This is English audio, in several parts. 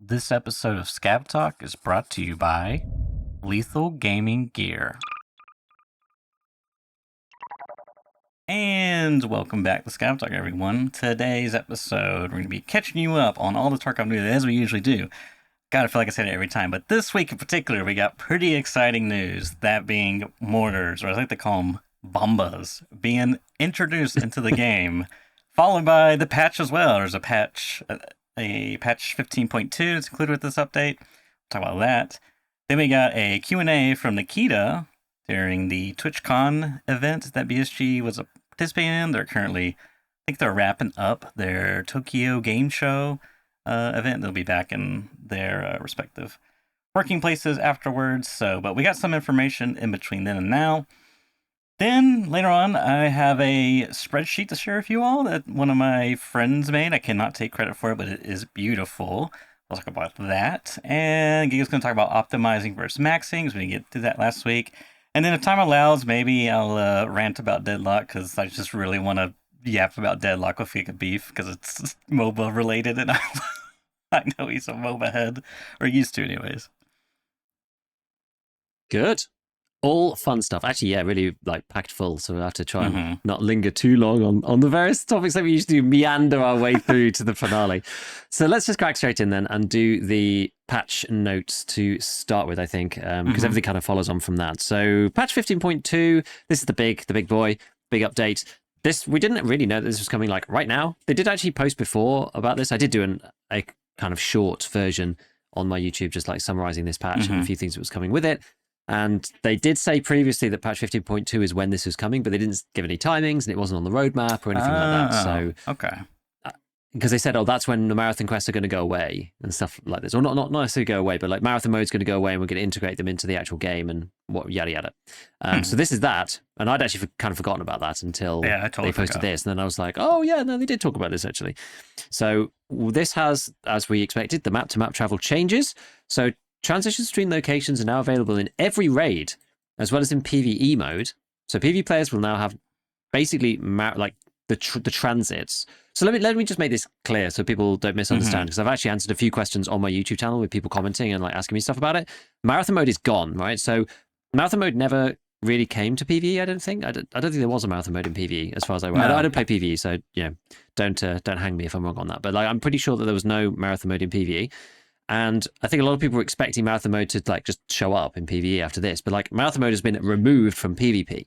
This episode of Scab Talk is brought to you by Lethal Gaming Gear. And welcome back to Scab Talk, everyone. Today's episode, we're going to be catching you up on all the Tarkov news as we usually do. God, I feel like I say it every time, but this week in particular, we got pretty exciting news. That being Mortars, or as I like to call them, Bombas, being introduced into the game, followed by the patch as well. There's a patch 15.2 that's included with this update. We'll talk about that. Then we got a Q&A from Nikita during the TwitchCon event that BSG was participating in. They're currently, I think they're wrapping up their Tokyo Game Show event. They'll be back in their respective working places afterwards. But we got some information in between then and now. Then later on, I have a spreadsheet to share with you all that one of my friends made. I cannot take credit for it, but it is beautiful. We'll talk about that. And Giga's going to talk about optimizing versus maxing, because we didn't get to that last week. And then if time allows, maybe I'll rant about Deadlock, because I just really want to yap about Deadlock with GigaBeef, because it's MOBA related, and I know he's a MOBA head, or used to anyways. Good. All fun stuff. Actually, yeah, really packed full. So we'll have to try and not linger too long on the various topics that we usually do, meander our way through to the finale. So let's just crack straight in then and do the patch notes to start with, I think, because everything kind of follows on from that. So patch 15.2, this is the big boy, big update. This, we didn't really know that this was coming right now. They did actually post before about this. I did do a kind of short version on my YouTube, just summarizing this patch and a few things that was coming with it. And they did say previously that patch 15.2 is when this was coming, but they didn't give any timings and it wasn't on the roadmap or anything like that. So, okay. Because they said, that's when the marathon quests are going to go away and stuff like this. Or not necessarily go away, but marathon mode's going to go away and we're going to integrate them into the actual game and what yada yada. So this is that. And I'd actually kind of forgotten about that until they posted this. And then I was like, oh yeah, no, they did talk about this actually. So this has, as we expected, the map-to-map travel changes. So transitions between locations are now available in every raid, as well as in PvE mode. So PvE players will now have basically the transits. So let me just make this clear so people don't misunderstand, because I've actually answered a few questions on my YouTube channel with people commenting and asking me stuff about it. Marathon mode is gone, right? So marathon mode never really came to PvE. I don't think. I don't think there was a marathon mode in PvE, as far as I know. I don't play PvE, so don't hang me if I'm wrong on that. But I'm pretty sure that there was no marathon mode in PvE. And I think a lot of people were expecting marathon mode to just show up in PvE after this, but marathon mode has been removed from PvP,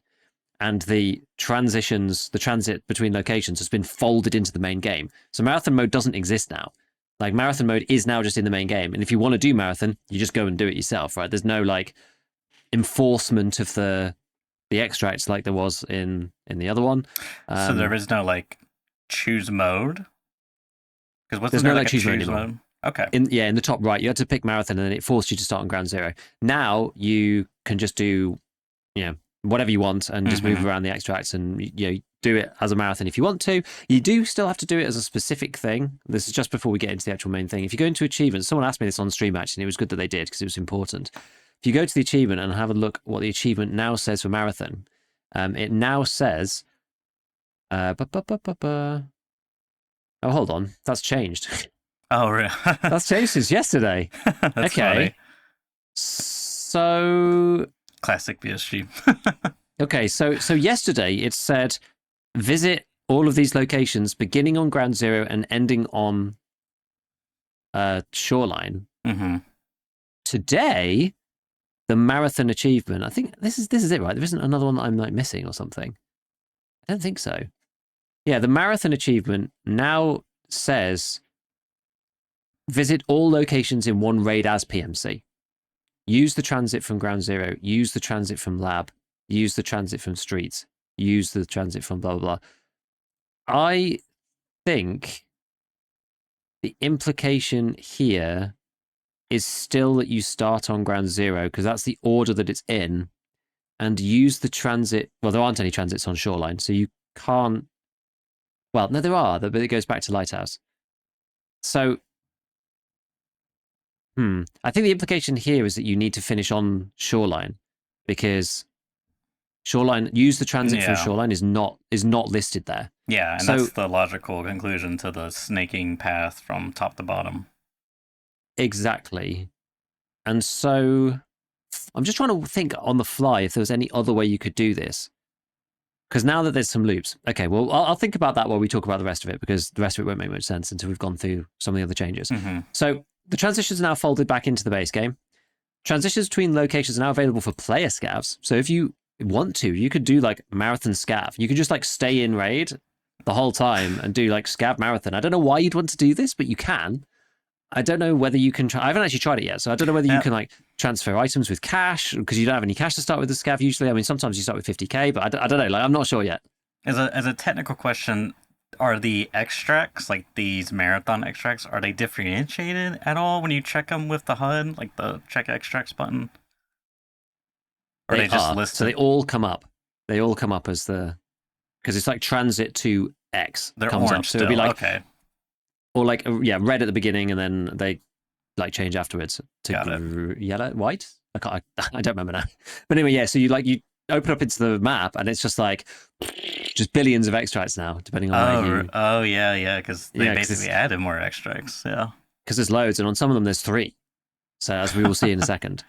and the transit between locations has been folded into the main game. So marathon mode doesn't exist now. Marathon mode is now just in the main game, and if you want to do marathon, you just go and do it yourself, right? There's no enforcement of the extracts like there was in the other one. So there is no choose mode? Because there's no choose mode anymore. Okay. In the top right, you had to pick marathon, and then it forced you to start on ground zero. Now you can just do, whatever you want and just move around the extracts and do it as a marathon if you want to. You do still have to do it as a specific thing. This is just before we get into the actual main thing. If you go into achievements, someone asked me this on stream actually, and it was good that they did because it was important. If you go to the achievement and have a look what the achievement now says for marathon, it now says, oh, hold on, that's changed. Oh, really? That's changed since yesterday. That's okay. Funny. So classic BSG. Okay, so yesterday it said visit all of these locations beginning on ground zero and ending on shoreline. Today, the marathon achievement, I think this is it, right? There isn't another one that I'm missing or something. I don't think so. Yeah, the marathon achievement now says visit all locations in one raid as PMC. Use the transit from ground zero. Use the transit from lab. Use the transit from streets. Use the transit from blah, blah, blah. I think the implication here is still that you start on ground zero, because that's the order that it's in, and use the transit. Well, there aren't any transits on shoreline, so you can't. Well, no, there are, but it goes back to Lighthouse. So I think the implication here is that you need to finish on shoreline, because shoreline, use the transit from shoreline is not listed there. Yeah, and so that's the logical conclusion to the snaking path from top to bottom. exactly. And so I'm just trying to think on the fly if there was any other way you could do this. Because now that there's some loops, okay, well, I'll think about that while we talk about the rest of it, because the rest of it won't make much sense until we've gone through some of the other changes. So the transitions are now folded back into the base game. Transitions between locations are now available for player scavs. So if you want to, you could do like marathon scav. You could just like stay in raid the whole time and do like scav marathon. I don't know why you'd want to do this, but you can. I don't know whether you can try. I haven't actually tried it yet, so I don't know whether you can like transfer items with cash, because you don't have any cash to start with the scav usually. I mean, sometimes you start with 50k, but I don't know. Like, I'm not sure yet. As a technical question, are the extracts, like these marathon extracts, are they differentiated at all when you check them with the HUD, like the check extracts button? Or they just listed? So they all come up. They all come up as because it's like transit to X. They're comes orange up. So still. it'd be like, okay. Or like, yeah, red at the beginning, and then they like change afterwards to yellow, white. I don't remember now. But anyway, yeah. So you open up into the map, and it's just like just billions of extracts now, depending on where you. Oh yeah, because they basically added more extracts. Yeah. Because there's loads, and on some of them there's 3. So as we will see in a second.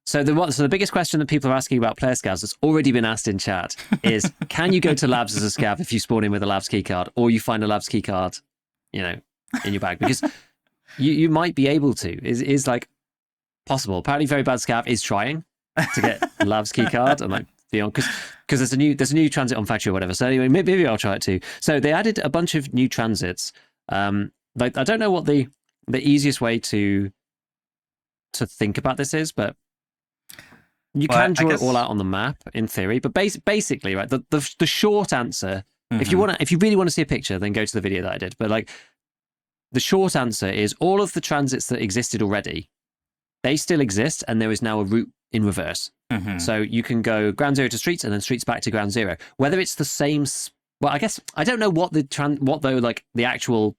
So the biggest question that people are asking about player scavs that's already been asked in chat is, can you go to labs as a scav if you spawn in with a labs keycard, or you find a labs keycard, in your bag? Because you might be able to. Is like possible. Apparently, Very Bad Scav is trying to get labs keycard and like beyond, because there's a new transit on factory or whatever. So anyway, maybe I'll try it too. So they added a bunch of new transits. Like I don't know what the easiest way to think about this is, but you can draw it all out on the map in theory. But basically, right, the short answer, if you really want to see a picture, then go to the video that I did. But like, the short answer is all of the transits that existed already, they still exist, and there is now a route in reverse. So you can go ground zero to streets, and then streets back to ground zero. Whether it's the same, well, I guess I don't know what the actual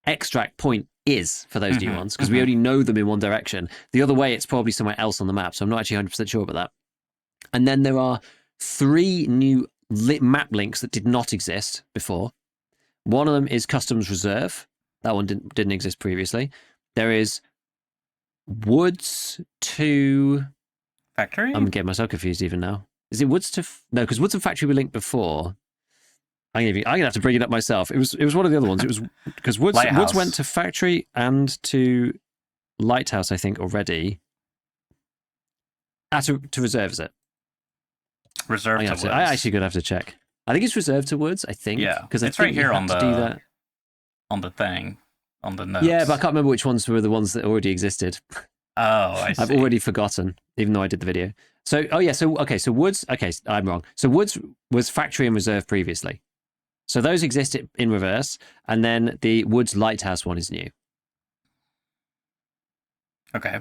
extract point is for those new ones, because we only know them in one direction. The other way, it's probably somewhere else on the map. So I'm not actually 100% sure about that. And then there are 3 new map links that did not exist before. One of them is Customs Reserve. That one didn't exist previously. There is Woods to Factory? I'm getting myself confused even now. Is it Woods to... No, because Woods and Factory were linked before. I'm gonna have to bring it up myself. It was one of the other ones. It was because Woods went to Factory and to Lighthouse, I think, already. To Reserve, is it? Reserve to Woods. I actually gonna have to check. I think it's Reserve to Woods, I think. Yeah, because it's right here on the thing, on the notes. Yeah, but I can't remember which ones were the ones that already existed. Oh, I see. I've already forgotten, even though I did the video. So, so Woods... Okay, I'm wrong. So Woods was Factory and Reserve previously. So those exist in reverse, and then the Woods Lighthouse one is new. Okay.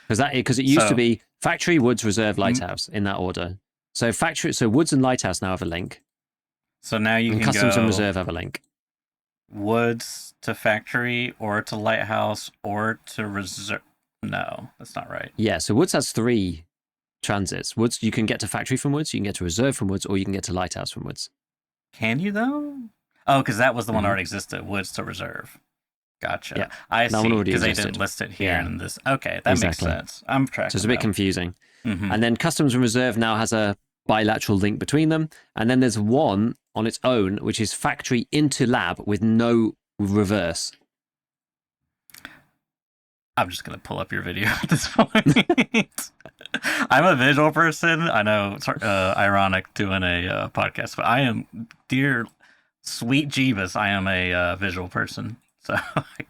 Because it used to be Factory, Woods, Reserve, Lighthouse in that order. So Woods and Lighthouse now have a link. So now you can Customs go and Reserve have a link. Woods to Factory, or to Lighthouse, or to Reserve. No, that's not right. Yeah, so Woods has 3 transits. Woods, you can get to Factory from Woods, you can get to Reserve from Woods, or you can get to Lighthouse from Woods. Can you though? Oh, because that was the one that already existed. Woods to Reserve. Gotcha. Yeah, I see. Because they didn't list it here in this. Okay, that makes sense. I'm tracking. So it's a bit confusing. And then Customs and Reserve now has a bilateral link between them. And then there's one on its own, which is Factory into Lab with no reverse. I'm just going to pull up your video at this point. I'm a visual person. I know it's ironic doing a podcast, but I am, dear sweet Jeebus, I am a visual person. So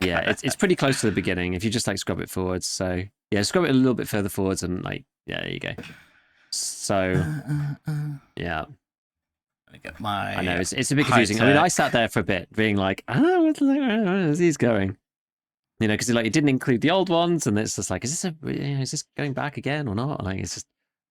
yeah, it's pretty close to the beginning if you just like scrub it forwards. So yeah, scrub it a little bit further forwards and like, yeah, there you go. So yeah. I know it's a bit confusing. I mean, I sat there for a bit being like, where's these going? You know, because it didn't include the old ones, and it's just like, is this going back again or not? Like, it's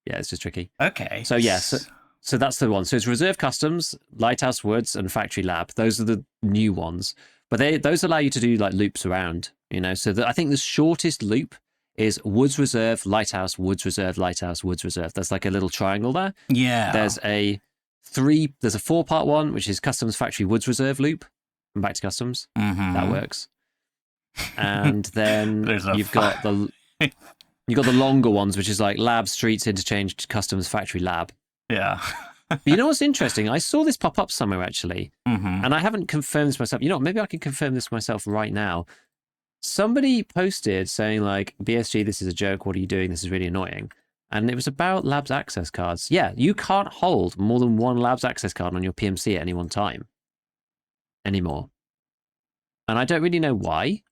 just tricky. Okay. So yeah, so that's the one. So it's Reserve Customs, Lighthouse Woods, and Factory Lab. Those are the new ones, but those allow you to do like loops around. You know, so I think the shortest loop is Woods Reserve, Lighthouse, Woods Reserve, Lighthouse, Woods Reserve. There's like a little triangle there. Yeah. There's a 4-part one, which is Customs, Factory, Woods Reserve loop, and back to Customs. That works. and then you've got the longer ones, which is like lab, streets, interchange, customs, factory, lab. Yeah. But you know what's interesting? I saw this pop up somewhere actually, Mm-hmm. and I haven't confirmed this myself. You know, maybe I can confirm this myself right now. Somebody posted saying like, BSG, this is a joke. What are you doing? This is really annoying. And it was about Labs access cards. Yeah, you can't hold more than one Labs access card on your PMC at any one time anymore. And I don't really know why,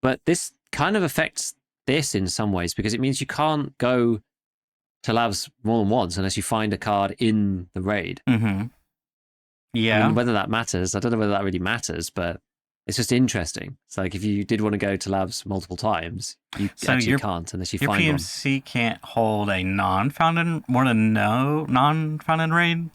but this kind of affects this in some ways because it means you can't go to Labs more than once unless you find a card in the raid. Mm-hmm. Yeah. I mean, whether that matters, I don't know whether that really matters, but it's just interesting. It's like if you did want to go to Labs multiple times, you actually can't unless you find one. Your PMC can't hold a non-found non-found raid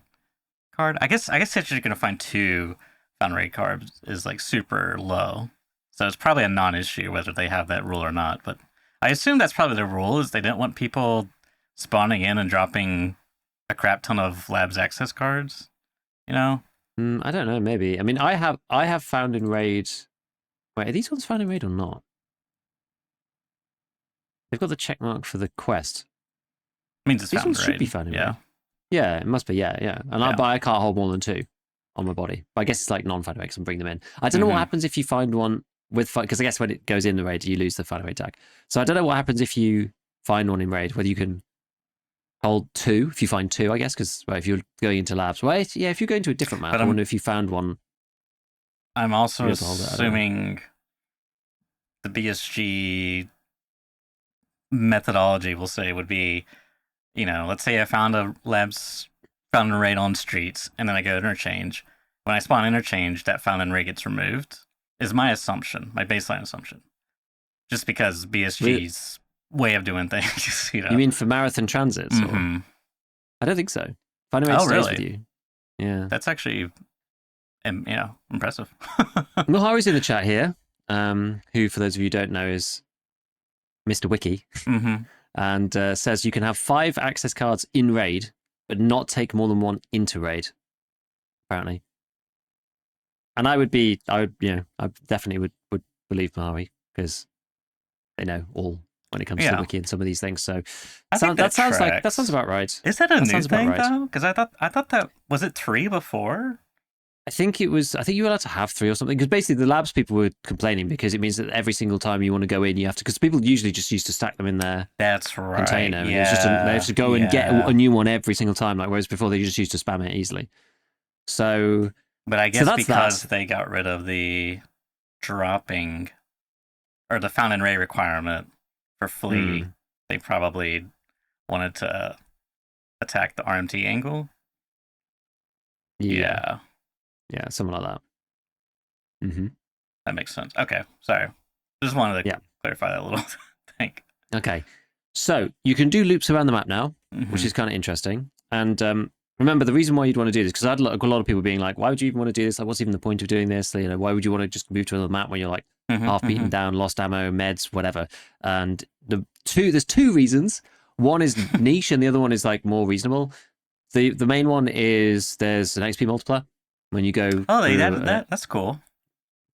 card. I guess that you're gonna find 2 found raid cards is like super low, so it's probably a non-issue whether they have that rule or not. But I assume that's probably the rule, is they don't want people spawning in and dropping a crap ton of Labs access cards. You know. I don't know. Maybe. I mean, I have found in raid. Wait, are these ones found in raid or not? They've got the check mark for the quest. Means it's these found ones in should raid. be found in Yeah. raid. Yeah, it must be. Yeah. And Yeah. I can't hold more than 2 on my body. But I guess it's like non-found raid, and bring them in. I don't know what happens if you find one with, because I guess when it goes in the raid, you lose the found raid tag. So I don't know what happens if you find one in raid, whether you can hold 2, if you find 2, I guess, because if you're going into Labs, if you're going to a different map, I wonder if you found one. I'm also assuming the BSG methodology, we'll say, would be, let's say I found a Labs found a raid on streets, and then I go to interchange. When I spawn interchange, that found in raid gets removed, is my assumption, my baseline assumption. Just because BSG's way of doing things. You mean for marathon transits? Mm-hmm. I don't think so. Found raid stays with you. Yeah. That's actually, impressive. Mohari's in the chat here, who, for those of you who don't know, is Mr. Wiki, and says you can have 5 access cards in raid, but not take more than 1 into raid, apparently. And I definitely would believe Mohari, because they know all when it comes to the wiki and some of these things. So that sounds about right. Is that a new thing though? Because I thought that was it 3 before. I think you were allowed to have 3 or something, because basically the Labs people were complaining because it means that every single time you want to go in, you have to, because people usually just used to stack them in their container. Yeah. It's just they have to go and get a new one every single time, like whereas before they just used to spam it easily. So, but I guess because they got rid of the dropping or the found in raid requirement for flea, they probably wanted to attack the RMT angle. Yeah, something like that. Mm-hmm. That makes sense. Okay, sorry. Just wanted to clarify that a little thing. Okay, so you can do loops around the map now, which is kind of interesting. And remember, the reason why you'd want to do this, because I had a lot of people being like, why would you even want to do this? Like, what's even the point of doing this? Why would you want to just move to another map when you're like half beaten down, lost ammo, meds, whatever? And there's 2 reasons. One is niche, and the other one is like more reasonable. The main one is there's an XP multiplier when you go. Oh, that's cool.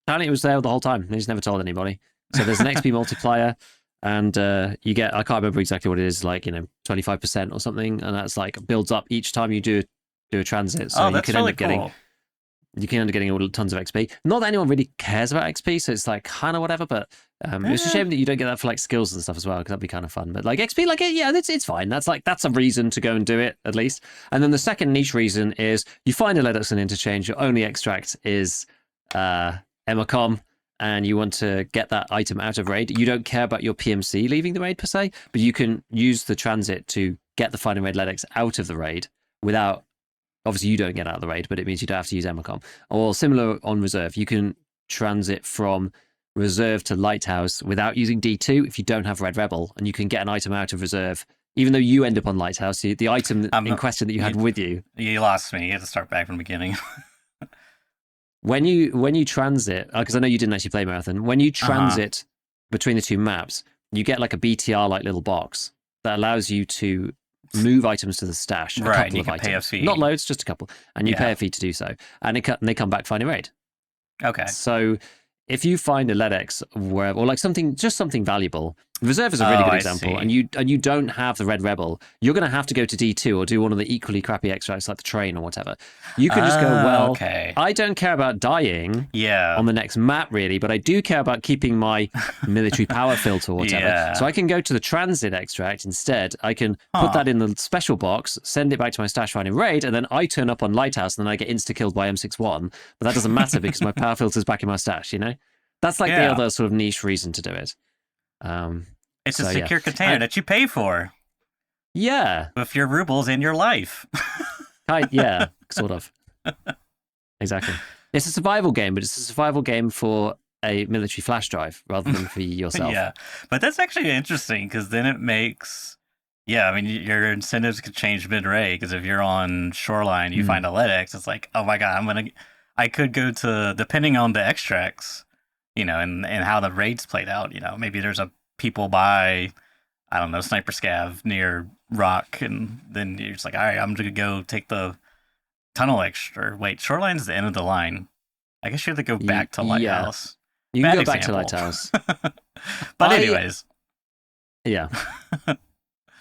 Apparently, it was there the whole time. They just never told anybody. So there's an XP multiplier, and you get, I can't remember exactly what it is, like 25% or something, and that's like builds up each time you do a transit. So that's really cool. You can end up getting tons of XP. Not that anyone really cares about XP, so it's like kind of whatever. But it's a shame that you don't get that for like skills and stuff as well, because that'd be kind of fun. But like XP, it's fine. That's a reason to go and do it at least. And then the second niche reason is you find a Ledox and interchange. Your only extract is Emacom, and you want to get that item out of raid. You don't care about your PMC leaving the raid per se, but you can use the transit to get the find and raid Ledox out of the raid without. Obviously, you don't get out of the raid, but it means you don't have to use Emacom. Or similar on Reserve, you can transit from Reserve to Lighthouse without using D2 if you don't have Red Rebel, and you can get an item out of Reserve, even though you end up on Lighthouse. The item in question that you had with you. You lost me. You had to start back from the beginning. When you transit, because I know you didn't actually play Marathon, when you transit between the 2 maps, you get like a BTR like little box that allows you to move items to the stash. A couple of items. Pay a fee. Not loads, just a couple. And you pay a fee to do so. And they come back finding raid. Okay. So if you find a LEDX where, or like something, just something valuable, Reserve is a really good example, and you don't have the Red Rebel, you're going to have to go to D2 or do one of the equally crappy extracts like the Train or whatever. You can just go, well, I don't care about dying on the next map really, but I do care about keeping my military power filter or whatever. So I can go to the Transit extract instead. I can put that in the special box, send it back to my stash file in Raid, and then I turn up on Lighthouse and then I get insta-killed by M61. But that doesn't matter because my power filter's back in my stash, you know? That's like the other sort of niche reason to do it. It's a secure container that you pay for. Yeah. With your rubles in your life. Yeah, sort of. Exactly. It's a survival game, but it's a survival game for a military flash drive rather than for yourself. Yeah, but that's actually interesting because then it makes... Yeah, I mean, your incentives could change mid-ray because if you're on Shoreline, you find a LEDX, it's like, oh my god, I could go to, depending on the extracts, you know, and how the raids played out, you know, maybe there's a people by, I don't know, Sniper Scav near Rock, and then you're just like, all right, I'm going to go take the tunnel extra. Wait, Shoreline's the end of the line. I guess you have to go back to Lighthouse. You can go back to Lighthouse. But anyways. Yeah.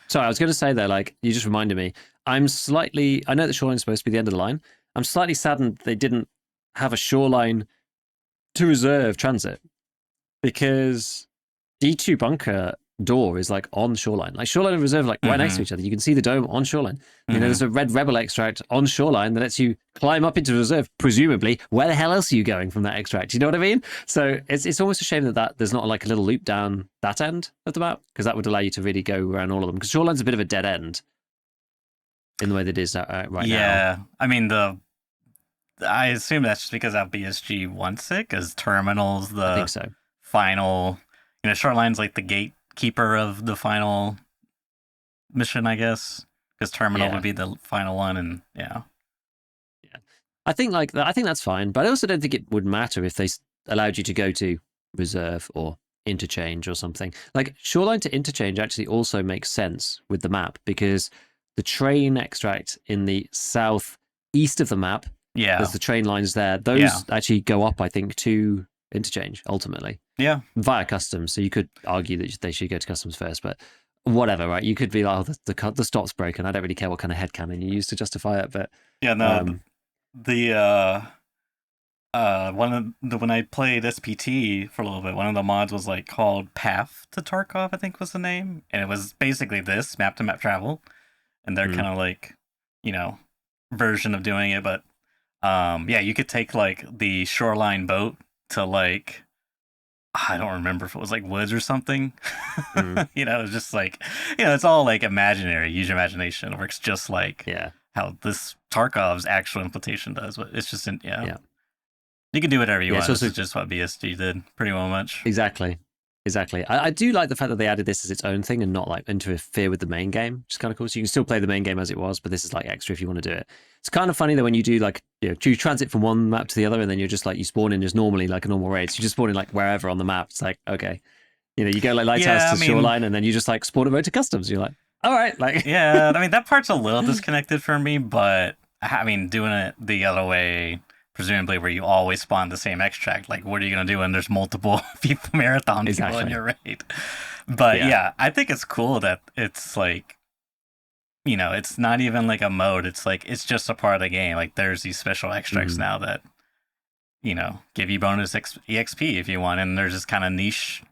Sorry, I was going to say though, like, you just reminded me, I know that Shoreline's supposed to be the end of the line. I'm slightly saddened they didn't have a Shoreline to Reserve transit, because D2 bunker door is like on Shoreline. Like Shoreline and Reserve are like right next to each other. You can see the dome on Shoreline. You know, there's a Red Rebel extract on Shoreline that lets you climb up into Reserve, presumably. Where the hell else are you going from that extract? You know what I mean? So it's almost a shame that there's not like a little loop down that end of the map, because that would allow you to really go around all of them. Because Shoreline's a bit of a dead end in the way that it is right now. Yeah, I mean, I assume that's just because how BSG wants it, because Terminal's I think so. Final... You know, Shoreline's like the gatekeeper of the final mission, I guess, because Terminal would be the final one, and I think that's fine, but I also don't think it would matter if they allowed you to go to Reserve or Interchange or something. Like Shoreline to Interchange actually also makes sense with the map, because the train extract in the southeast of the map, there's the train lines there. Those actually go up, I think, to Interchange ultimately. Yeah. Via customs. So you could argue that they should go to customs first, but whatever, right? You could be like, oh, the stop's broken. I don't really care what kind of headcanon you use to justify it, but yeah, no. When I played SPT for a little bit, one of the mods was like called Path to Tarkov, I think was the name, and it was basically this map to map travel, and they're kind of like, you know, version of doing it, but you could take like the Shoreline boat to like, I don't remember if it was like woods or something. You know, it's just like, you know, it's all like imaginary. Use your imagination. It works just like how this Tarkov's actual implementation does. But it's just, you can do whatever you want. This is just what BSG did pretty well much. Exactly. I do like the fact that they added this as its own thing and not like interfere with the main game, which is kind of cool. So you can still play the main game as it was, but this is like extra if you want to do it. It's kind of funny that when you do like, you know, you transit from one map to the other, and then you're just like, you spawn in just normally like a normal raid. So you just spawn in like wherever on the map. It's like, okay, you know, you go like Lighthouse to Shoreline, and then you just like spawn a road to customs. You're like, all right, like I mean, that part's a little disconnected for me, but I mean, doing it the other way, presumably where you always spawn the same extract, like what are you going to do when there's multiple people, marathon people in your raid? But I think it's cool that it's like, you know, it's not even like a mode, it's like, it's just a part of the game. Like there's these special extracts now that, you know, give you bonus EXP if you want, and there's this kind of niche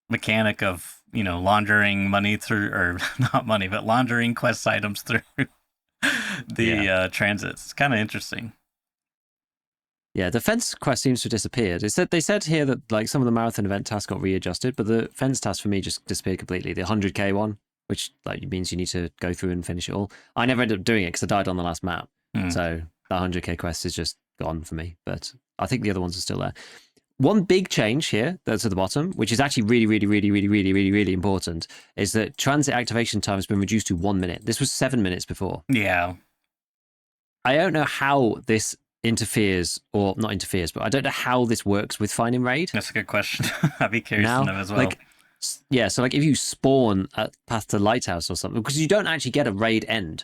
mechanic of, you know, laundering money through, or not money, but laundering quest items through the transits. It's kind of interesting. Yeah, the fence quest seems to have disappeared. They said here that like some of the marathon event tasks got readjusted, but the fence task for me just disappeared completely. The 100k one, which like means you need to go through and finish it all. I never ended up doing it because I died on the last map. So that 100k quest is just gone for me, but I think the other ones are still there. One big change here that's at the bottom, which is actually really important, is that transit activation time has been reduced to 1 minute. This was 7 minutes before. Yeah. I don't know how this interferes, or not interferes, but I don't know how this works with finding raid. That's a good question. I'd be curious to know as well. Like, yeah, so like if you spawn at Path to Lighthouse or something, because you don't actually get a raid end.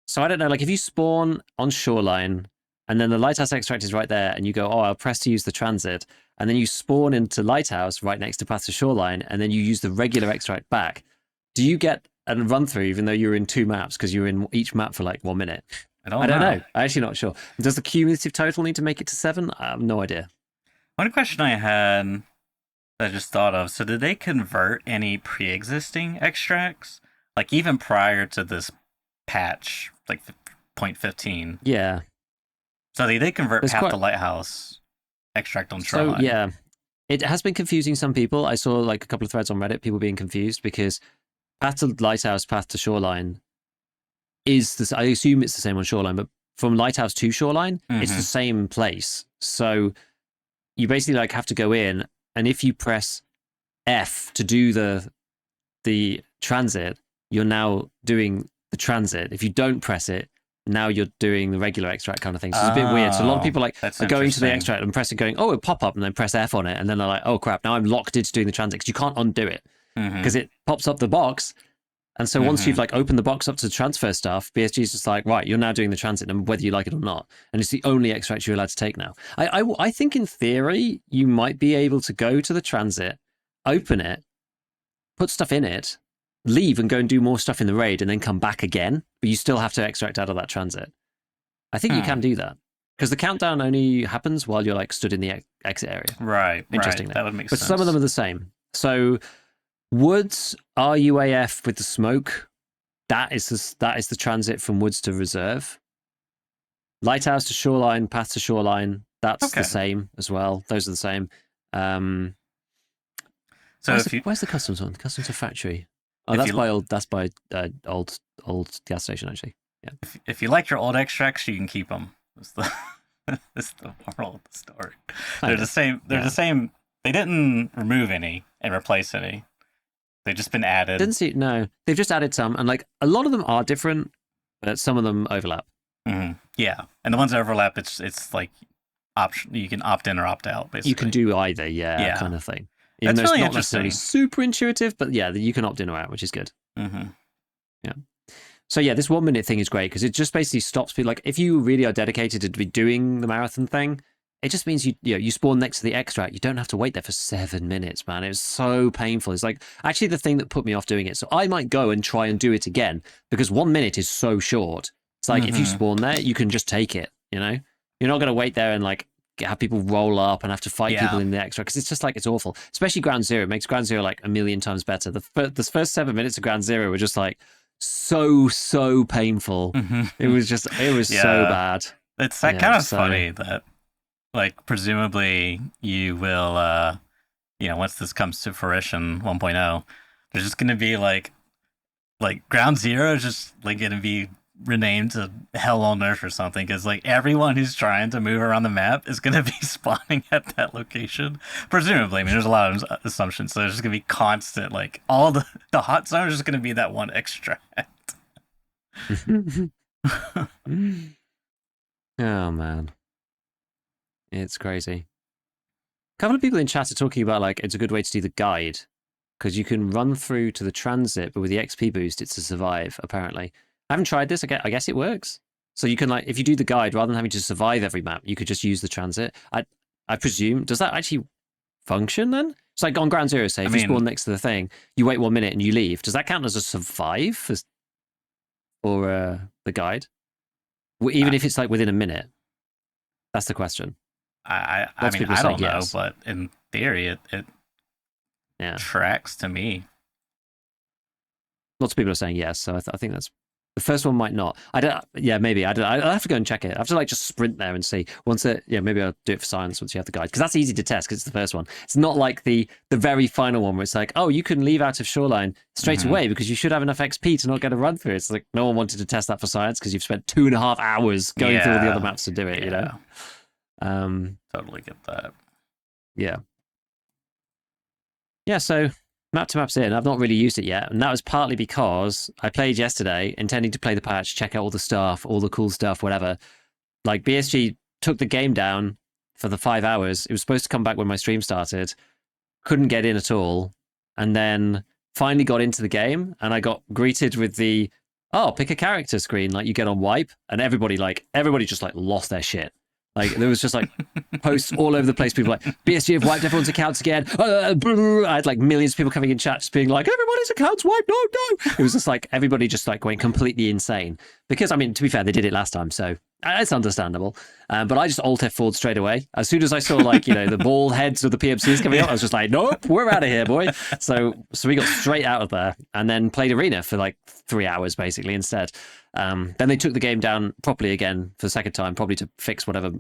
So I don't know, like if you spawn on Shoreline and then the lighthouse extract is right there, and you go, oh, I'll press to use the transit, and then you spawn into lighthouse right next to path to shoreline, and then you use the regular extract back. Do you get a run through even though you're in 2 maps because you're in each map for like 1 minute? I don't know. know. I'm actually not sure. Does the cumulative total need to make it to 7? I have no idea. One question I had that I just thought of, so did they convert any pre-existing extracts? Like even prior to this patch, like 0.15? Yeah. So they did convert Path to Lighthouse extract on Shoreline. So, yeah. It has been confusing some people. I saw like a couple of threads on Reddit, people being confused because Path to Lighthouse, Path to Shoreline is this. I assume it's the same on Shoreline, but from Lighthouse to Shoreline, it's the same place. So you basically like have to go in, and if you press F to do the transit, you're now doing the transit. If you don't press it, now you're doing the regular extract kind of thing. So it's a bit weird. So a lot of people like are going to the extract and pressing, going, oh, it pop up, and then press F on it, and then they're like, oh crap, now I'm locked into doing the transit because you can't undo it because it pops up the box. And so once you've like opened the box up to transfer stuff, BSG is just like, right, you're now doing the transit, and whether you like it or not, and it's the only extract you're allowed to take now. I think in theory you might be able to go to the transit, open it, put stuff in it, leave and go and do more stuff in the raid, and then come back again, but you still have to extract out of that transit. I think you can do that because the countdown only happens while you're like stood in the exit area. Right. Interestingly, that would make sense. But some of them are the same. So Woods RUAF with the smoke, that is the transit from Woods to Reserve. Lighthouse to Shoreline, Path to Shoreline, that's the same as well. Those are the same. So where's the customs one? The customs to factory. Oh, that's by old gas station actually. Yeah. If you like your old extracts, you can keep them. It's the moral of the story. They're the same. They're the same. They didn't remove any and replace any. They've just been added. No, they've just added some, and like a lot of them are different, but some of them overlap. Yeah, and the ones that overlap, it's like option. You can opt in or opt out. Basically, you can do either. Yeah. Kind of thing. Even though it's not necessarily super intuitive, but yeah, you can opt in or out, which is good. Yeah. So yeah, this 1 minute thing is great because it just basically stops people. Like if you really are dedicated to be doing the marathon thing, it just means you spawn next to the extract. You don't have to wait there for 7 minutes, man. It was so painful. It's like actually the thing that put me off doing it. So I might go and try and do it again because 1 minute is so short. It's like if you spawn there, you can just take it. You know, you're not going to wait there and like have people roll up and have to fight people in the extra because it's just like it's awful. Especially Ground Zero. It makes Ground Zero like a million times better. The first 7 minutes of Ground Zero were just like so painful. It was so bad. It's that kind of funny that like presumably you will once this comes to fruition 1.0, there's just gonna be like Ground Zero is just like gonna be renamed to Hell on Earth or something because like everyone who's trying to move around the map is gonna be spawning at that location. Presumably, I mean there's a lot of assumptions, so there's just gonna be constant like all the hot zone is just gonna be that one extract. Oh man, it's crazy. A couple of people in chat are talking about like it's a good way to do the guide because you can run through to the transit, but with the XP boost, it's to survive. Apparently, I haven't tried this. I guess it works. So you can like if you do the guide rather than having to survive every map, you could just use the transit. I presume does that actually function then? It's like on Ground Zero, say if you spawn next to the thing, you wait 1 minute and you leave. Does that count as a survive or the guide? Even if it's like within a minute, that's the question. I don't know, but in theory, it tracks to me. Lots of people are saying yes, so I think that's the first one might not. I don't. Yeah, maybe I don't. I'll have to go and check it. I have to like just sprint there and see. Once it, maybe I'll do it for science once you have the guide because that's easy to test because it's the first one. It's not like the very final one where it's like, oh, you can leave out of Shoreline straight away because you should have enough XP to not get a run through. It's like no one wanted to test that for science because you've spent 2.5 hours going through all the other maps to do it. You know. Totally get that. Yeah. Yeah. So. Map to map's in. I've not really used it yet. And that was partly because I played yesterday intending to play the patch, check out all the stuff, all the cool stuff, whatever. Like BSG took the game down for the 5 hours. It was supposed to come back when my stream started. Couldn't get in at all. And then finally got into the game and I got greeted with the, oh, pick a character screen. Like you get on wipe, and everybody just like lost their shit. Like there was just like posts all over the place. People like BSG have wiped everyone's accounts again. I had like millions of people coming in chat just being like, everybody's accounts wiped. No, no. It was just like everybody just like went completely insane. Because I mean, to be fair, they did it last time, so it's understandable. But I just alt F4'd straight away. As soon as I saw like, you know, the bald heads of the PMCs coming up, I was just like, nope, we're out of here, boy. So we got straight out of there and then played Arena for like 3 hours basically instead. Then they took the game down properly again for the second time, probably to fix whatever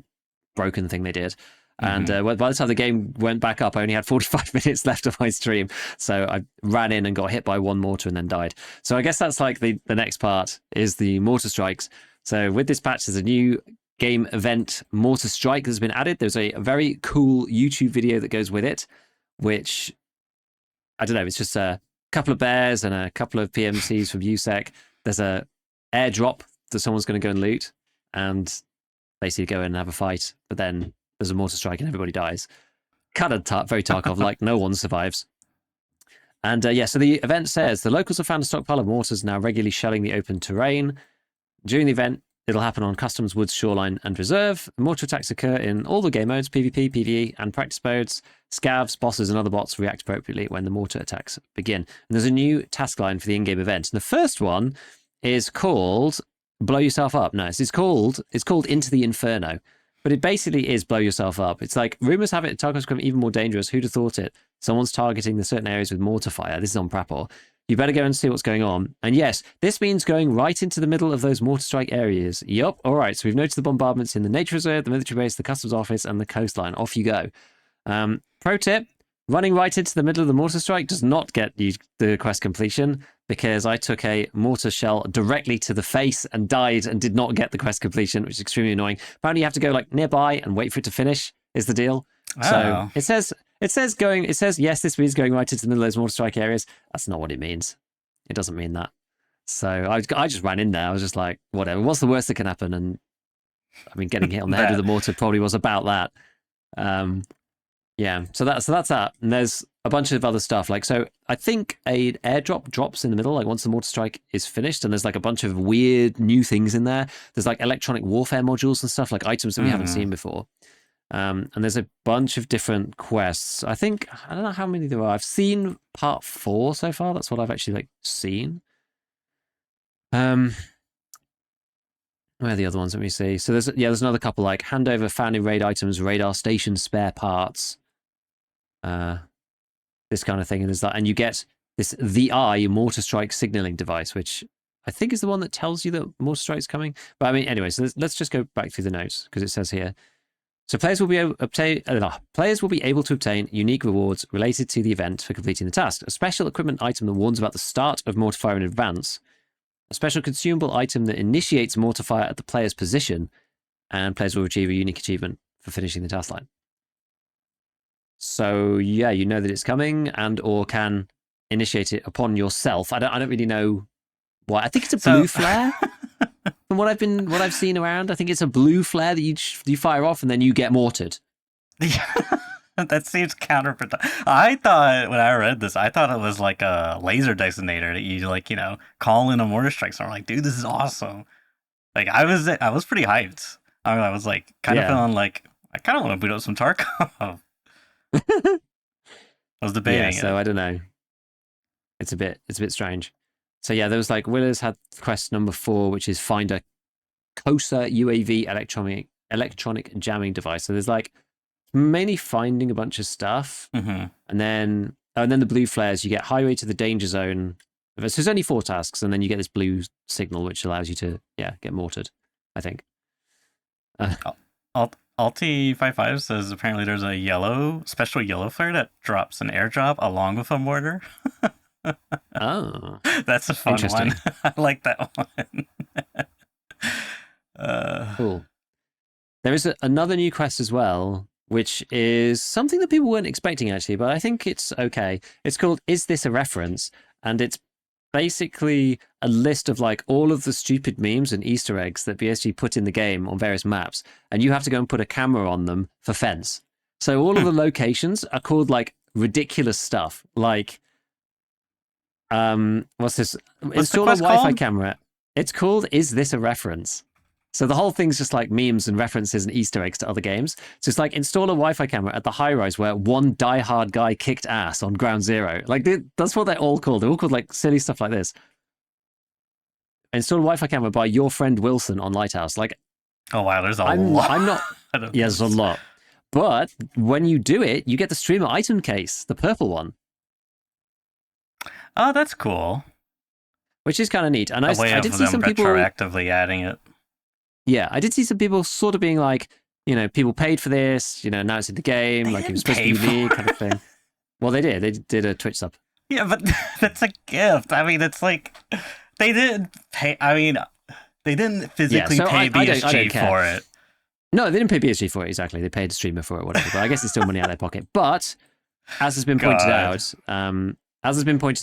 broken thing they did. And by the time the game went back up, I only had 45 minutes left of my stream. So I ran in and got hit by one mortar and then died. So I guess that's like the next part is the mortar strikes. So with this patch, there's a new game event, Mortar Strike, that's been added. There's a very cool YouTube video that goes with it, which, I don't know, it's just a couple of bears and a couple of PMCs from USEC. There's a airdrop that someone's going to go and loot and basically go in and have a fight, but then there's a mortar strike and everybody dies. Kind of very Tarkov, like no one survives. And so the event says the locals have found a stockpile of mortars now regularly shelling the open terrain. During the event, it'll happen on Customs, Woods, Shoreline, and Reserve. Mortar attacks occur in all the game modes, PvP, PvE, and practice modes. Scavs, bosses, and other bots react appropriately when the mortar attacks begin. And there's a new task line for the in-game event. And the first one is called Blow Yourself Up. No, it's called Into the Inferno. But it basically is blow yourself up. It's like, rumors have it Tarkov's become even more dangerous. Who'd have thought it? Someone's targeting the certain areas with mortar fire. This is on Prapor. You better go and see what's going on. And yes, this means going right into the middle of those mortar strike areas. Yup. All right. So we've noticed the bombardments in the nature reserve, the military base, the customs office, and the coastline. Off you go. Pro tip, running right into the middle of the mortar strike does not get you the quest completion, because I took a mortar shell directly to the face and died and did not get the quest completion, which is extremely annoying. Apparently you have to go like nearby and wait for it to finish is the deal. Oh. So it says yes, this means going right into the middle of those mortar strike areas. That's not what it means. It doesn't mean that. So I just ran in there. I was just like, whatever. What's the worst that can happen? And I mean, getting hit on the head with the mortar probably was about that. Yeah, so that's that. And there's a bunch of other stuff. Like, so I think an airdrop drops in the middle, like once the mortar strike is finished, and there's like a bunch of weird new things in there. There's like electronic warfare modules and stuff, like items that we haven't seen before. And there's a bunch of different quests. I don't know how many there are. I've seen part 4 so far. That's what I've actually like seen. Where are the other ones? Let me see. So there's another couple, like hand over found in raid items, radar station spare parts. This kind of thing. And there's that, and you get this the Eye mortar strike signaling device, which I think is the one that tells you that mortar strike's coming. But I mean, anyway, so let's just go back through the notes, because it says here. So players will be able to obtain unique rewards related to the event for completing the task. A special equipment item that warns about the start of mortar fire in advance. A special consumable item that initiates mortar fire at the player's position, and players will achieve a unique achievement for finishing the task line. So yeah, you know that it's coming, and or can initiate it upon yourself. I don't really know why. I think it's a blue flare. From what I've seen around, I think it's a blue flare that you fire off, and then you get mortared. Yeah, that seems counterproductive. I thought when I read this, I thought it was like a laser designator that you like, you know, call in a mortar strike. So I'm like, dude, this is awesome. Like I was pretty hyped. I was like kind of feeling like I kind of want to boot up some Tarkov. I was debating it. So I don't know. It's a bit strange. So yeah, there was like Willers had quest number 4, which is find a COSA UAV electronic jamming device. So there's like mainly finding a bunch of stuff, and then the blue flares. You get highway to the danger zone. So there's only 4 tasks, and then you get this blue signal, which allows you to get mortared, I think. Alti55 says apparently there's a special yellow flare that drops an airdrop along with a mortar. Oh, that's a fun one. I like that one. Cool. There is another new quest as well, which is something that people weren't expecting actually, but I think it's okay. It's called Is This a Reference? And it's basically a list of like all of the stupid memes and Easter eggs that BSG put in the game on various maps, and you have to go and put a camera on them for fence. So all of the locations are called like ridiculous stuff, like what's this? Install a Wi-Fi camera. It's called Is This a Reference? So the whole thing's just like memes and references and Easter eggs to other games. So it's like install a Wi-Fi camera at the high rise where one diehard guy kicked ass on Ground Zero. Like that's what they're all called. They're all called like silly stuff like this. Install a Wi-Fi camera by your friend Wilson on Lighthouse. Like, oh wow, there's a lot. I'm not. Yeah, there's a lot. But when you do it, you get the streamer item case, the purple one. Oh, that's cool. Which is kind of neat. And I did see some people retroactively adding it. Yeah, I did see some people sort of being like, people paid for this, now it's in the game, like it was supposed to be me, kind of thing. Well, they did. They did a Twitch sub. Yeah, but that's a gift. I mean, it's like they didn't pay. I mean, they didn't physically pay BSG for it. No, they didn't pay BSG for it, exactly. They paid a streamer for it, whatever. But I guess it's still money out of their pocket. But as has been pointed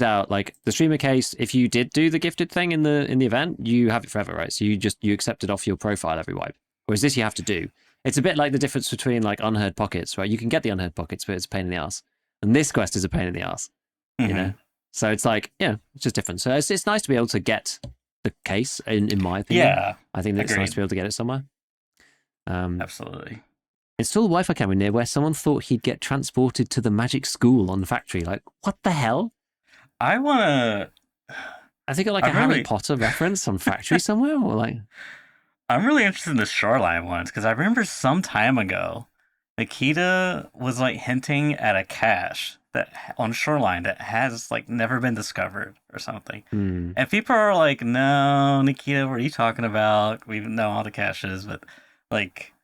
out, like the streamer case, if you did do the gifted thing in the event, you have it forever, right? So you accept it off your profile every wipe. Whereas this you have to do. It's a bit like the difference between like unheard pockets, right? You can get the unheard pockets, but it's a pain in the ass. And this quest is a pain in the ass, So it's like, it's just different. So it's nice to be able to get the case, in my opinion. Yeah, I think it's nice to be able to get it somewhere. Absolutely. Install a Wi-Fi camera near where someone thought he'd get transported to the magic school on the factory. Like, what the hell? I think like a Harry Potter reference on factory somewhere, or like. I'm really interested in the shoreline ones because I remember some time ago, Nikita was like hinting at a cache that on shoreline that has like never been discovered or something, and people are like, "No, Nikita, what are you talking about? We know all the caches, but like."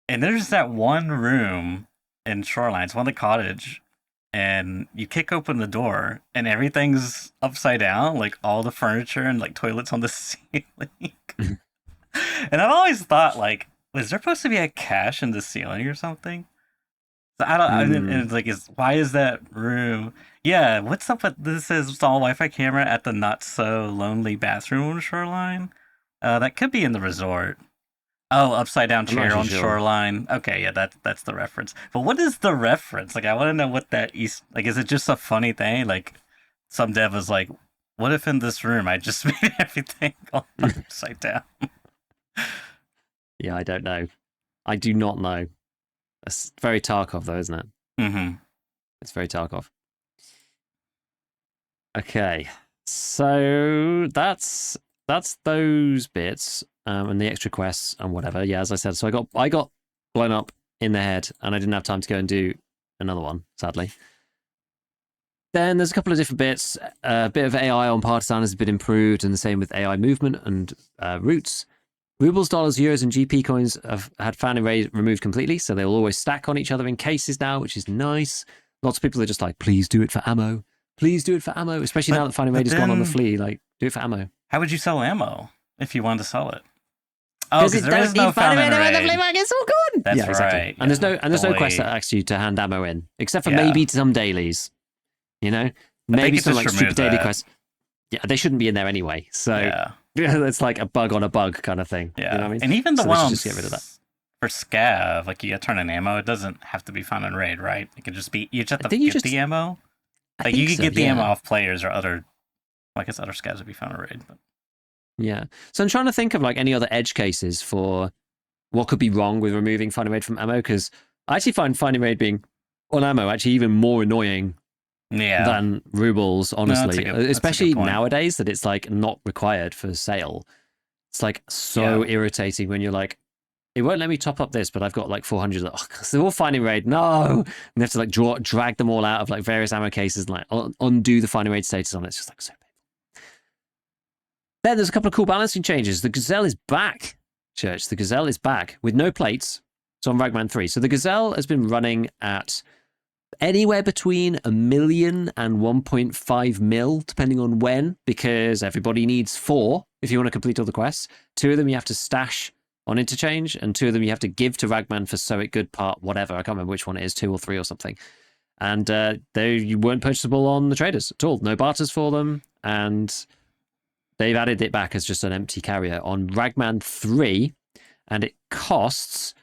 And there's that one room in Shoreline, it's one of the cottage, and you kick open the door, and everything's upside down, like all the furniture and like toilets on the ceiling. And I've always thought, like, was there supposed to be a cache in the ceiling or something? So I don't. And it's like, why is that room? Yeah, what's up with this? Is install Wi-Fi camera at the not so lonely bathroom on Shoreline? That could be in the resort. Oh, upside down chair on Shoreline. Okay, yeah, that's the reference. But what is the reference? Like, I want to know what that is. Like, is it just a funny thing? Like, some dev was like, "What if in this room I just made everything all upside down?" Yeah, I don't know. I do not know. It's very Tarkov, though, isn't it? Mm-hmm. It's very Tarkov. Okay, so that's those bits. And the extra quests and whatever. Yeah, as I said, so I got blown up in the head, and I didn't have time to go and do another one, sadly. Then there's a couple of different bits. A bit of AI on Partisan has been improved, and the same with AI movement and routes. Rubles, dollars, euros, and GP coins have had fan array removed completely, so they'll always stack on each other in cases now, which is nice. Lots of people are just like, please do it for ammo. Please do it for ammo, especially now that fan array has gone on the flea. Like, do it for ammo. How would you sell ammo if you wanted to sell it? Oh, because there is no found in raid. It's all gone. That's exactly. right. And there's no quest that asks you to hand ammo in, except for maybe some dailies. Maybe some like stupid daily quests. Yeah, they shouldn't be in there anyway. So it's like a bug on a bug kind of thing. Yeah, you know what I mean? And even the ones just get rid of that. For scav, like you get turn in ammo, it doesn't have to be found in raid, right? It could just be you just have to get the ammo. Like you could get the ammo off players or other. I guess other scavs would be found in raid, but. Yeah. So I'm trying to think of like any other edge cases for what could be wrong with removing finding raid from ammo, because I actually find finding raid being on ammo actually even more annoying than rubles, honestly. Especially nowadays that it's like not required for sale. It's like so irritating when you're like, it won't let me top up this, but I've got like 400. Oh, they're all finding raid. No. And they have to like drag them all out of like various ammo cases and like undo the finding raid status on it. It's just like so. Then there's a couple of cool balancing changes. The Gazelle is back, Church. The Gazelle is back with no plates. It's on Ragman 3. So the Gazelle has been running at anywhere between 1 million and 1.5 mil, depending on when, because everybody needs 4 if you want to complete all the quests. 2 of them you have to stash on interchange, and 2 of them you have to give to Ragman for So It Good part, whatever. I can't remember which one it is, 2 or 3 or something. And they weren't purchasable on the traders at all. No barters for them, and they've added it back as just an empty carrier on Ragman 3, and it costs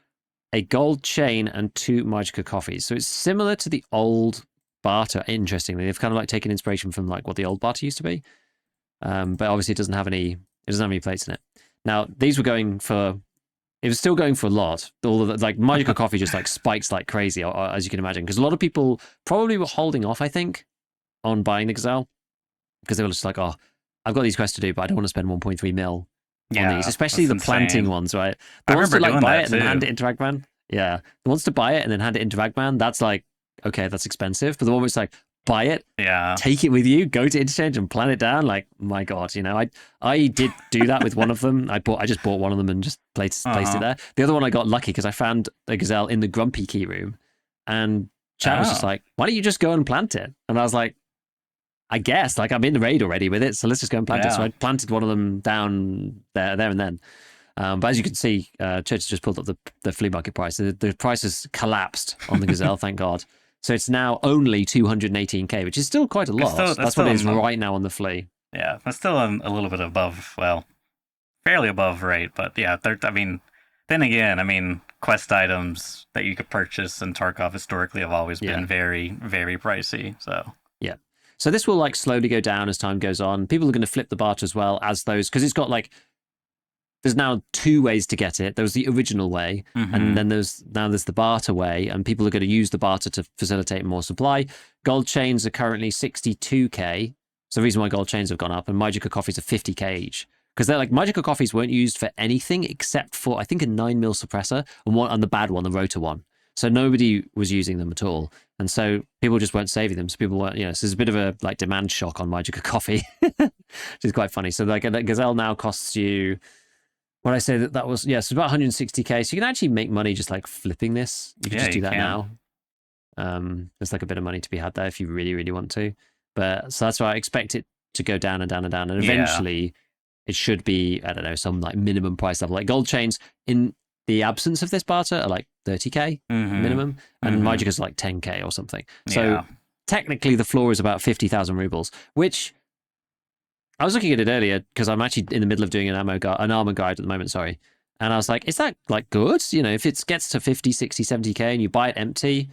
a gold chain and 2 Magica coffees. So it's similar to the old barter. Interestingly, they've kind of like taken inspiration from like what the old barter used to be, but obviously it doesn't have any It doesn't have any plates in it. Now, these were going for... It was still going for a lot. All of the, like, Magical Coffee just, like, spikes like crazy, as you can imagine. Because a lot of people probably were holding off, I think, on buying the Gazelle. Because they were just like, oh, I've got these quests to do, but I don't want to spend 1.3 mil on these. Especially the planting ones, right? The I ones remember to, like, doing buy that it and then hand too. it into Ragman. Yeah. The ones to buy it and then hand it into Ragman, that's like, okay, that's expensive. But the one where it's like, buy it, take it with you, go to Interchange and plant it down. Like, my God, you know, I did do that with one of them. I just bought one of them and just placed it there. The other one I got lucky because I found a Gazelle in the Grumpy key room, and chat was just like, why don't you just go and plant it? And I was like, I guess, like, I'm in the raid already with it, so let's just go and plant it. So I planted one of them down there and then. But as you can see, Church has just pulled up the flea market price. The price has collapsed on the Gazelle, thank God. So it's now only 218k, which is still quite a lot. That's what it is right now on the flea. Yeah, that's still a little bit above, well, fairly above rate. But yeah, I mean, then again, I mean, quest items that you could purchase in Tarkov historically have always been very, very pricey. So yeah. So this will like slowly go down as time goes on. People are going to flip the barter as well as those, because it's got like, there's now 2 ways to get it. There was the original way, and then there's the barter way, and people are going to use the barter to facilitate more supply. Gold chains are currently 62k. So the reason why gold chains have gone up, and Magica coffees are 50k each. Because they're like, Magica coffees weren't used for anything except for, I think, a 9mm suppressor, and the bad one, the rotor one. So nobody was using them at all. And so people just weren't saving them. So people weren't, so there's a bit of a like demand shock on Magica coffee, which is quite funny. So like a Gazelle now costs you, when I say that was, so about 160k. So you can actually make money just like flipping this. You can just do that now. There's like a bit of money to be had there if you really, really want to. But so that's why I expect it to go down and down and down. And eventually it should be, I don't know, some like minimum price level. Like gold chains in the absence of this barter are like 30k minimum. And Magica's like 10k or something. So technically the floor is about 50,000 rubles, which... I was looking at it earlier because I'm actually in the middle of doing an armor guide at the moment, sorry. And I was like, is that like good? You know, if it gets to 50, 60, 70k and you buy it empty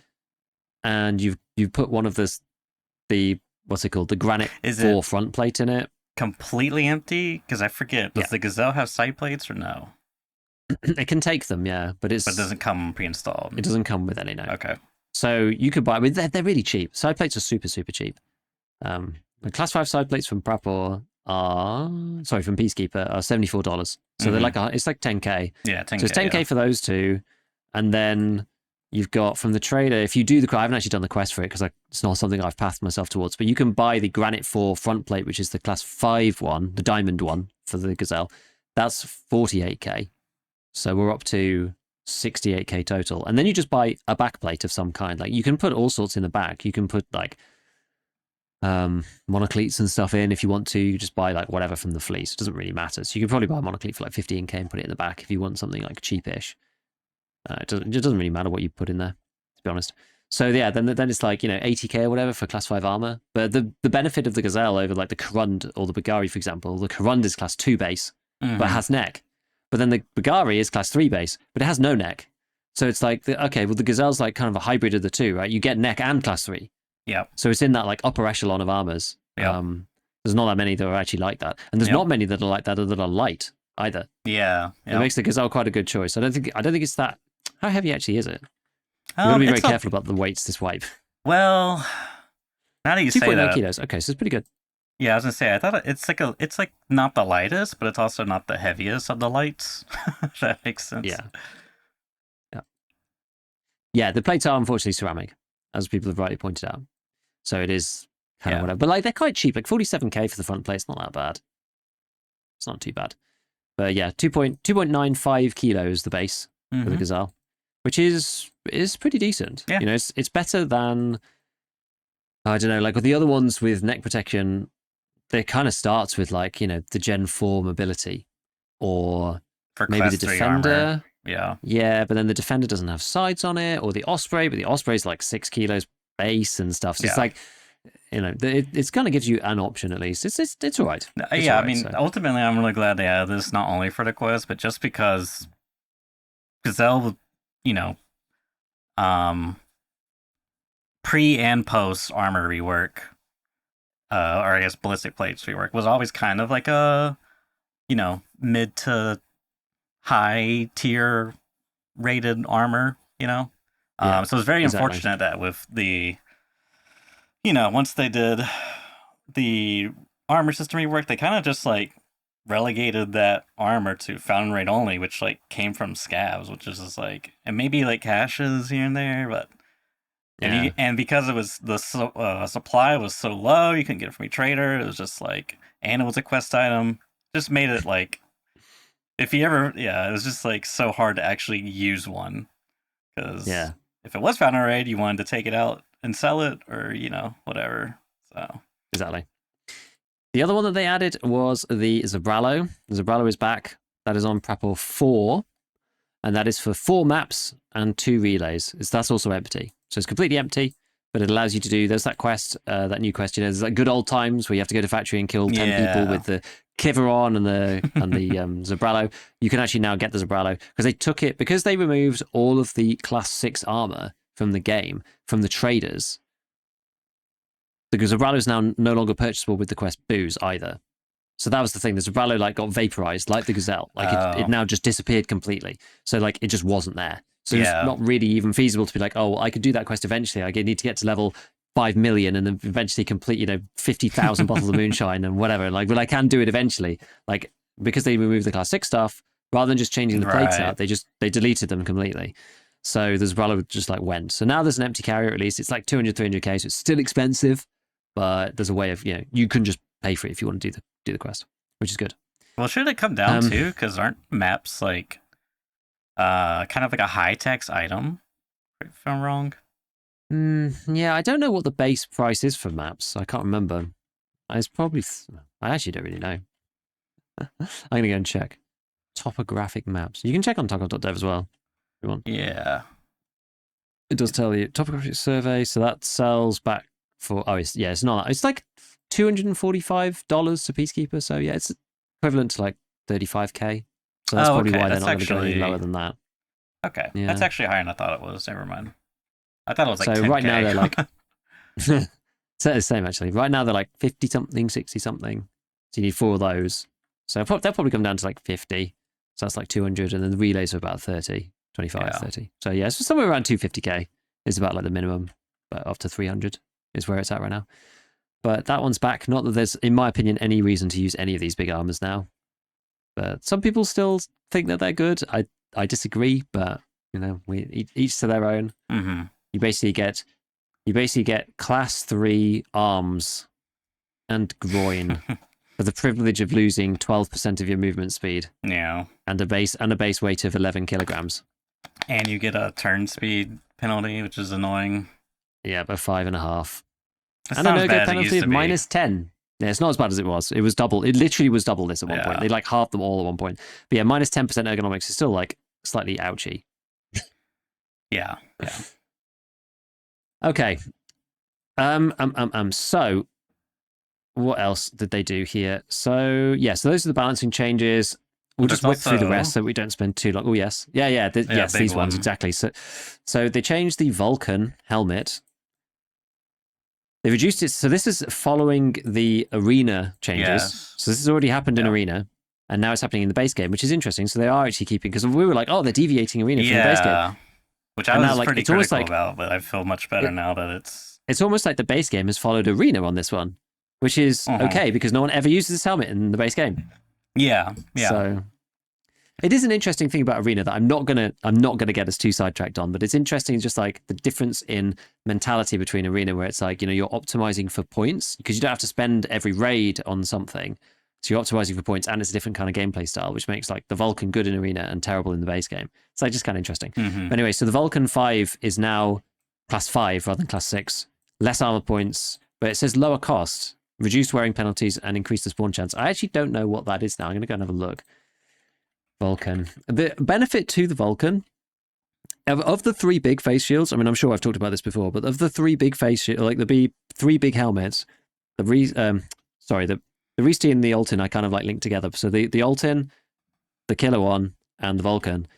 and you've put one of the what's it called? The granite 4 front plate in it. Completely empty? Because I forget, does the Gazelle have side plates or no? It can take them, but it doesn't come pre-installed. It doesn't come with any, no. Okay. So you could buy, they're really cheap. Side plates are super, super cheap. The class 5 side plates from Prapor from Peacekeeper are $74. So they're like it's like 10k. Yeah, 10k. So it's 10k for those two, and then you've got from the trader. If you do I haven't actually done the quest for it because it's not something I've pathed myself towards. But you can buy the Granite 4 front plate, which is the class 5 one, the diamond one for the Gazelle. That's 48k. So we're up to 68k total, and then you just buy a back plate of some kind. Like you can put all sorts in the back. You can put like monocleats and stuff in if you want to. You just buy like whatever from the fleece. It doesn't really matter. So you could probably buy a monocleat for like 15k and put it in the back if you want something like cheapish. It doesn't really matter what you put in there, to be honest. So yeah, then it's like 80k or whatever for class 5 armor. But the benefit of the Gazelle over like the Karund or the Bagari, for example, the Karund is class 2 base but has neck. But then the Bagari is class 3 base but it has no neck. So it's like the Gazelle's like kind of a hybrid of the two, right? You get neck and class 3. Yeah. So it's in that like upper echelon of armors. Yeah. There's not that many that are actually like that, and there's not many that are like that are light either. Yeah. It makes the Gazelle quite a good choice. I don't think it's that. How heavy actually is it? You've got to be very careful about the weights this wipe. Well, now that you say that, 2.9 kilos. Okay, so it's pretty good. Yeah, I was gonna say I thought it's like not the lightest, but it's also not the heaviest of the lights. If that makes sense. Yeah. The plates are unfortunately ceramic, as people have rightly pointed out. So it is kind of whatever. But like they're quite cheap. Like 47k for the front plate. It's not that bad. It's not too bad. But yeah, 2.95 kilos the base for the Gazelle, which is pretty decent. Yeah. It's better than, I don't know, like with the other ones with neck protection, it kind of starts with like, the Gen 4 mobility or for maybe the Defender. Armor. Yeah. Yeah, but then the Defender doesn't have sides on it, or the Osprey, but the Osprey's like 6 kilos base and stuff. So it's like, it's kind of gives you an option at least. It's all right. I mean, ultimately, I'm really glad they added this, not only for the quest, but just because Gazelle, pre and post armor rework, or I guess ballistic plates rework, was always kind of like a mid to high tier rated armor, Yeah, so it's very exactly. unfortunate that with the, once they did the armor system rework, they kind of just like relegated that armor to fountain rate only, which like came from scavs, which is just like, and maybe like caches here and there, but Yeah, and because it was the supply was so low, you couldn't get it from a trader. It was just like, and it was a quest item, just made it like if you ever, it was just like so hard to actually use one because yeah, if it was fountain rate, you wanted to take it out and sell it or whatever. So exactly. The other one that they added was the Zabralo. The Zabralo is back. That is on Prepper 4, and that is for 4 maps and 2 relays. That's also empty. So it's completely empty, but it allows you to do, there's that quest, that new quest, there's like good old times where you have to go to factory and kill 10 people with the Kiver on and the Zabralo. You can actually now get the Zabralo because they took it, because they removed all of the class 6 armor from the game, from the traders. The Zabralo is now no longer purchasable with the quest booze either. So that was the thing. The Zabralo like got vaporized like the Gazelle. Like it now just disappeared completely. So like it just wasn't there. So it's not really even feasible to be like, oh, I could do that quest eventually. I need to get to level 5 million and then eventually complete, 50,000 bottles of moonshine and whatever. Like, but I can do it eventually. Like, because they removed the class 6 stuff, rather than just changing the plates out, they deleted them completely. So the Zabralo just like went. So now there's an empty carrier at least. It's like 200, 300k, so it's still expensive, but there's a way of, you can just pay for it if you want to do the quest, which is good. Well, should it come down to, because aren't maps like kind of like a high tax item, if I'm wrong? Yeah, I don't know what the base price is for maps. I can't remember. It's probably, I actually don't really know. I'm going to go and check. Topographic maps. You can check on tarkov.dev as well, if you want. Yeah. It does tell you. Topographic survey, so that sells back for, it's not. It's like $245 to Peacekeeper, so yeah, it's equivalent to like 35k. So that's probably why they're not going to go any lower than that. Okay, yeah. That's actually higher than I thought it was. Never mind. I thought it was like 10K. So right now they're like, so the same actually. Right now they're like 50 something, 60 something. So you need 4 of those. So they'll probably come down to like 50. So that's like 200, and then the relays are about 30, 25, 30. So yeah, so somewhere around 250k is about like the minimum, but up to 300 is where it's at right now. But that one's back. Not that there's, in my opinion, any reason to use any of these big armors now. But some people still think that they're good. I disagree, but we each to their own. Mm-hmm. You basically get class 3 arms and groin for the privilege of losing 12% of your movement speed. Yeah. And a base weight of 11 kilograms. And you get a turn speed penalty, which is annoying. Yeah, but 5.5. That's and a no-go bad penalty of -10. Yeah, it's not as bad as it was. It was double. It literally was double this at one point. They like halved them all at one point. But yeah, -10% ergonomics is still like slightly ouchy. Yeah. Okay. So what else did they do here? So so those are the balancing changes. We'll just whip through the rest so we don't spend too long. Oh yes. Yeah. Yes, these ones exactly. So they changed the Vulcan helmet. They reduced it. So this is following the arena changes. Yes. So this has already happened in arena, and now it's happening in the base game, which is interesting. So they are actually keeping, because we were like, oh, they're deviating arena from the base game. Which I was pretty critical about, but I feel much better now that it's almost like the base game has followed arena on this one, which is okay because no one ever uses this helmet in the base game. Yeah. So it is an interesting thing about arena that I'm not gonna get us too sidetracked on, but it's interesting just like the difference in mentality between arena, where it's like, you're optimizing for points because you don't have to spend every raid on something. So you're optimizing for points, and it's a different kind of gameplay style, which makes like the Vulcan good in arena and terrible in the base game. It's like just kind of interesting. Mm-hmm. Anyway, so the Vulcan 5 is now class 5 rather than class 6. Less armor points, but it says lower cost, reduced wearing penalties, and increase the spawn chance. I actually don't know what that is now. I'm going to go and have a look. Vulcan. The benefit to the Vulcan, of the 3 big face shields, I mean, I'm sure I've talked about this before, but of the 3 big face shields, like the 3 big helmets, the Reesty and the Altin I kind of like linked together. So the Altin, the Killer one, and the Vulcan.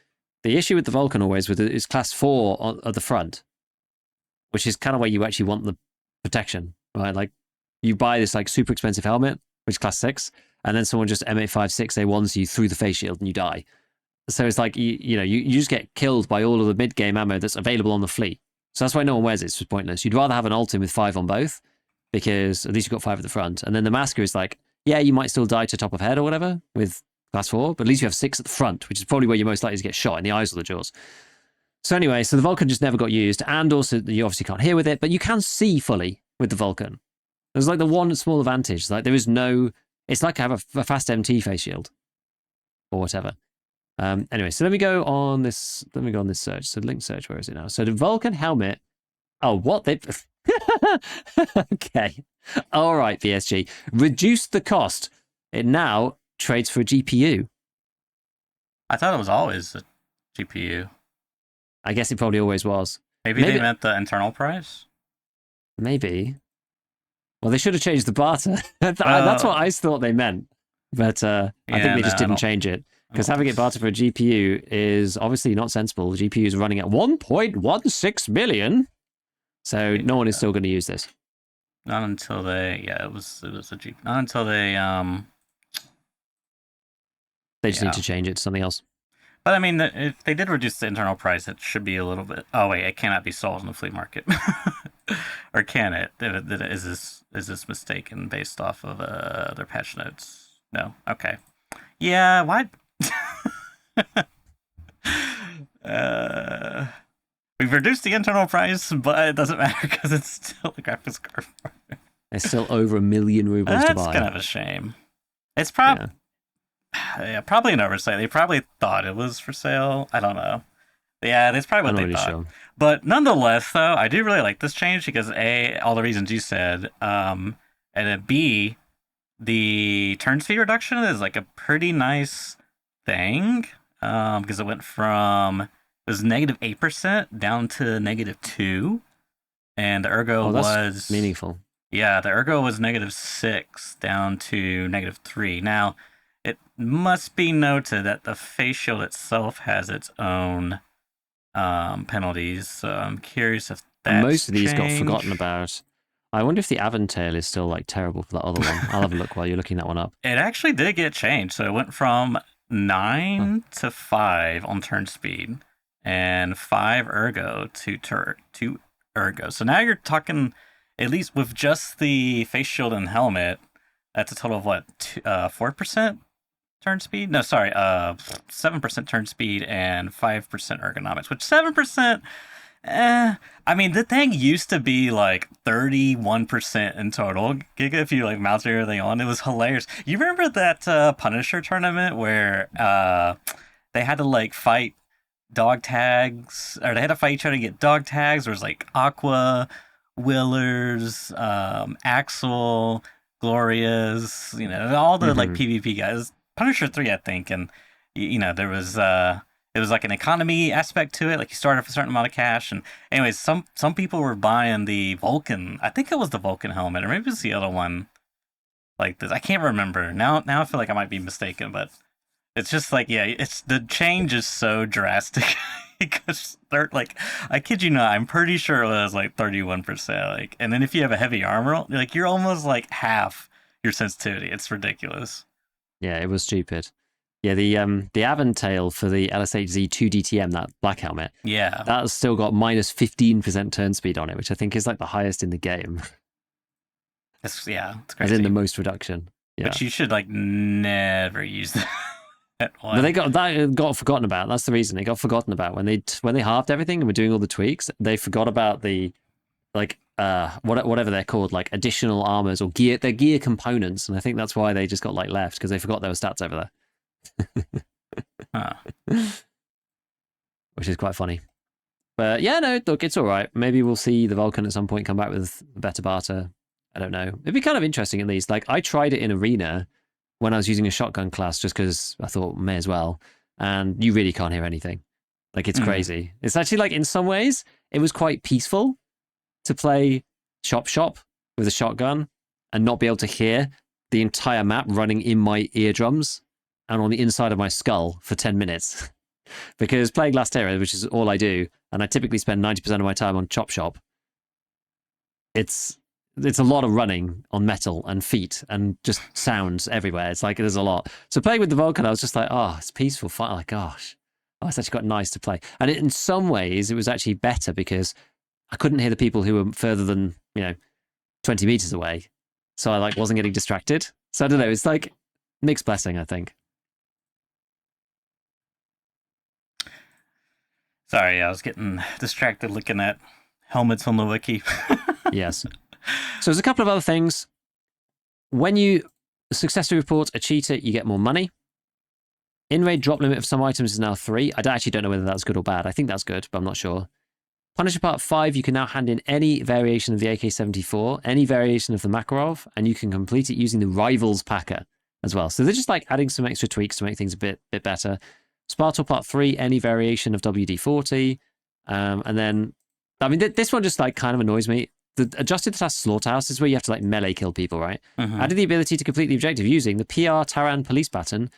The issue with the Vulcan always is class 4 at the front, which is kind of where you actually want the protection, right? Like you buy this like super expensive helmet, which is class 6, and then someone just M856A1s you through the face shield and you die. So it's like, you just get killed by all of the mid-game ammo that's available on the fleet. So that's why no one wears it. It's just pointless. You'd rather have an ult in with 5 on both, because at least you've got 5 at the front. And then the Masker is like, yeah, you might still die to top of head or whatever with class 4, but at least you have 6 at the front, which is probably where you're most likely to get shot, in the eyes or the jaws. So anyway, so the Vulcan just never got used, and also you obviously can't hear with it, but you can see fully with the Vulcan. There's like the one small advantage, like there is no, it's like I have a fast MT face shield or whatever. Anyway, so let me go on this search. So link search, where is it now? So the Vulcan helmet, oh, what they, okay. All right, BSG, reduce the cost. It now trades for a GPU. I thought it was always a GPU. I guess it probably always was. Maybe they meant the internal price? Maybe. Well, they should have changed the barter. That's what I thought they meant. But I think they just didn't change it. Because having it barter for a GPU is obviously not sensible. The GPU is running at 1.16 million. So no one is still going to use this. Not until they, it was a GPU. Not until they just need to change it to something else. But I mean, if they did reduce the internal price, it should be a little bit. Oh wait, it cannot be sold in the flea market, or can it? Is this mistaken based off of their patch notes? No. Okay. Yeah. Why? We've reduced the internal price, but it doesn't matter because it's still the graphics card. It's still over 1 million rubles to buy. That's kind of a shame. It's probably. Yeah, probably an oversight. They probably thought it was for sale. I don't know. Yeah, that's probably what they thought. Sure. But nonetheless, though, I do really like this change because A, all the reasons you said, and then B, the turn speed reduction is like a pretty nice thing because it went from, it was negative 8% down to -2, and the ergo was meaningful. Yeah, the ergo was -6 down to -3. Now, it must be noted that the face shield itself has its own penalties, so I'm curious if that's most of these changed. got forgotten about. I wonder if the Aventail is still like terrible for that other one. I'll have a look while you're looking that one up. It actually did get changed, so it went from 9 to 5 on turn speed, and 5 ergo to ergo. So now you're talking, at least with just the face shield and helmet, that's a total of what, 4%? Turn speed? No, sorry, 7% turn speed and 5% ergonomics, which 7%, I mean, the thing used to be like 31% in total, Giga, if you like mouse everything on. It was hilarious. You remember that Punisher tournament where they had to like fight dog tags, or they had to fight each other to get dog tags? There was like Aqua, Willers, Axel, Gloria's, all the like PvP guys. Punisher 3, I think, and there was it was like an economy aspect to it. Like you started with a certain amount of cash, and anyways, some people were buying the Vulcan. I think it was the Vulcan helmet, or maybe it was the other one. Like this, I can't remember now. I feel like I might be mistaken, but it's just like it's the change is so drastic because they're like, I kid you not, I'm pretty sure it was like 31%. Like, and then if you have a heavy armor, like you're almost like half your sensitivity. It's ridiculous. Yeah, it was stupid. Yeah, the Aventail for the LSHZ 2DTM, that black helmet, that's still got -15% turn speed on it, which I think is like the highest in the game. It's crazy. As in the most reduction. Yeah. But you should like never use that one. But that got forgotten about. That's the reason it got forgotten about when they halved everything and were doing all the tweaks. They forgot about the whatever they're called, like additional armors or gear, their gear components, and I think that's why they just got like left, because they forgot there were stats over there. Which is quite funny. But yeah, no, look, it's all right. Maybe we'll see the Vulcan at some point come back with better barter. I don't know. It'd be kind of interesting at least. Like I tried it in Arena when I was using a shotgun class just because I thought may as well, and you really can't hear anything. Like it's crazy. It's actually like in some ways it was quite peaceful to play shop with a shotgun and not be able to hear the entire map running in my eardrums and on the inside of my skull for 10 minutes. Because playing Last Hero, which is all I do, and I typically spend 90% of my time on chop shop, it's a lot of running on metal and feet and just sounds everywhere. It's like there's a lot. So playing with the Vulcan, I was just like, oh, it's peaceful fight. Like, gosh, oh, it's actually quite nice to play. And in some ways, it was actually better because I couldn't hear the people who were further than 20 meters away, so I wasn't getting distracted. So I don't know. It's like mixed blessing, I think. Sorry, I was getting distracted looking at helmets on the wiki. Yes. So there's a couple of other things. When you successfully report a cheater, you get more money. In-raid drop limit of some items is now 3. I actually don't know whether that's good or bad. I think that's good, but I'm not sure. Punisher Part 5, you can now hand in any variation of the AK-74, any variation of the Makarov, and you can complete it using the Rivals Packer as well. So they're just adding some extra tweaks to make things a bit better. Spartal Part 3, any variation of WD-40. And then, I mean, this one just kind of annoys me. The adjusted task Slaughterhouse is where you have to melee kill people, right? Mm-hmm. Added the ability to complete the objective using the PR Taran Police Baton,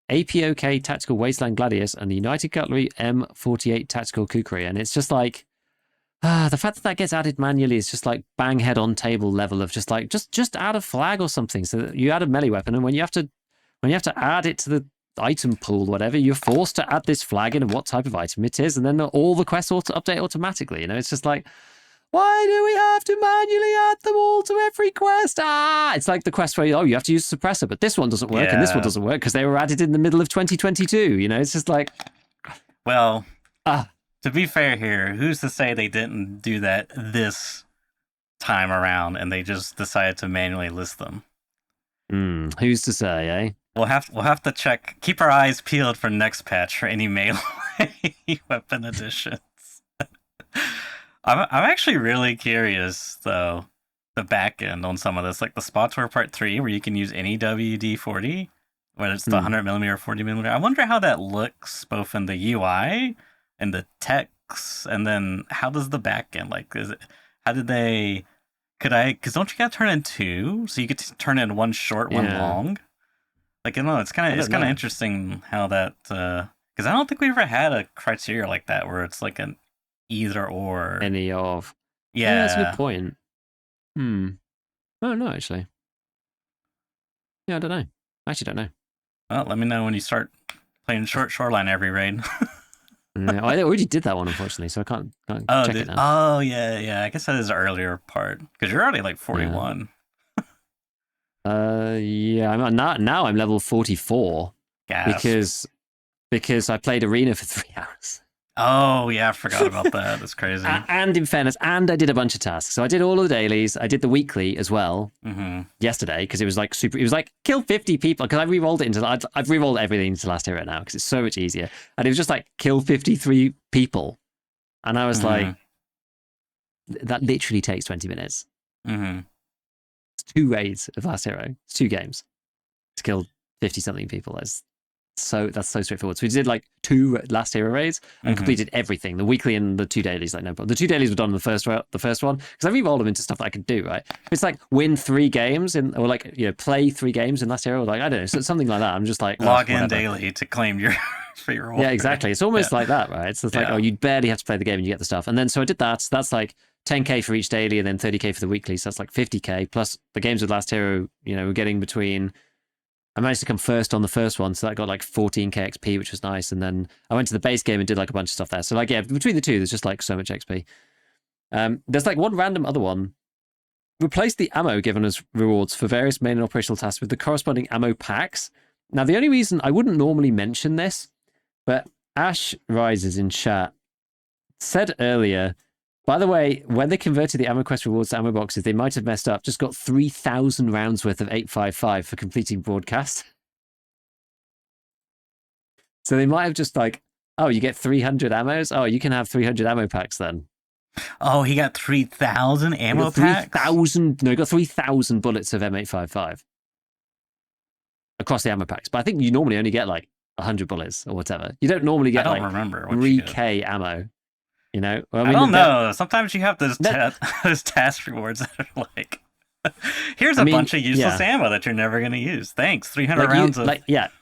APOK Tactical Wasteland Gladius, and the United Cutlery M48 Tactical Kukri. And it's just the fact that gets added manually is just bang head on table level of just add a flag or something. So that you add a melee weapon, and when you have to add it to the item pool, whatever, you're forced to add this flag in and what type of item it is, and then all the quests update automatically. It's just why do we have to manually add them all to every quest? It's like the quest where you have to use suppressor, but this one doesn't work and this one doesn't work because they were added in the middle of 2022. It's just well, to be fair here, who's to say they didn't do that this time around and they just decided to manually list them? Who's to say, eh? We'll have to check. Keep our eyes peeled for next patch for any melee weapon additions. I'm actually really curious though, the back end on some of this, like the Spotor Part 3, where you can use any WD-40, whether it's the 100mm or 40mm. I wonder how that looks both in the UI and the text, and then how does the back end because don't you gotta turn in 2, so you get to turn in one short, one long? I don't know, it's kind of interesting how that, because I don't think we ever had a criteria like that where it's an either or. Any of. Yeah, that's a good point. Oh, no, actually. Yeah, I don't know. I actually don't know. Well, let me know when you start playing Shoreline every raid. Yeah, I already did that one, unfortunately, so I can't check it now. Oh, yeah. I guess that is the earlier part, because you're already 41. Yeah, now I'm level 44. Gasp. Because I played Arena for 3 hours. Oh, yeah, I forgot about that. That's crazy. And in fairness, I did a bunch of tasks. So I did all of the dailies. I did the weekly as well yesterday because it was super. It was kill 50 people because I've re-rolled everything into Last Hero now because it's so much easier. And it was just kill 53 people. And I was that literally takes 20 minutes. It's 2 raids of Last Hero. It's 2 games to kill 50 something people. That's so straightforward. So we did 2 Last Hero raids and completed everything, the weekly and the 2 dailies. No problem. The 2 dailies were done in the first one because I re-rolled them into stuff that I could do. Right, it's win 3 games or play 3 games in Last Hero. I don't know, something like that. I'm just log in daily to claim your free reward. Yeah, exactly. It's almost like that, right? So it's you barely have to play the game and you get the stuff. And then so I did that. So that's 10k for each daily and then 30k for the weekly. So that's 50k plus the games with Last Hero. We're getting between. I managed to come first on the first one, so that got 14k XP, which was nice. And then I went to the base game and did a bunch of stuff there. So between the two, there's just so much XP. There's one random other one. Replace the ammo given as rewards for various main and operational tasks with the corresponding ammo packs. Now, the only reason I wouldn't normally mention this, but Ash Rises in chat said earlier, by the way, when they converted the ammo quest rewards to ammo boxes, they might have messed up. Just got 3,000 rounds worth of 855 for completing broadcast. So they might have just oh, you get 300 ammos? Oh, you can have 300 ammo packs then. Oh, he got 3,000 ammo packs? 3,000. No, he got 3,000 bullets of M855 across the ammo packs. But I think you normally only get 100 bullets or whatever. You don't normally get remember 3k ammo. Well, I don't know. Sometimes you have those task rewards that are here's a bunch of useless ammo that you're never going to use. Thanks. 300 rounds of...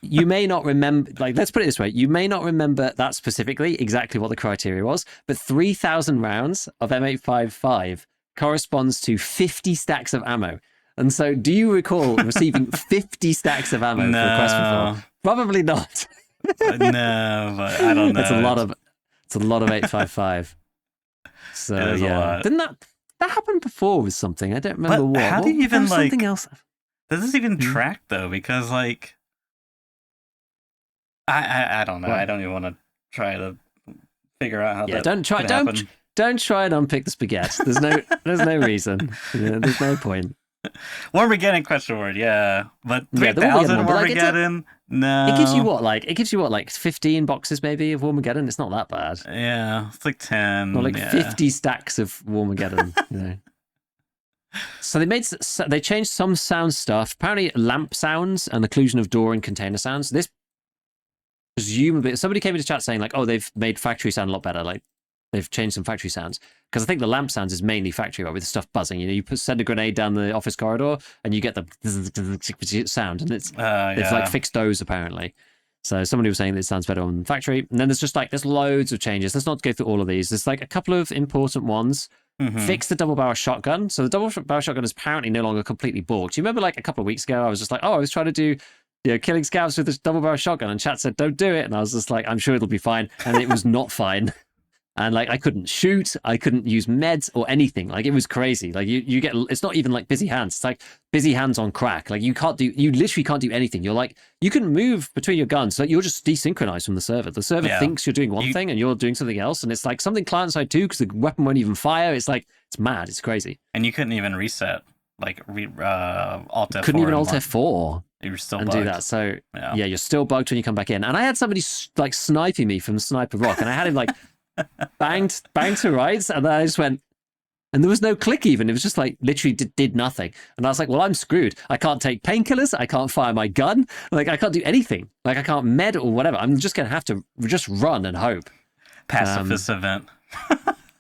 you may not remember... let's put it this way. You may not remember that specifically, exactly what the criteria was, but 3,000 rounds of M855 corresponds to 50 stacks of ammo. And so, do you recall receiving 50 stacks of ammo for Quest for 4? Probably not. No, but I don't know. It's a lot of 855. So It is a yeah, lot. didn't that happen before with something? I don't remember what. How do you even there was like something else? Does this even track though? Because like, I don't know. What? I don't even want to try to figure out how that Don't try. could happen. Don't try and unpick the spaghetti. There's no reason. There's no point. Wormageddon question word, yeah, but Yeah, 3,000 the Wormageddon one, but, like, Wormageddon, no. It gives you what, like 15 boxes maybe of Wormageddon. It's not that bad. Yeah, it's like 10. Or like yeah. 50 stacks of Wormageddon. You know. So they changed some sound stuff. Apparently, lamp sounds and occlusion of door and container sounds. This presumably somebody came into chat saying like, oh, they've made factory sound a lot better. Like they've changed some factory sounds. Because I think the lamp sounds is mainly factory, right, with stuff buzzing. You know, you send a grenade down the office corridor and you get the sound, and it's they've like fixed those apparently. So somebody was saying that it sounds better on factory. And then there's loads of changes. Let's not go through all of these. There's like a couple of important ones. Fix the double barrel shotgun. So the double barrel shotgun is apparently no longer completely borked. You remember like a couple of weeks ago, I was just like, oh, I was trying to do killing scavs with this double barrel shotgun, and chat said don't do it, and I was just like, I'm sure it'll be fine, and it was not fine. And like I couldn't shoot, I couldn't use meds or anything. Like it was crazy. Like you get, it's not even like busy hands. It's like busy hands on crack. Like you literally can't do anything. You're like, you can move between your guns. Like you're just desynchronized from the server. The server thinks you're doing one thing and you're doing something else. And it's like something client side too, because the weapon won't even fire. It's like, it's mad. It's crazy. And you couldn't even reset, like Alt F4. Couldn't even Alt F4. You were still and bugged. do that. So yeah, you're still bugged when you come back in. And I had somebody like sniping me from Sniper Rock, and I had him like banged to rights, and then I just went, and there was no click even. It was just like literally did nothing. And I was like, well, I'm screwed. I can't take painkillers. I can't fire my gun. Like I can't do anything. Like I can't med or whatever. I'm just gonna have to just run and hope. Pacifist event.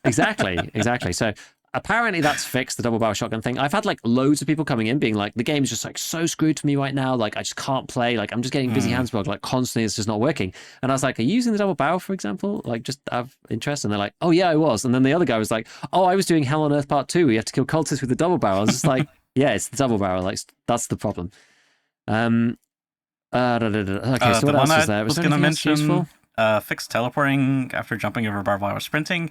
Exactly. So apparently that's fixed, the double barrel shotgun thing. I've had like loads of people coming in being like, the game's just like so screwed for me right now. Like I just can't play. Like I'm just getting busy hands bug. Like constantly it's just not working. And I was like, are you using the double barrel, for example? Like just have interest? And they're like, oh yeah, I was. And then the other guy was like, oh, I was doing Hell on Earth Part 2. You have to kill cultists with the double barrel. I was just like, yeah, it's the double barrel. Like that's the problem. Okay, so what else is there? Was going to mention fixed teleporting after jumping over barbed wire or sprinting.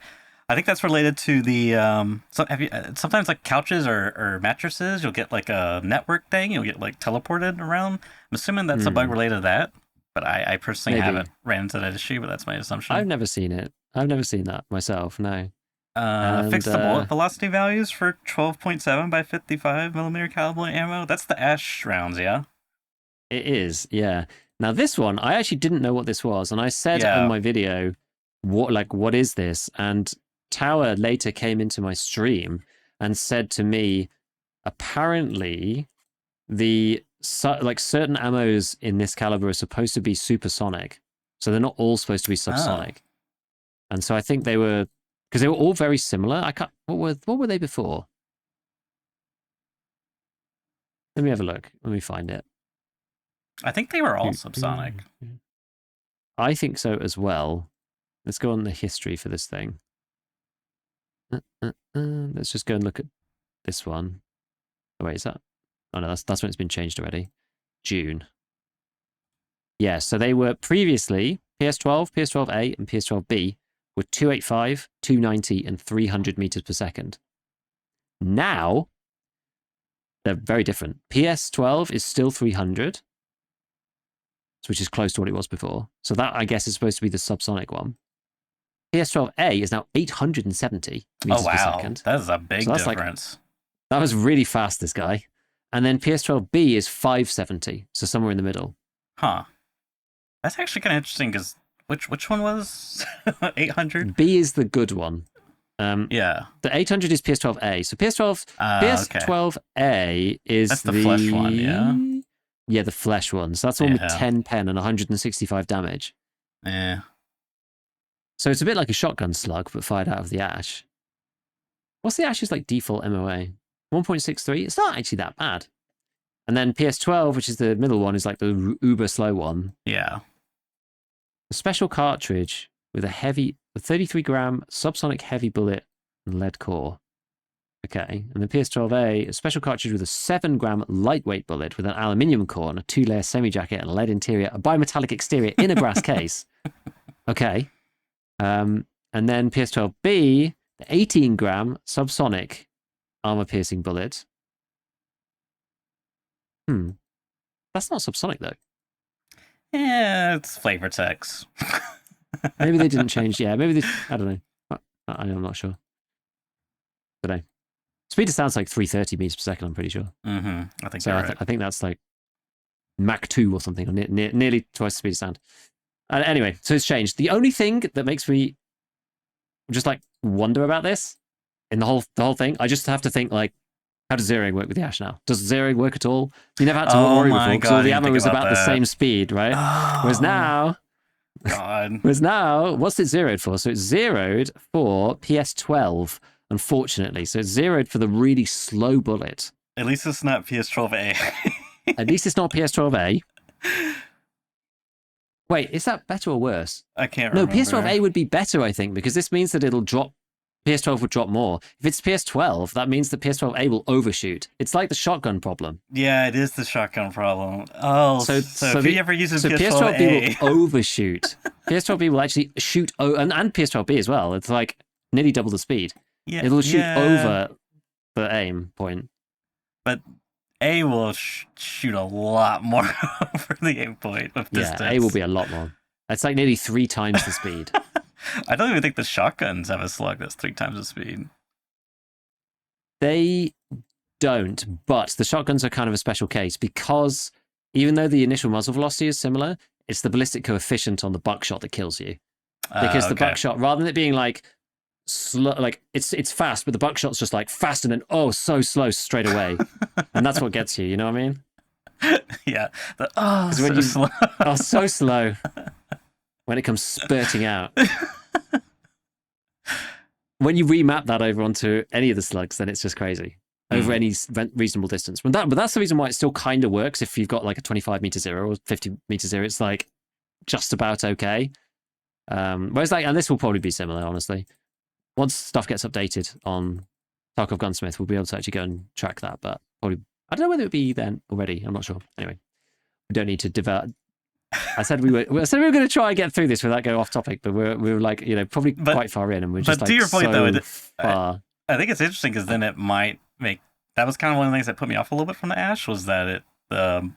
I think that's related to the sometimes like couches or mattresses, you'll get like a network thing, you'll get like teleported around. I'm assuming that's a bug related to that, but I personally haven't ran into that issue, but that's my assumption. I've never seen it. I've never seen that myself, no. Fix the bullet velocity values for 12.7 by 55 millimeter caliber ammo. That's the Ash rounds, yeah? It is, yeah. Now this one, I actually didn't know what this was, and I said on my video, what is this? And Tower later came into my stream and said to me, apparently the certain ammos in this caliber are supposed to be supersonic, so they're not all supposed to be subsonic. And so I think they were, because they were all very similar. What were they before? Let me have a look. Let me find it. I think they were all subsonic. I think so as well. Let's go on the history for this thing. Let's just go and look at this one. Oh, wait, is that? Oh no, that's when it's been changed already. June. Yeah, so they were previously PS12, PS12A, and PS12B were 285, 290, and 300 meters per second. Now they're very different. PS12 is still 300, which is close to what it was before. So that, I guess, is supposed to be the subsonic one. PS12A is now 870 meters per second. That is a big difference. That was really fast, this guy. And then PS12B is 570, so somewhere in the middle. Huh. That's actually kind of interesting, because which one was 800? B is the good one. Yeah. The 800 is PS12A. So PS12A is that's the flesh one, yeah? Yeah, the flesh one. So that's the one with 10 pen and 165 damage. Yeah. So it's a bit like a shotgun slug, but fired out of the ash. What's the ash's like default MOA? 1.63? It's not actually that bad. And then PS12, which is the middle one, is like the uber slow one. Yeah. A special cartridge with a 33 gram subsonic heavy bullet and lead core. Okay, and the PS12A, a special cartridge with a 7-gram lightweight bullet with an aluminium core and a 2-layer semi-jacket and a lead interior, a bimetallic exterior in a brass case. Okay. And then PS12B, the 18-gram subsonic armor-piercing bullet. That's not subsonic, though. Yeah, it's flavor text. Maybe they didn't change. Yeah, maybe they... I don't know. I'm not sure. But speed of sound's like 330 meters per second, I'm pretty sure. I think so. right. I think that's like Mach 2 or something, or nearly twice the speed of sound. Anyway, so it's changed. The only thing that makes me just like wonder about this in the whole thing, I just have to think like, how does zeroing work with the Ash now? Does zeroing work at all? You never had to worry before because all the ammo was about the same speed, right? Oh, whereas now, what's it zeroed for? So it's zeroed for PS12, unfortunately. So it's zeroed for the really slow bullet. At least it's not PS12A. At least it's not PS12A. Wait, is that better or worse? I can't remember. No, PS12A would be better, I think, because this means that it'll drop. PS12 would drop more. If it's PS12, that means that PS12A will overshoot. It's like the shotgun problem. Yeah, it is the shotgun problem. Oh, so if you ever use PS12B will overshoot. PS12B will actually shoot, and PS12B as well. It's like nearly double the speed. Yeah, it'll shoot over the aim point. But A will shoot a lot more over the aim point of distance. Yeah, A will be a lot more. It's like nearly 3 times the speed. I don't even think the shotguns have a slug that's 3 times the speed. They don't, but the shotguns are kind of a special case because even though the initial muzzle velocity is similar, it's the ballistic coefficient on the buckshot that kills you. Because the buckshot, rather than it being like slow, like it's fast, but the buckshot's just like fast and then so slow straight away, and that's what gets you. You know what I mean? Yeah. So slow. When it comes spurting out. When you remap that over onto any of the slugs, then it's just crazy. Over any reasonable distance. But that's the reason why it still kind of works if you've got like a 25 meter zero or 50 meter zero. It's like just about okay. Whereas and this will probably be similar, honestly. Once stuff gets updated on Tarkov Gunsmith, we'll be able to actually go and track that. But probably, I don't know whether it would be then already. I'm not sure. Anyway, we don't need to develop. I said we were going to try and get through this without going off topic, but we're like, probably quite far in, and we're just to your point, though, far. I think it's interesting because then it might make that was kind of one of the things that put me off a little bit from the Ash was that the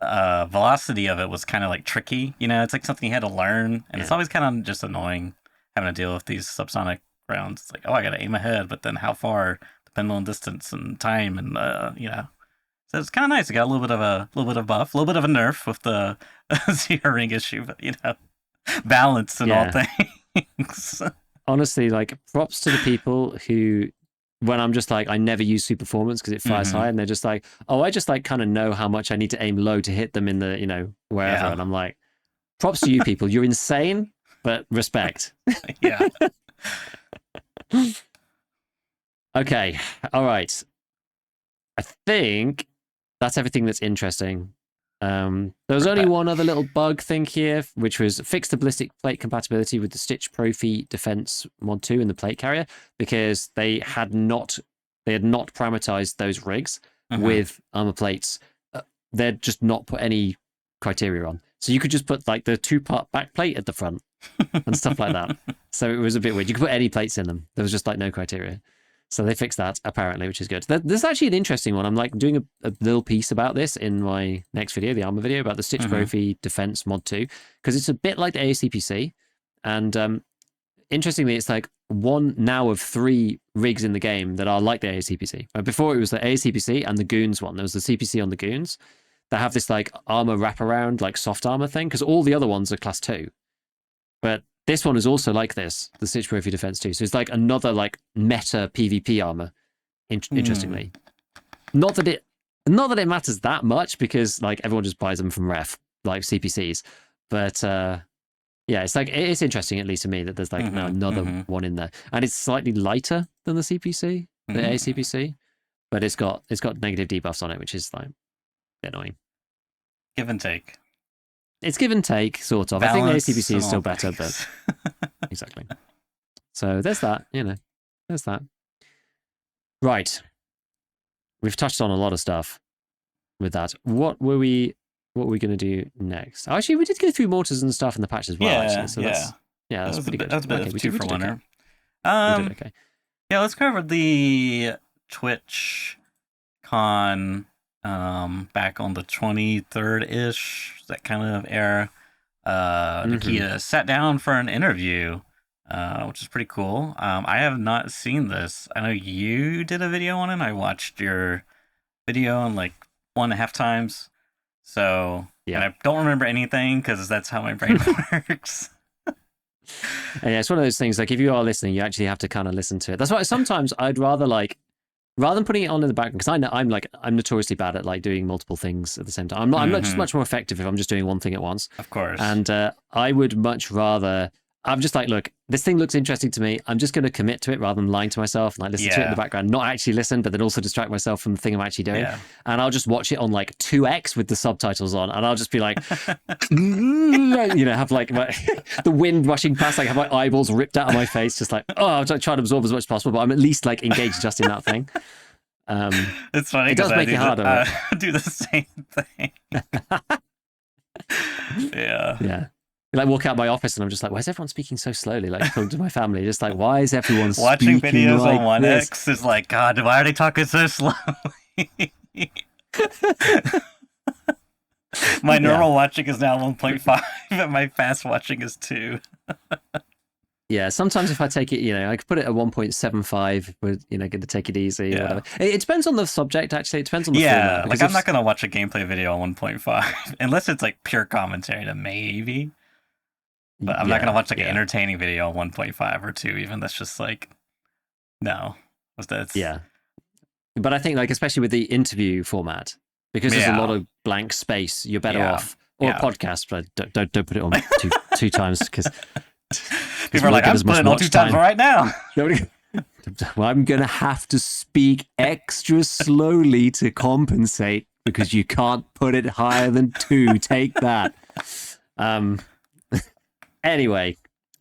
velocity of it was kind of like tricky. It's like something you had to learn, and it's always kind of just annoying having to deal with these subsonic rounds. It's like, I got to aim ahead, but then how far, depending on distance and time, and So it's kind of nice. It got a little bit of buff, a little bit of a nerf with the zeroing issue, but balance and all things. Honestly, like props to the people who, when I'm just like, I never use super performance because it fires high, and they're just like, I just like kind of know how much I need to aim low to hit them in the wherever, and I'm like, props to you people. You're insane, but respect. Yeah. Okay. All right. I think that's everything that's interesting. There was only one other little bug thing here, which was fix the ballistic plate compatibility with the Stitch Profi Defense Mod 2 in the plate carrier, because they had not parameterized those rigs with armor plates. They'd just not put any criteria on. So you could just put like the 2-part back plate at the front and stuff like that. So it was a bit weird. You could put any plates in them. There was just like no criteria. So they fixed that, apparently, which is good. There's actually an interesting one. I'm like doing a little piece about this in my next video, the armor video, about the Stitch Profi Defense Mod 2, because it's a bit like the AACPC. And interestingly, it's like one now of 3 rigs in the game that are like the AACPC. Before it was the AACPC and the Goons one. There was the CPC on the Goons that have this like armor wraparound, like soft armor thing, because all the other ones are class 2. But this one is also like this, the Stitch Profi Defense 2. So it's like another like meta PvP armor, interestingly. Not that it matters that much, because like everyone just buys them from ref, like CPCs. But it's like, it's interesting, at least to me, that there's like now another one in there. And it's slightly lighter than the CPC, the ACPC, but it's got negative debuffs on it, which is like a bit annoying. Give and take. It's give and take, sort of. Balance. I think the ACPC is still better, but exactly. So there's that, there's that. Right. We've touched on a lot of stuff with that. What were we going to do next? Actually, we did go through mortars and stuff in the patch as well. Actually, so that's pretty good. That was a bit Okay, of we two did for one. We did okay. Yeah, let's cover the Twitch con back on the 23rd ish, that kind of era. Nikita sat down for an interview, which is pretty cool. I have not seen this. I know you did a video on it. I watched your video in like 1.5 times. So and I don't remember anything because that's how my brain works. And yeah, it's one of those things, like if you are listening, you actually have to kind of listen to it. That's why sometimes I'd rather rather than putting it on in the background, because I know I'm notoriously bad at like doing multiple things at the same time. I'm not just much more effective if I'm just doing one thing at once. Of course. And I would much rather, I'm just like, look, this thing looks interesting to me. I'm just going to commit to it rather than lying to myself and like listen to it in the background, not actually listen, but then also distract myself from the thing I'm actually doing. Yeah. And I'll just watch it on like 2x with the subtitles on, and I'll just be like, have like the wind rushing past, like have my eyeballs ripped out of my face, just like, I'm trying to absorb as much as possible, but I'm at least like engaged just in that thing. It's funny. It does make it harder. I do the same thing. Yeah. Like walk out my office and I'm just like, why is everyone speaking so slowly? Like talking to my family, just like, why is everyone watching speaking videos like on 1x this? is like, God, why are they talking so slowly? My normal watching is now 1.5 and my fast watching is 2. Yeah, sometimes if I take it, I could put it at 1.75, but going to take it easy or whatever. It depends on the subject, actually. It depends on the format. Like I'm not going to watch a gameplay video on 1.5 unless it's like pure commentary, then maybe. But I'm not going to watch like an entertaining video on 1.5 or 2 even. That's just like, no. Yeah. But I think like, especially with the interview format, because there's a lot of blank space, you're better off. Or a podcast, but don't put it on two times because... People are like, I'm putting it on 2 times right now. Well, I'm going to have to speak extra slowly to compensate because you can't put it higher than 2. Take that. Anyway,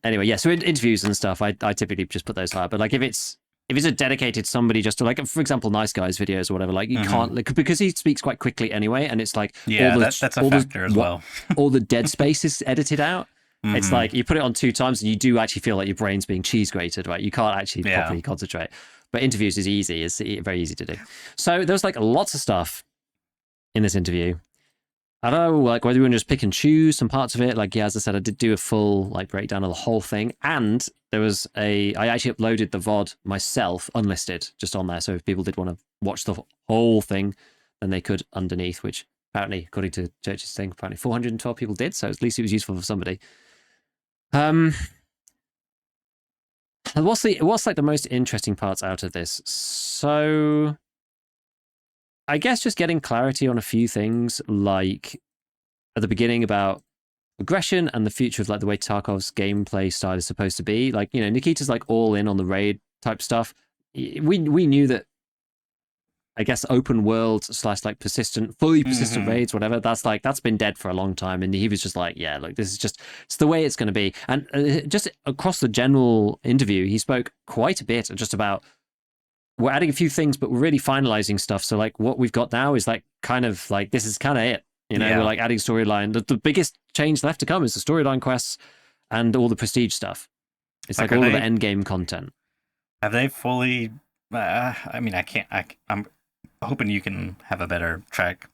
yeah. So in interviews and stuff, I typically just put those higher. But like if it's a dedicated somebody, just to like, for example, Nice Guys videos or whatever, like you can't, like, because he speaks quite quickly anyway, and it's like that's a factor as well. All the dead space is edited out. It's like you put it on 2 times and you do actually feel like your brain's being cheese grated, right? You can't actually properly concentrate. But interviews is easy. It's very easy to do. So there's like lots of stuff in this interview. I don't know, like whether we want to just pick and choose some parts of it. Like, as I said, I did do a full like breakdown of the whole thing. And there was I actually uploaded the VOD myself, unlisted, just on there. So if people did want to watch the whole thing, then they could underneath, which apparently, according to Church's thing, apparently 412 people did. So at least it was useful for somebody. What's like the most interesting parts out of this? So I guess just getting clarity on a few things, like at the beginning about aggression and the future of like the way Tarkov's gameplay style is supposed to be. Like, Nikita's like all in on the raid type stuff. We knew that, I guess, open world / like fully persistent raids, whatever, that's been dead for a long time. And he was just like, yeah, look, this is just, it's the way it's going to be. And just across the general interview, he spoke quite a bit just about, we're adding a few things, but we're really finalizing stuff. So like what we've got now is like kind of like, this is kind of it. We're like adding storyline. The biggest change left to come is the storyline quests and all the prestige stuff. It's like all of the end game content. Have they fully, I'm hoping you can have a better track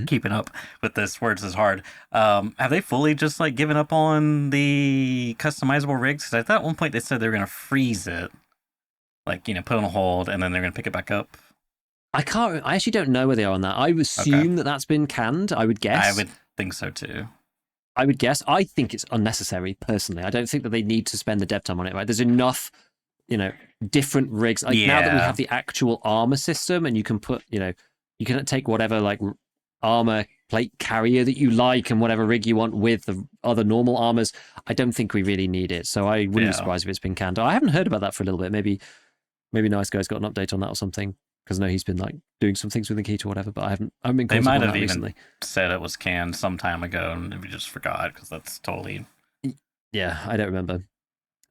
keeping up with this. Words is hard. Have they fully just like given up on the customizable rigs? Because I thought at one point they said they were going to freeze it, like, put it on hold and then they're going to pick it back up. I actually don't know where they are on that. I would assume that that's been canned. I would guess. I would think so too. I would guess. I think it's unnecessary personally. I don't think that they need to spend the dev time on it, right? There's enough, different rigs. Like now that we have the actual armor system and you can put, you can take whatever like armor plate carrier that you like and whatever rig you want with the other normal armors. I don't think we really need it. So I wouldn't be surprised if it's been canned. I haven't heard about that for a little bit. Maybe Nice Guy's got an update on that or something. Because I know he's been like doing some things with Nikita or whatever, but I haven't been. They might have even recently said it was canned some time ago, and we just forgot because that's totally. Yeah, I don't remember.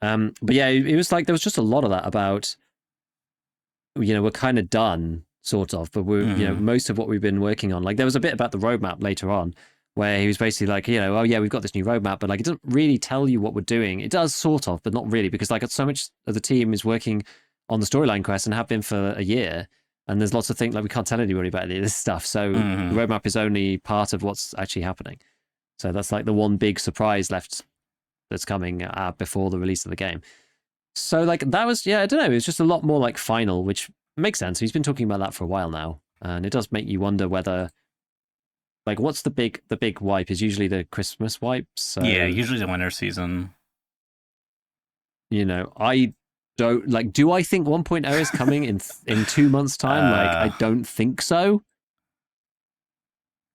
But yeah, it was like there was just a lot of that about we're kind of done, sort of, but we're, most of what we've been working on, like there was a bit about the roadmap later on where he was basically like, oh yeah, we've got this new roadmap, but like it doesn't really tell you what we're doing. It does sort of, but not really, because like so much of the team is working on the storyline quest and have been for a year. And there's lots of things like we can't tell anybody about any of this stuff. So the roadmap is only part of what's actually happening. So that's like the one big surprise left that's coming before the release of the game. So like that was, I don't know, it was just a lot more like final, which makes sense. He's been talking about that for a while now. And it does make you wonder whether, like, what's the big wipe is usually the Christmas wipe. So, yeah, usually the winter season. I don't like. Do I think 1.0 is coming in 2 months' time? Like, I don't think so.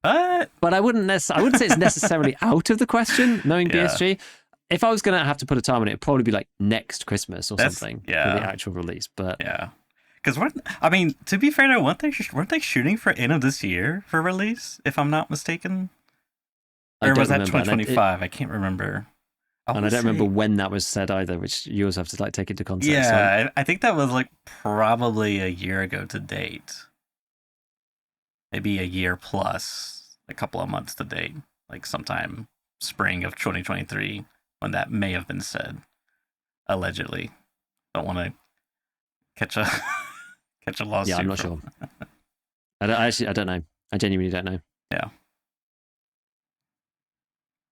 But I wouldn't say it's necessarily out of the question. Knowing BSG, if I was gonna have to put a time on it, it'd probably be like next Christmas or something for the actual release. But because to be fair, weren't they shooting for end of this year for release? If I'm not mistaken, or was that 2025? I can't remember. And I don't remember when that was said either, which you also have to like take into context. Yeah, I think that was like probably a year ago to date. Maybe a year plus, a couple of months to date, like sometime spring of 2023, when that may have been said, allegedly. Don't want to catch a lawsuit. Yeah, I'm not sure. I don't know. I genuinely don't know. Yeah.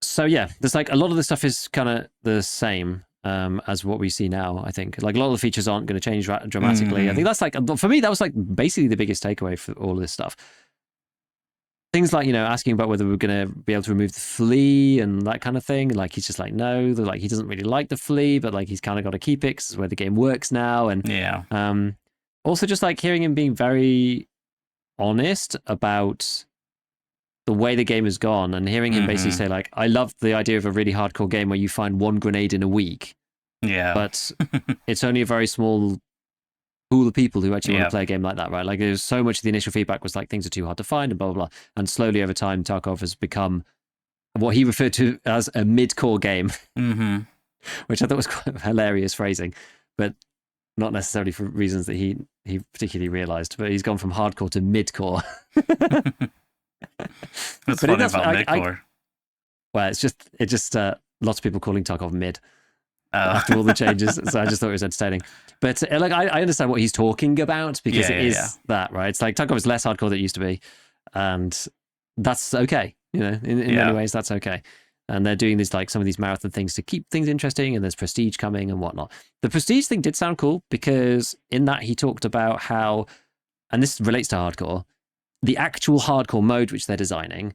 So yeah, there's like a lot of the stuff is kind of the same as what we see now. I think like a lot of the features aren't going to change dramatically. I think that's like, for me, that was like basically the biggest takeaway for all of this stuff. Things like, asking about whether we're going to be able to remove the flea and that kind of thing. Like he's just like, no, like he doesn't really like the flea, but like he's kind of got to keep it because it's where the game works now. And also just like hearing him being very honest about the way the game has gone, and hearing him basically say like, I love the idea of a really hardcore game where you find one grenade in a week. Yeah. But it's only a very small pool of people who actually want to play a game like that, right? Like there's so much of the initial feedback was like things are too hard to find and blah, blah, blah. And slowly over time, Tarkov has become what he referred to as a mid-core game, which I thought was quite hilarious phrasing, but not necessarily for reasons that he particularly realized. But he's gone from hardcore to mid-core. That's funny about mid-core. Well, it's just lots of people calling Tarkov mid after all the changes. So I just thought it was entertaining. But like I understand what he's talking about, because it is that, right? It's like Tarkov is less hardcore than it used to be, and that's okay. In many ways, that's okay. And they're doing these like some of these marathon things to keep things interesting, and there's prestige coming and whatnot. The prestige thing did sound cool, because in that he talked about how, and this relates to hardcore, the actual hardcore mode which they're designing,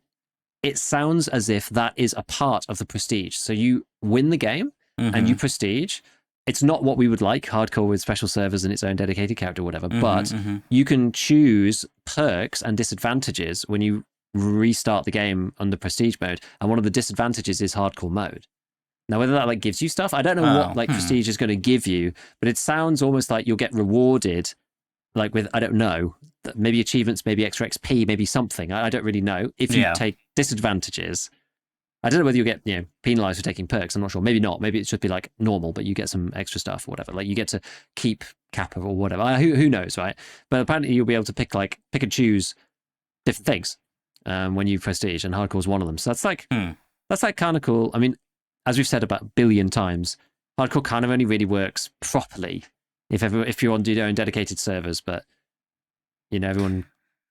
it sounds as if that is a part of the prestige. So you win the game and you prestige. It's not what we would like, hardcore with special servers and its own dedicated character or whatever, but you can choose perks and disadvantages when you restart the game under prestige mode. And one of the disadvantages is hardcore mode. Now, whether that like gives you stuff, I don't know what like prestige is going to give you, but it sounds almost like you'll get rewarded like with, I don't know, maybe achievements, maybe extra XP, maybe something. I don't really know. If you take disadvantages, I don't know whether you get penalized for taking perks. I'm not sure. Maybe not. Maybe it should be like normal, but you get some extra stuff or whatever. Like you get to keep Kappa or whatever. Who knows, right? But apparently you'll be able to pick and choose different things when you prestige, and hardcore is one of them. So that's like kind of cool. I mean, as we've said about a billion times, hardcore kind of only really works properly if you're on your own dedicated servers, but everyone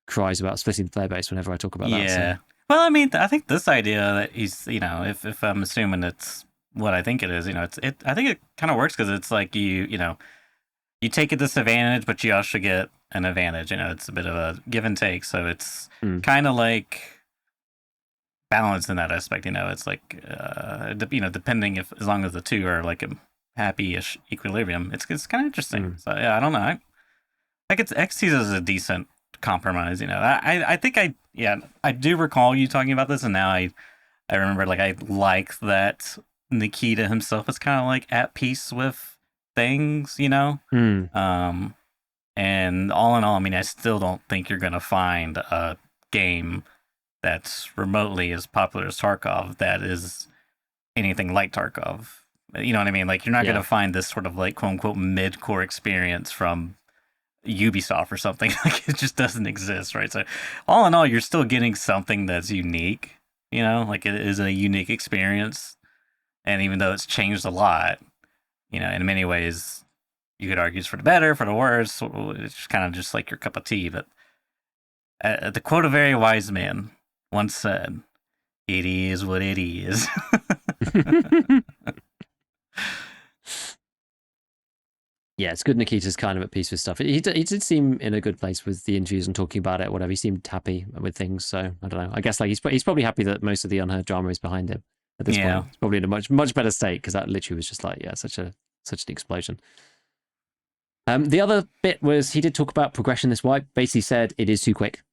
cries about splitting the player base whenever I talk about that. Yeah. So. Well, I mean, I think this idea that he's, if I'm assuming it's what I think it is, I think it kind of works, because it's like you take a disadvantage, but you also get an advantage. It's a bit of a give and take, so it's kind of like balanced in that aspect. It's like, depending as long as the two are like a happy-ish equilibrium, it's kind of interesting. So yeah, I don't know. It's XT's as a decent compromise. I think I do recall you talking about this, and now I remember I like that Nikita himself is kind of like at peace with things, and all in all, I mean, I still don't think you're gonna find a game that's remotely as popular as Tarkov that is anything like Tarkov. You know what I mean? Like, you're not gonna find this sort of like quote unquote mid-core experience from Ubisoft or something. Like it just doesn't exist, right? So all in all, you're still getting something that's unique. You know, like it is a unique experience, and even though it's changed a lot, you know, in many ways, you could argue it's for the better, for the worse. It's kind of just like your cup of tea. But the quote a very wise man once said, "It is what it is." Yeah, it's good Nikita's kind of at peace with stuff. He did seem in a good place with the interviews and talking about it or whatever. He seemed happy with things. So I don't know. I guess like he's probably happy that most of the unheard drama is behind him at this Yeah. point. He's probably in a much better state because that literally was just like, yeah, such an explosion. The other bit was he did talk about progression this wipe. Basically said it is too quick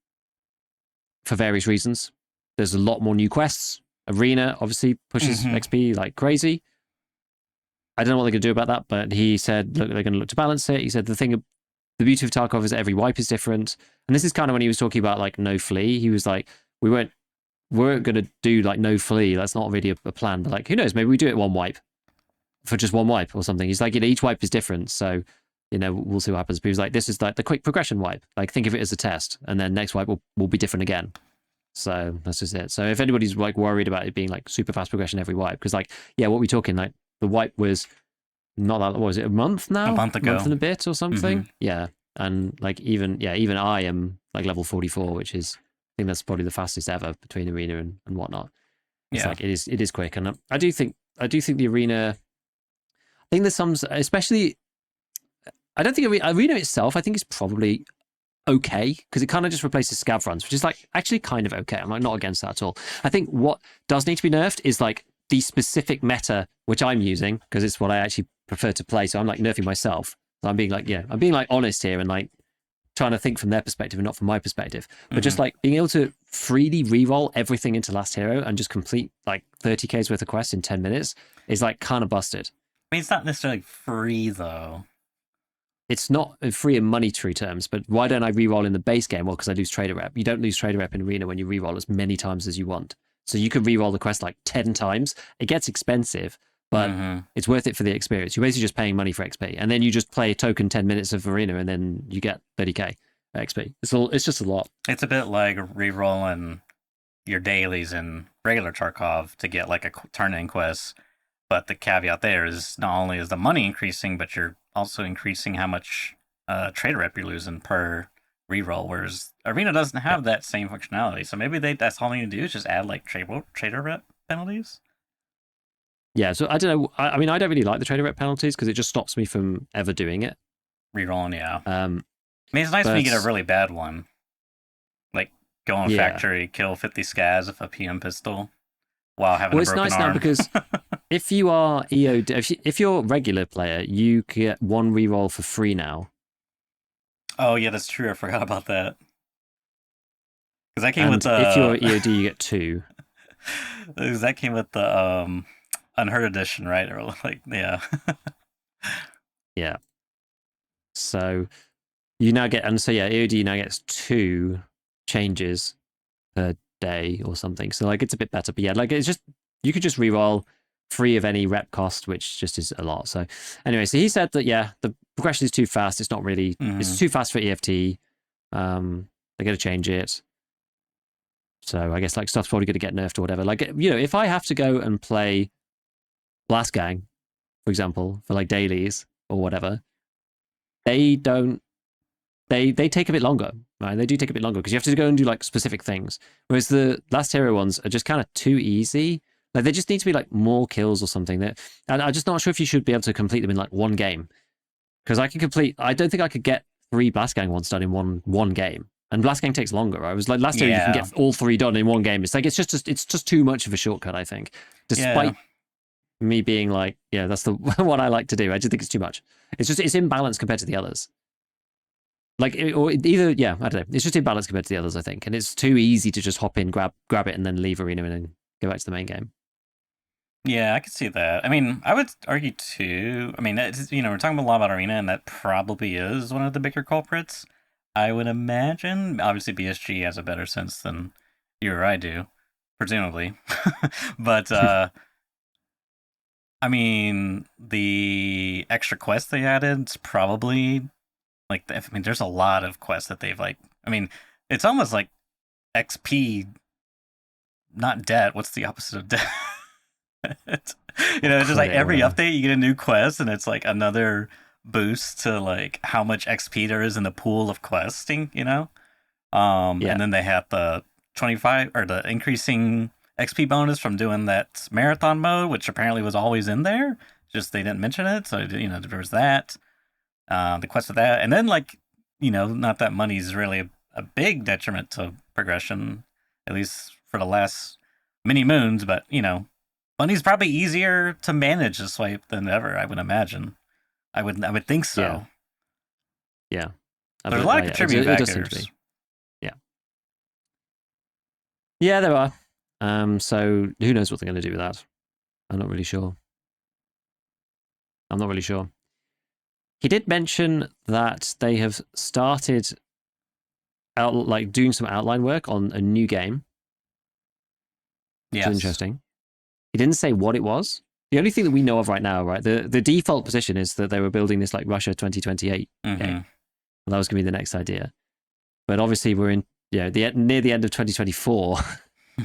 for various reasons. There's a lot more new quests. Arena obviously pushes XP like crazy. I don't know what they're going to do about that, but he said, look, they're going to look to balance it. He said the beauty of Tarkov is that every wipe is different. And this is kind of when he was talking about like no flee. He was like, we weren't going to do like no flee. That's not really a plan. But like, who knows? Maybe we do it one wipe for just one wipe or something. He's like, you know, each wipe is different. So, you know, we'll see what happens. But he was like, this is like the quick progression wipe. Like, think of it as a test. And then next wipe will be different again. So that's just it. So if anybody's like worried about it being like super fast progression every wipe, because like, yeah, what we're talking, like the wipe was not that, what was it, a month now? A month ago. A month and a bit or something. Yeah. And like even I am like level 44, which is, I think that's probably the fastest ever between arena and whatnot. It's like, it is quick. And I do think the arena, I think there's some, especially, I don't think arena itself, I think is probably okay because it kind of just replaces scav runs, which is like actually kind of okay. I'm like not against that at all. I think what does need to be nerfed is like the specific meta which I'm using because it's what I actually prefer to play. So I'm like nerfing myself. So I'm being like, yeah, I'm being like honest here and like trying to think from their perspective and not from my perspective. But just like being able to freely reroll everything into Last Hero and just complete like 30k's worth of quests in 10 minutes is like kind of busted. I mean, it's not necessarily free though. It's not free in monetary terms, but why don't I reroll in the base game? Well, because I lose trader rep. You don't lose trader rep in arena when you reroll as many times as you want. So you can reroll the quest like 10 times. It gets expensive, but it's worth it for the experience. You're basically just paying money for XP. And then you just play a token 10 minutes of arena and then you get 30k XP. It's just a lot. It's a bit like rerolling your dailies in regular Tarkov to get like a turn-in quest. But the caveat there is not only is the money increasing, but you're also increasing how much trader rep you're losing per reroll, whereas Arena doesn't have that same functionality. So maybe that's all they need to do is just add like trader rep penalties. Yeah, so I don't know. I mean, I don't really like the trader rep penalties because it just stops me from ever doing it. Rerolling, yeah. I mean, it's nice when you get a really bad one. Like go on factory, kill 50 scavs with a PM pistol while having a broken arm. Well, it's nice now because if you are EOD, if you're a regular player, you get one reroll for free now. Oh yeah, that's true. I forgot about that. Because that came with the. If you're EOD, you get two. Because that came with the Unheard edition, right? Or like, yeah. Yeah. So you now get, and so yeah, EOD now gets 2 changes per day or something. So like it's a bit better, but yeah, like it's just you could just reroll free of any rep cost, which just is a lot. So anyway, so he said that yeah, the progression is too fast. It's not really. It's too fast for EFT. They're going to change it. So I guess like stuff's probably going to get nerfed or whatever. Like, you know, if I have to go and play Blast Gang, for example, for like dailies or whatever, they take a bit longer, right? They do take a bit longer because you have to go and do like specific things. Whereas the Last Hero ones are just kind of too easy. Like they just need to be like more kills or something. And I'm just not sure if you should be able to complete them in like one game. Because I don't think I could get 3 Blast Gang ones done in one game. And Blast Gang takes longer. Right? It was like Last Hero, you can get all 3 done in one game. It's like it's just too much of a shortcut, I think. Despite me being like, yeah, that's the what I like to do. I just think it's too much. It's imbalanced compared to the others. Like either, yeah, I don't know. It's just imbalanced compared to the others, I think, and it's too easy to just hop in, grab it, and then leave arena and then go back to the main game. Yeah, I could see that. I mean, I would argue too. I mean, we're talking a lot about arena, and that probably is one of the bigger culprits. I would imagine. Obviously, BSG has a better sense than you or I do, presumably. But I mean, the extra quest they added is probably Like, I mean, there's a lot of quests that they've like. I mean, it's almost like XP, not debt. What's the opposite of debt? It's, it's just like Credit or every whatever. update you get a new quest, and it's like another boost to like how much XP there is in the pool of questing. Yeah. And then they have the 25 or the increasing XP bonus from doing that marathon mode, which apparently was always in there. Just they didn't mention it, so there was that. The quest for that, and then like not that money's really a big detriment to progression, at least for the last many moons. But money's probably easier to manage this way than ever. I would imagine. I would think Yeah. so. Yeah. There's a lot of contributing It does seem to factors. be. Yeah. Yeah, there are. So who knows what they're going to do with that? I'm not really sure. He did mention that they have started doing some outline work on a new game. Which Yes. is interesting. He didn't say what it was. The only thing that we know of right now, right, the default position is that they were building this like Russia 2028 Mm-hmm. game. And that was going to be the next idea. But obviously we're in near the end of 2024.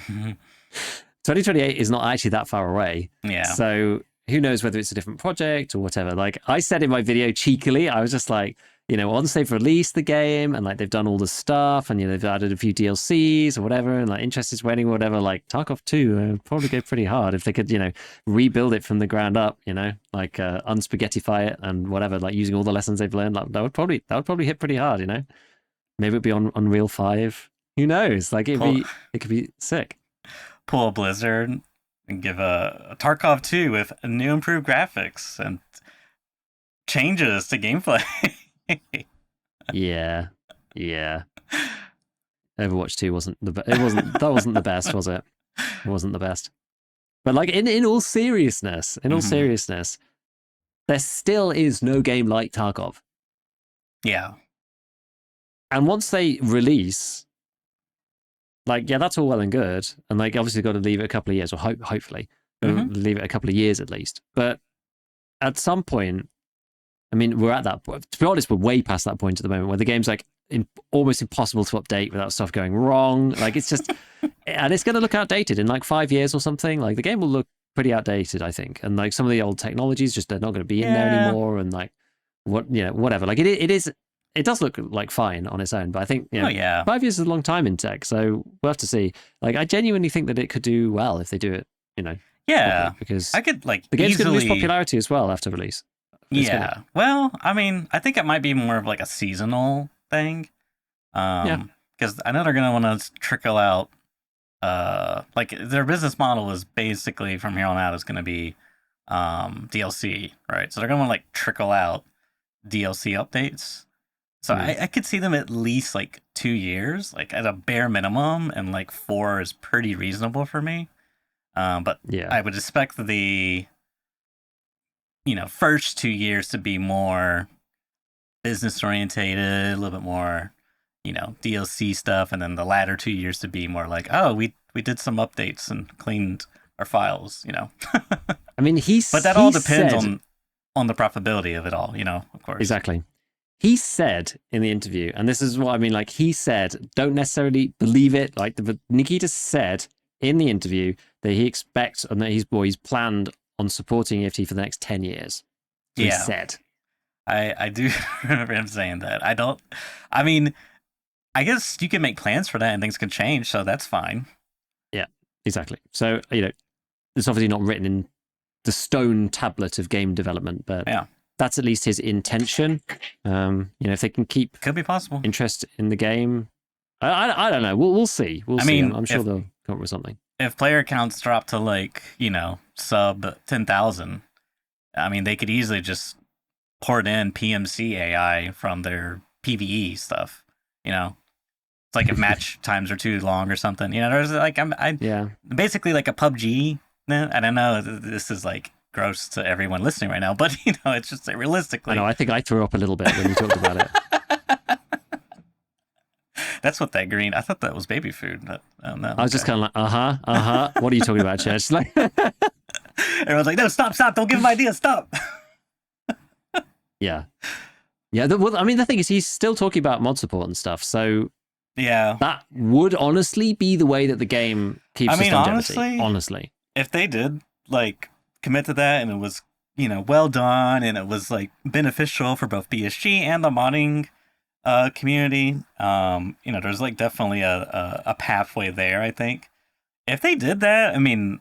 2028 is not actually that far away. Yeah. So who knows whether it's a different project or whatever. Like I said in my video cheekily, I was just like, once they've released the game and like they've done all the stuff and they've added a few DLCs or whatever and like interest is waning or whatever, like Tarkov 2 would probably go pretty hard if they could, rebuild it from the ground up, like unspaghettify it and whatever, like using all the lessons they've learned. Like, that would probably hit pretty hard, Maybe it'd be on Unreal 5. Who knows? Like it could be sick. Pull a Blizzard and give a Tarkov 2 with new improved graphics and changes to gameplay. Yeah. Overwatch 2 wasn't that wasn't the best, was it? It wasn't the best. But like in all seriousness, there still is no game like Tarkov. Yeah. And once they release, like, yeah, that's all well and good. And like obviously got to leave it a couple of years, or hopefully leave it a couple of years at least. But at some point, I mean, we're at that point. To be honest, we're way past that point at the moment where the game's like almost impossible to update without stuff going wrong. Like it's just, and it's going to look outdated in like 5 years or something. Like the game will look pretty outdated, I think. And like some of the old technologies just they're not going to be in there anymore. And like whatever. Like it does look like fine on its own, but I think 5 years is a long time in tech, so we'll have to see. Like I genuinely think that it could do well if they do it. Yeah, because I could like the game's easily going to lose popularity as well after release. Yeah. Well, I mean, I think it might be more of like a seasonal thing. Because I know they're gonna want to trickle out. Like their business model is basically from here on out is gonna be DLC, right? So they're gonna want to like trickle out DLC updates. So I could see them at least like 2 years, like at a bare minimum, and like 4 is pretty reasonable for me. But I would expect the first 2 years to be more business orientated, a little bit more, DLC stuff, and then the latter 2 years to be more like, oh, we did some updates and cleaned our files, I mean, but that all depends on the profitability of it all, of course. Exactly. He said in the interview, and this is what I mean, like he said, don't necessarily believe it. Like Nikita said in the interview that he expects and that he's planned on supporting EFT for the next 10 years. So he said. I do remember him saying that. I mean, I guess you can make plans for that and things can change, so that's fine. Yeah, exactly. So, it's obviously not written in the stone tablet of game development, but that's at least his intention. If they can keep could be possible interest in the game, I don't know. We'll see. We'll see. I'm sure they'll come up with something. If player counts drop to like sub 10,000, I mean they could easily just port in PMC AI from their PVE stuff. It's like if match times are too long or something. There's like basically like a PUBG. I don't know. This is like gross to everyone listening right now, but it's just realistically. I know. I think I threw up a little bit when you talked about it. That's what that green. I thought that was baby food. But I don't know. I was just kind of like, What are you talking about, Church? Like, everyone's like, no, stop! Don't give him ideas. Stop. Yeah. Yeah, well, I mean, the thing is, he's still talking about mod support and stuff, so Yeah. that would honestly be the way that the game I keeps its mean, longevity. honestly, Honestly, if they did like commit to that and it was, well done and it was like beneficial for both BSG and the modding community, there's like definitely a pathway there, I think. If they did that, I mean,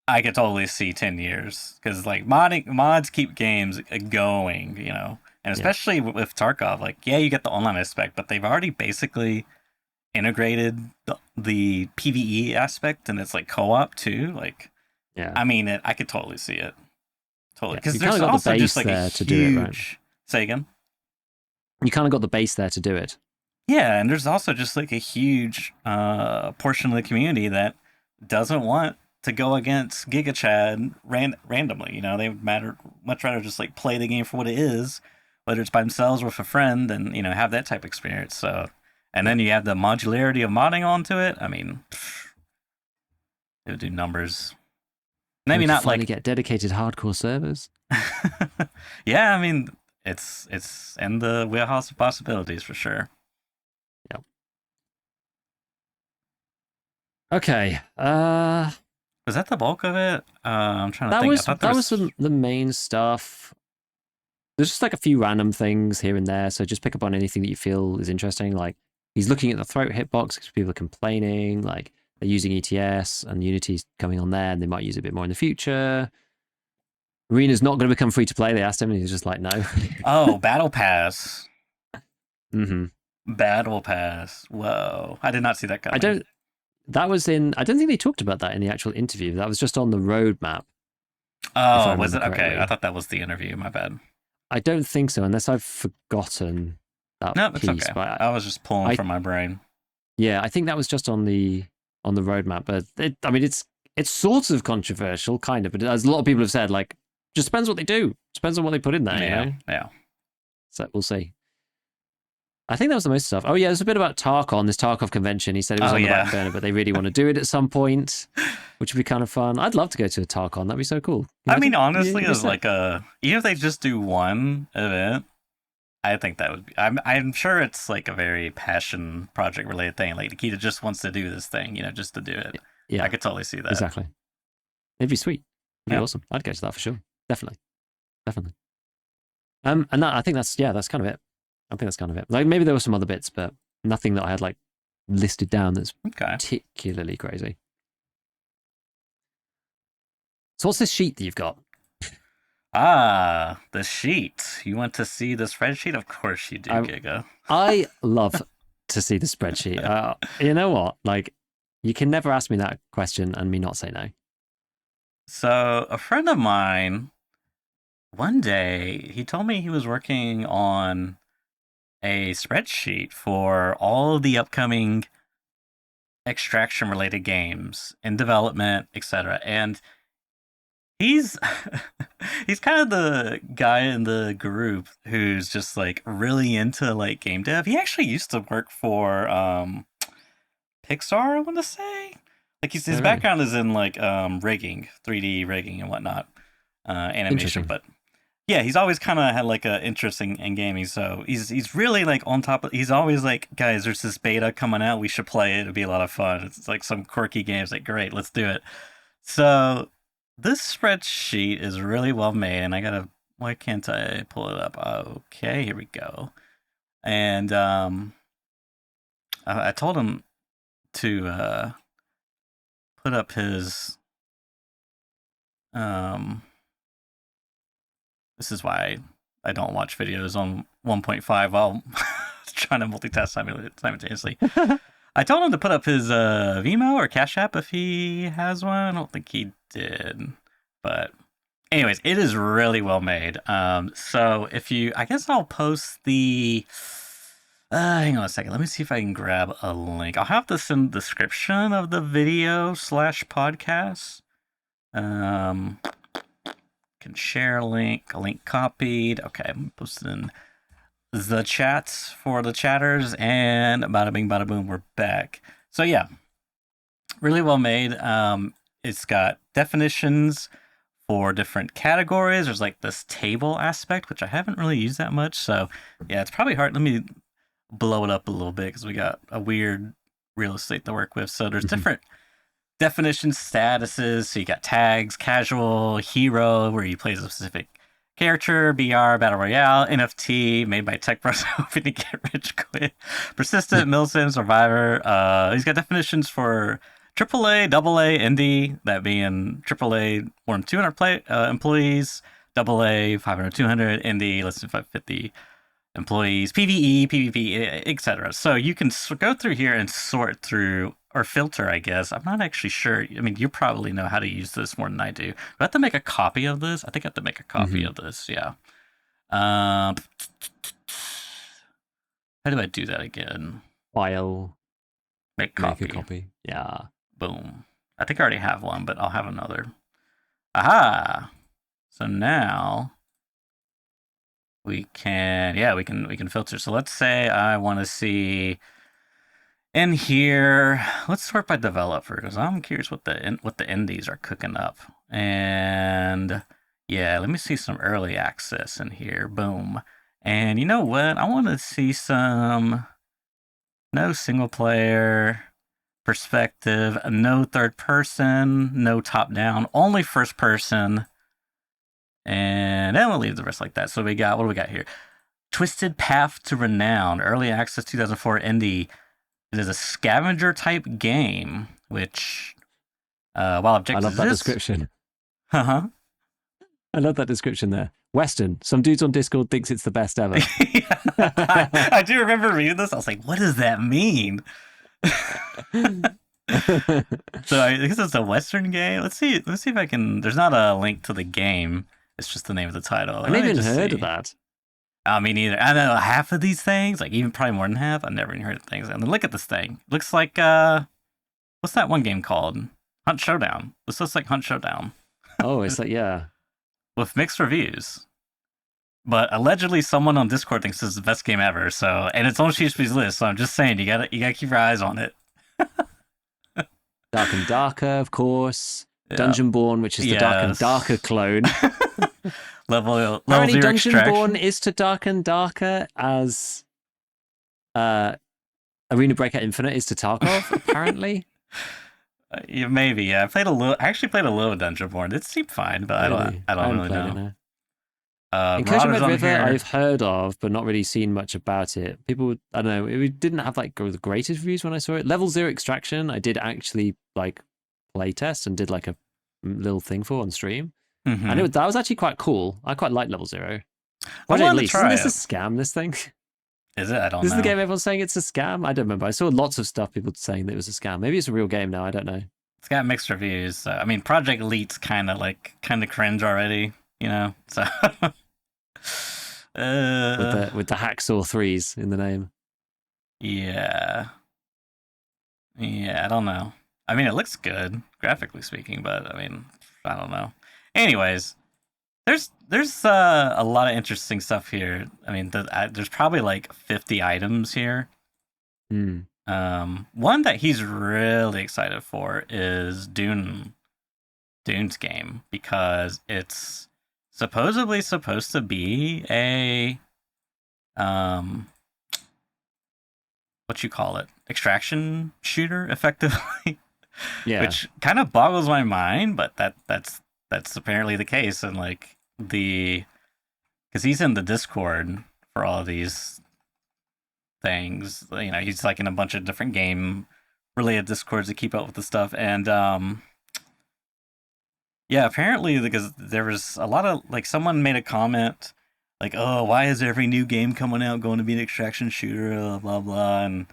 I could totally see 10 years because like mods keep games going, and yeah, especially with Tarkov, like, yeah, you get the online aspect, but they've already basically integrated the PvE aspect and it's like co-op too. Like, yeah, I mean, I could totally see it. Totally. yeah. Because You kind there's of got the also just base like a there to do it, right? huge. Say again? You kind of got the base there to do it. Yeah, and there's also just like a huge portion of the community that doesn't want to go against Giga Chad randomly. They would much rather just like play the game for what it is, whether it's by themselves or with a friend, and have that type of experience. So, and Yeah, then you have the modularity of modding onto it. I mean, it would do numbers. we Maybe could not finally like. get dedicated hardcore servers. Yeah, I mean, it's in the wheelhouse of possibilities for sure. Yeah. Okay. Was that the bulk of it? I'm trying to think. I thought there That was was. the main stuff. There's just like a few random things here and there, so just pick up on anything that you feel is interesting. Like he's looking at the throat hitbox because people are complaining. Like they're using ETS and Unity's coming on there, and they might use it a bit more in the future. Arena's not going to become free to play. They asked him, and he's just like, no. Oh, Battle Pass. Mm-hmm. Battle Pass. Whoa, I did not see that I coming. don't. That was in. I don't think they talked about that in the actual interview. That was just on the roadmap, if I Oh, was remember it? Okay, I correctly. thought that was the interview. My bad. I don't think so, unless I've forgotten that No, it's piece. okay. But I was just pulling I from my brain. yeah, I think that was just on the roadmap. But I mean, it's sort of controversial, kind of. But as a lot of people have said, like, just depends what they do. Depends on what they put in there, you Yeah, know. yeah. So we'll see. I think that was the most stuff. Oh yeah, there's a bit about Tarkon, this Tarkov convention. He said it was Oh on the back yeah. burner, but they really want to do it at some point, which would be kind of fun. I'd love to go to a Tarkon. That'd be so cool. I mean, Imagine honestly, you as missed that. like even if they just do one event, I think that would be. I'm sure it's like a very passion project related thing. Like Nikita just wants to do this thing, just to do it. I Yeah, could totally see that. exactly. It'd be sweet. It'd be Yeah. awesome. I'd go to that for sure. Definitely, definitely. And that I think that's kind of it. I think that's kind of it. Like maybe there were some other bits, but nothing that I had like listed down that's Okay. particularly crazy. So what's this sheet that you've got? Ah, the sheet. You want to see the spreadsheet? Of course you do, I Giga. I love to see the spreadsheet. You know what? Like you can never ask me that question and me not say no. So, a friend of mine, one day, he told me he was working on a spreadsheet for all of the upcoming extraction related games in development, etc. And he's he's kind of the guy in the group who's just like really into like game dev. He actually used to work for Pixar, I want to say. Like his Oh, really? background is in like rigging, 3D rigging and whatnot, animation. Interesting. But yeah, he's always kind of had like a interest in gaming. So he's really like on top of. He's always like, guys, there's this beta coming out. We should play it. It'd be a lot of fun. It's like some quirky games. Like, great, let's do it. So this spreadsheet is really well made, and I gotta. Why can't I pull it up? Okay, here we go. And I told him to put up his um. This is why I don't watch videos on 1.5 while trying to multitask simultaneously. I told him to put up his Vimo or Cash App if he has one. I don't think he did, but anyways, it is really well made. So if you, I guess I'll post the. Hang on a second. Let me see if I can grab a link. I'll have this in the description of the video slash podcast. Can share a link copied. Okay, I'm posting the chats for the chatters, and bada bing, bada boom, we're back. So yeah, really well made. It's got definitions for different categories. There's like this table aspect, which I haven't really used that much. So yeah, it's probably hard. Let me blow it up a little bit because we got a weird real estate to work with. So there's different definitions, statuses. So you got tags, casual, hero, where you play as a specific character, BR, Battle Royale, NFT, made by Tech Bros hoping to get rich quick, persistent, Milsim, Survivor. He's got definitions for AAA, AA, indie, that being AAA, more than 200 employees, AA, 500, 200, indie, less than 550 employees, PvE, PvP, etc. So you can go through here and sort through or filter, I guess. I'm not actually sure. I mean, you probably know how to use this more than I do. Do I have to make a copy of this? I think I have to make a copy of this. Yeah. How do I do that again? File. Make copy. Make a copy. Yeah. Boom. I think I already have one, but I'll have another. Aha. So now we can, yeah, we can filter. So let's say I want to see in here. Let's sort by developers. I'm curious what the indies are cooking up. And yeah, let me see some early access in here. Boom. And you know what? I want to see some no single player perspective, no third person, no top down, only first person. And then we'll leave the rest like that. So we got, what do we got here? Twisted Path to Renown, early access 2004 indie. It is a scavenger type game, which, while objectives I love that description. Uh-huh. I love that description there. Western. Some dudes on Discord thinks it's the best ever. I do remember reading this. I was like, what does that mean? So I guess it's a Western game. Let's see if I can. There's not a link to the game. It's just the name of the title. I never even heard of that. Me neither. I know half of these things, like even probably more than half. I've never even heard of things. And then look at this thing. Looks like what's that one game called? Hunt Showdown. This looks like Hunt Showdown. Oh, it's like, yeah, with mixed reviews. But allegedly, someone on Discord thinks this is the best game ever. So, and it's on Sheepsby's list. So I'm just saying, you gotta keep your eyes on it. Dark and Darker, of course. Yeah. Dungeonborn, which is the Dark and Darker clone. level Apparently, 0 Dungeonborn is to Dark and Darker as Arena Breakout Infinite is to Tarkov. Apparently, yeah, maybe. Yeah, I actually played a little Dungeonborn. It seemed fine, but really? I don't really know. Incursion Red River, I've heard of, but not really seen much about it. People, I don't know, it didn't have like the greatest reviews when I saw it. Level 0 Extraction, I did actually like play test and did like a little thing for on stream. Mm-hmm. And that was actually quite cool. I quite like Level 0. Project Elite, isn't this a scam, this thing? Is it? I don't know. This is the game everyone's saying it's a scam? I don't remember. I saw lots of stuff people saying that it was a scam. Maybe it's a real game now, I don't know. It's got mixed reviews. I mean, Project Elite's kind of cringe already, you know? So... with the hacksaw 3s in the name. Yeah, I don't know. I mean, it looks good graphically speaking, but I mean, I don't know. Anyways, there's a lot of interesting stuff here. I mean, there's probably like 50 items here. One that he's really excited for is Dune's game, because it's supposedly supposed to be a what you call it, extraction shooter, effectively. Yeah. Which kind of boggles my mind, but that's apparently the case. And like because he's in the Discord for all of these things, you know, he's like in a bunch of different game related Discords to keep up with the stuff. And yeah, apparently, because there was a lot of, like, someone made a comment, like, oh, why is every new game coming out going to be an extraction shooter, blah, blah, blah, and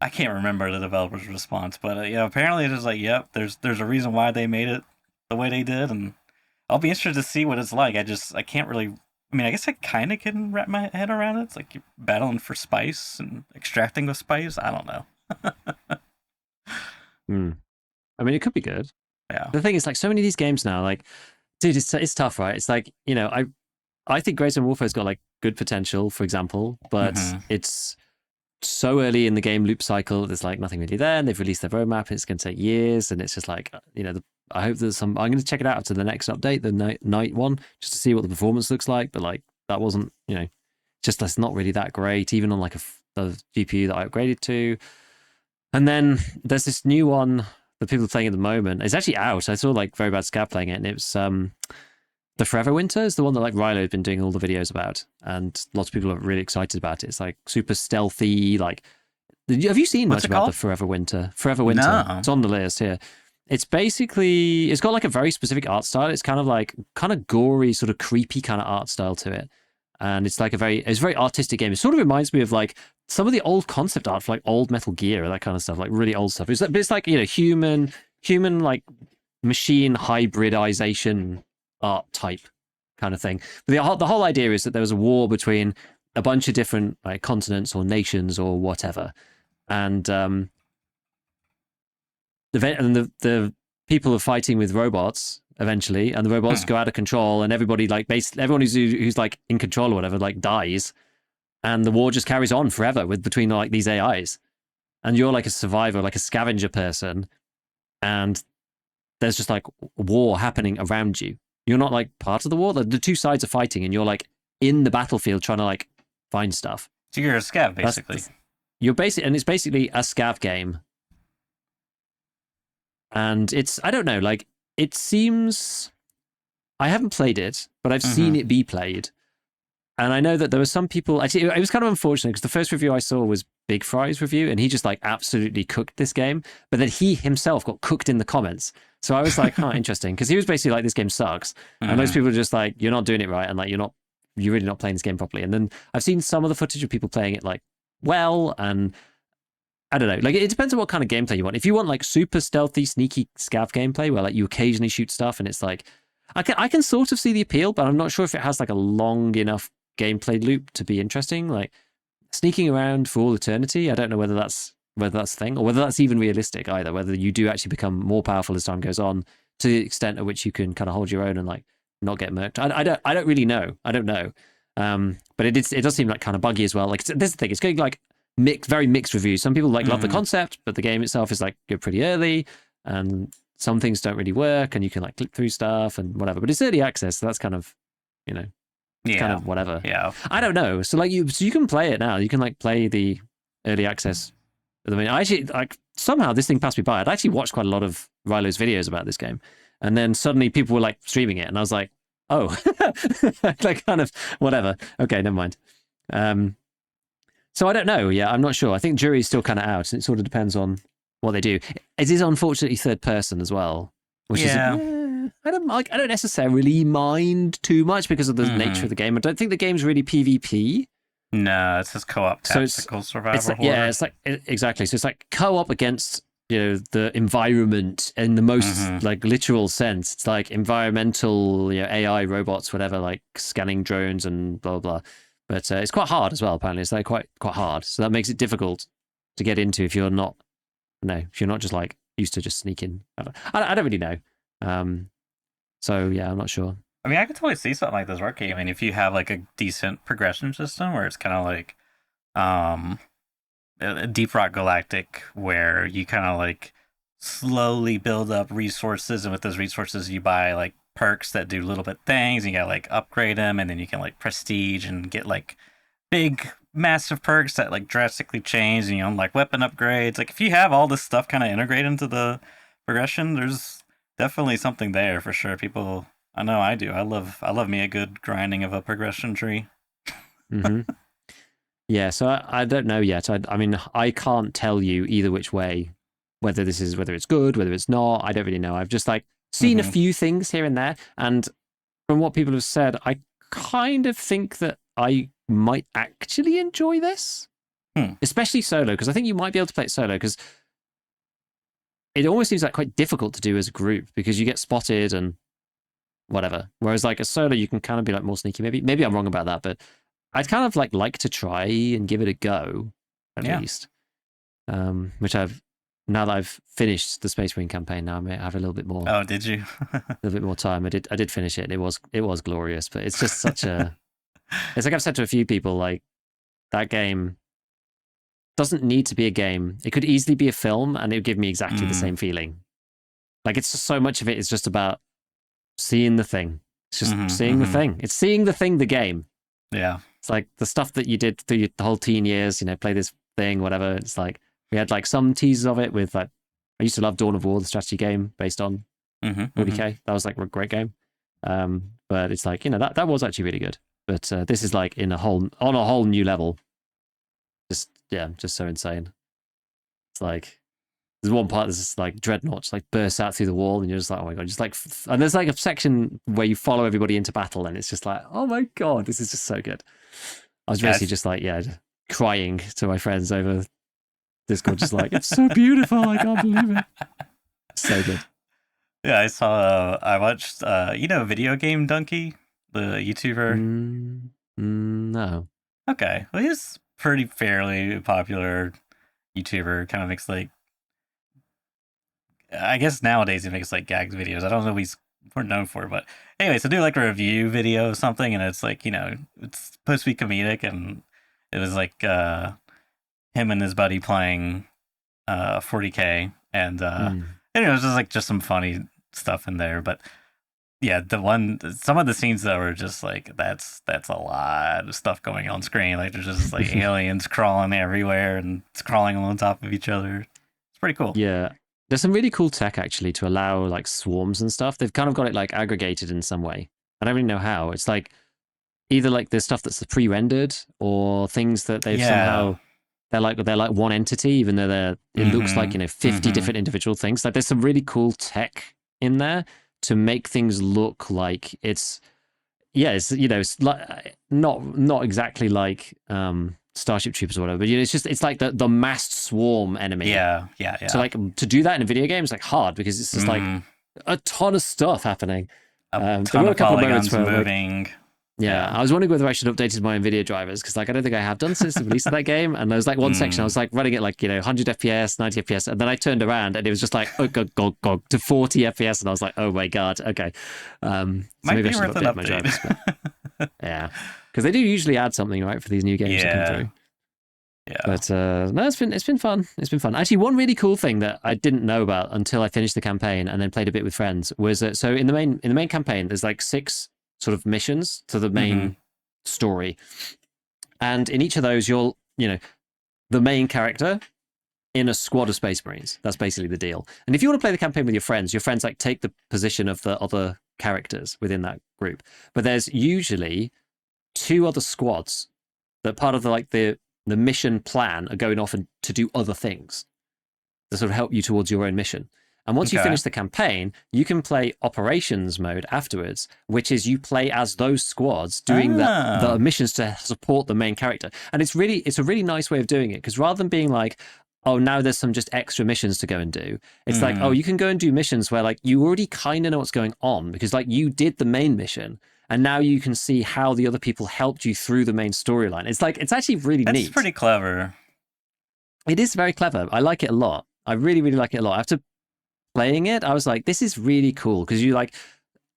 I can't remember the developer's response, but yeah, apparently it was like, yep, there's a reason why they made it the way they did, and I'll be interested to see what it's like. I can't really, I mean, I guess I kind of can wrap my head around it. It's like you're battling for spice and extracting the spice. I don't know. I mean, it could be good. Yeah. The thing is, like, so many of these games now, like, dude, it's tough, right? It's like, you know, I think Great Warfare's got like good potential, for example, but it's so early in the game loop cycle. There's like nothing really there, and they've released their roadmap. And it's going to take years, and it's just like, you know, I hope there's some. I'm going to check it out after the next update, the night one, just to see what the performance looks like. But like that wasn't, you know, just that's not really that great, even on like the GPU that I upgraded to. And then there's this new one that people are playing at the moment. It's actually out. I saw like Very Bad Scab playing it, and it was the Forever Winter is the one that like Rilo had been doing all the videos about, and lots of people are really excited about it. It's like super stealthy. Like, have you seen much about the Forever Winter? Forever Winter. No. It's on the list here. It's basically, it's got like a very specific art style. It's kind of gory, sort of creepy kind of art style to it. And it's like it's a very artistic game. It sort of reminds me of like some of the old concept art for like old Metal Gear or that kind of stuff, like really old stuff. It's like, you know, human like machine hybridization art type kind of thing. But the whole idea is that there was a war between a bunch of different like continents or nations or whatever, and the people are fighting with robots eventually, and the robots go out of control, and everybody like everyone who's like in control or whatever like dies, and the war just carries on forever between like these AIs, and you're like a survivor, like a scavenger person, and there's just like war happening around you. You're not like part of the war. The two sides are fighting, and you're like in the battlefield trying to like find stuff. So you're a scav, basically. And it's basically a scav game. And it's, I don't know, like it seems, I haven't played it, but I've seen it be played. And I know that there were some people, actually, it was kind of unfortunate because the first review I saw was Big Fry's review, and he just like absolutely cooked this game. But then he himself got cooked in the comments. So I was like, oh, interesting. Because he was basically like, this game sucks. And most people are just like, you're not doing it right. And like, you're really not playing this game properly. And then I've seen some of the footage of people playing it like well, and I don't know. Like, it depends on what kind of gameplay you want. If you want like super stealthy, sneaky scav gameplay where like you occasionally shoot stuff and it's like, I can sort of see the appeal, but I'm not sure if it has like a long enough gameplay loop to be interesting. Like sneaking around for all eternity, I don't know whether that's a thing or whether that's even realistic either. Whether you do actually become more powerful as time goes on to the extent at which you can kind of hold your own and like not get murked. I don't really know. I don't know. But it does seem like kind of buggy as well. Like this is the thing. It's getting like very mixed reviews. Some people like love the concept, but the game itself is like good pretty early, and some things don't really work, and you can like click through stuff and whatever. But it's early access, so that's kind of, you know, kind of whatever. Yeah. I don't know. So like you can play it now. You can like play the early access. I mean, I actually like somehow this thing passed me by. I'd actually watched quite a lot of Rilo's videos about this game, and then suddenly people were like streaming it, and I was like, oh, like kind of whatever. Okay, never mind. So I don't know. Yeah, I'm not sure. I think jury's still kind of out. It sort of depends on what they do. It is unfortunately third person as well, which is I don't necessarily mind too much because of the nature of the game. I don't think the game's really PvP. No, it's just co-op tactical survival horror. Yeah, it's like exactly. So it's like co-op against, you know, the environment in the most like literal sense. It's like environmental, you know, AI robots, whatever, like scanning drones and blah blah blah. But it's quite hard as well. Apparently, it's like quite hard. So that makes it difficult to get into if you're not just like used to just sneaking. I don't really know. So yeah, I'm not sure. I mean, I could totally see something like this working. I mean, if you have like a decent progression system where it's kind of like Deep Rock Galactic, where you kind of like slowly build up resources, and with those resources you buy like perks that do little bit things, and you gotta like upgrade them, and then you can like prestige and get like big massive perks that like drastically change, and you unlock weapon upgrades. Like if you have all this stuff kind of integrated into the progression, there's definitely something there for sure. People, I know I do. I love me a good grinding of a progression tree. Yeah, so I don't know yet. I mean, I can't tell you either which way, whether it's good, whether it's not. I don't really know. I've just like seen a few things here and there, and from what people have said, I kind of think that I might actually enjoy this, especially solo, because I think you might be able to play it solo, because it almost seems like quite difficult to do as a group because you get spotted and whatever. Whereas like a solo, you can kind of be like more sneaky. Maybe I'm wrong about that, but I'd kind of like to try and give it a go at least. Which now that I've finished the Space Marine campaign, now I may have a little bit more. Oh, did you? A little bit more time. I did finish it. And it was glorious, but it's just such a. It's like I've said to a few people, like that game doesn't need to be a game. It could easily be a film, and it would give me exactly the same feeling. Like, it's just so much of it is just about seeing the thing. It's just seeing the thing. It's seeing the thing, the game. Yeah. It's like the stuff that you did through the whole teen years, you know, play this thing, whatever. It's like, we had like some teasers of it with like, I used to love Dawn of War, the strategy game based on 40K. That was like a great game. But it's like, you know, that was actually really good. But this is like on a whole new level. Just so insane. It's like, there's one part that's just like Dreadnought just like bursts out through the wall, and you're just like, oh my god, just like, and there's like a section where you follow everybody into battle, and it's just like, oh my god, this is just so good. I was basically just like, crying to my friends over Discord, just like, it's so beautiful, I can't believe it. So good. Yeah, I watched, Video Game Donkey, the YouTuber? No. Okay, well, he's pretty fairly popular YouTuber, kind of makes like, I guess nowadays he makes like gags videos. I don't know what he's more known for, but anyway, so do like a review video of something, and it's like, it's supposed to be comedic, and it was like him and his buddy playing 40K, and it was just some funny stuff in there. But yeah, some of the scenes that were just like, that's a lot of stuff going on screen. Like, there's just like aliens crawling everywhere and it's crawling on top of each other. It's pretty cool. Yeah. There's some really cool tech actually to allow like swarms and stuff. They've kind of got it like aggregated in some way. I don't really know how. It's like either like there's stuff that's pre-rendered or things that they've somehow they're like one entity, even though it looks like 50 different individual things. Like, there's some really cool tech in there to make things look like it's it's like not exactly like Starship Troopers or whatever, but it's like the massed swarm enemy. Yeah. So like to do that in a video game is like hard because it's just like a ton of stuff happening. There were a couple of moments where moving. I was wondering whether I should update my NVIDIA drivers because like I don't think I have done since the release of that game. And there was like one section I was like running it like 100 FPS, 90 FPS, and then I turned around and it was just like go to 40 FPS, and I was like, oh my god, okay. So maybe I should update my drivers. But, yeah, because they do usually add something right for these new games that come through. Yeah. But no, it's been fun. It's been fun. Actually, one really cool thing that I didn't know about until I finished the campaign and then played a bit with friends was that so in the main campaign there's like 6 sort of missions to the main story, and in each of those you'll the main character in a squad of Space Marines. That's basically the deal. And if you want to play the campaign with your friends like take the position of the other characters within that group. But there's usually 2 other squads that part of the mission plan are going off to do other things to sort of help you towards your own mission. And once you finish the campaign, you can play operations mode afterwards, which is you play as those squads doing the missions to support the main character. And it's a really nice way of doing it, because rather than being like, oh, now there's some just extra missions to go and do, it's like, oh, you can go and do missions where like you already kind of know what's going on because like you did the main mission. And now you can see how the other people helped you through the main storyline. It's like, it's actually really neat. It's pretty clever. It is very clever. I like it a lot. I really, really like it a lot. After playing it, I was like, this is really cool. Because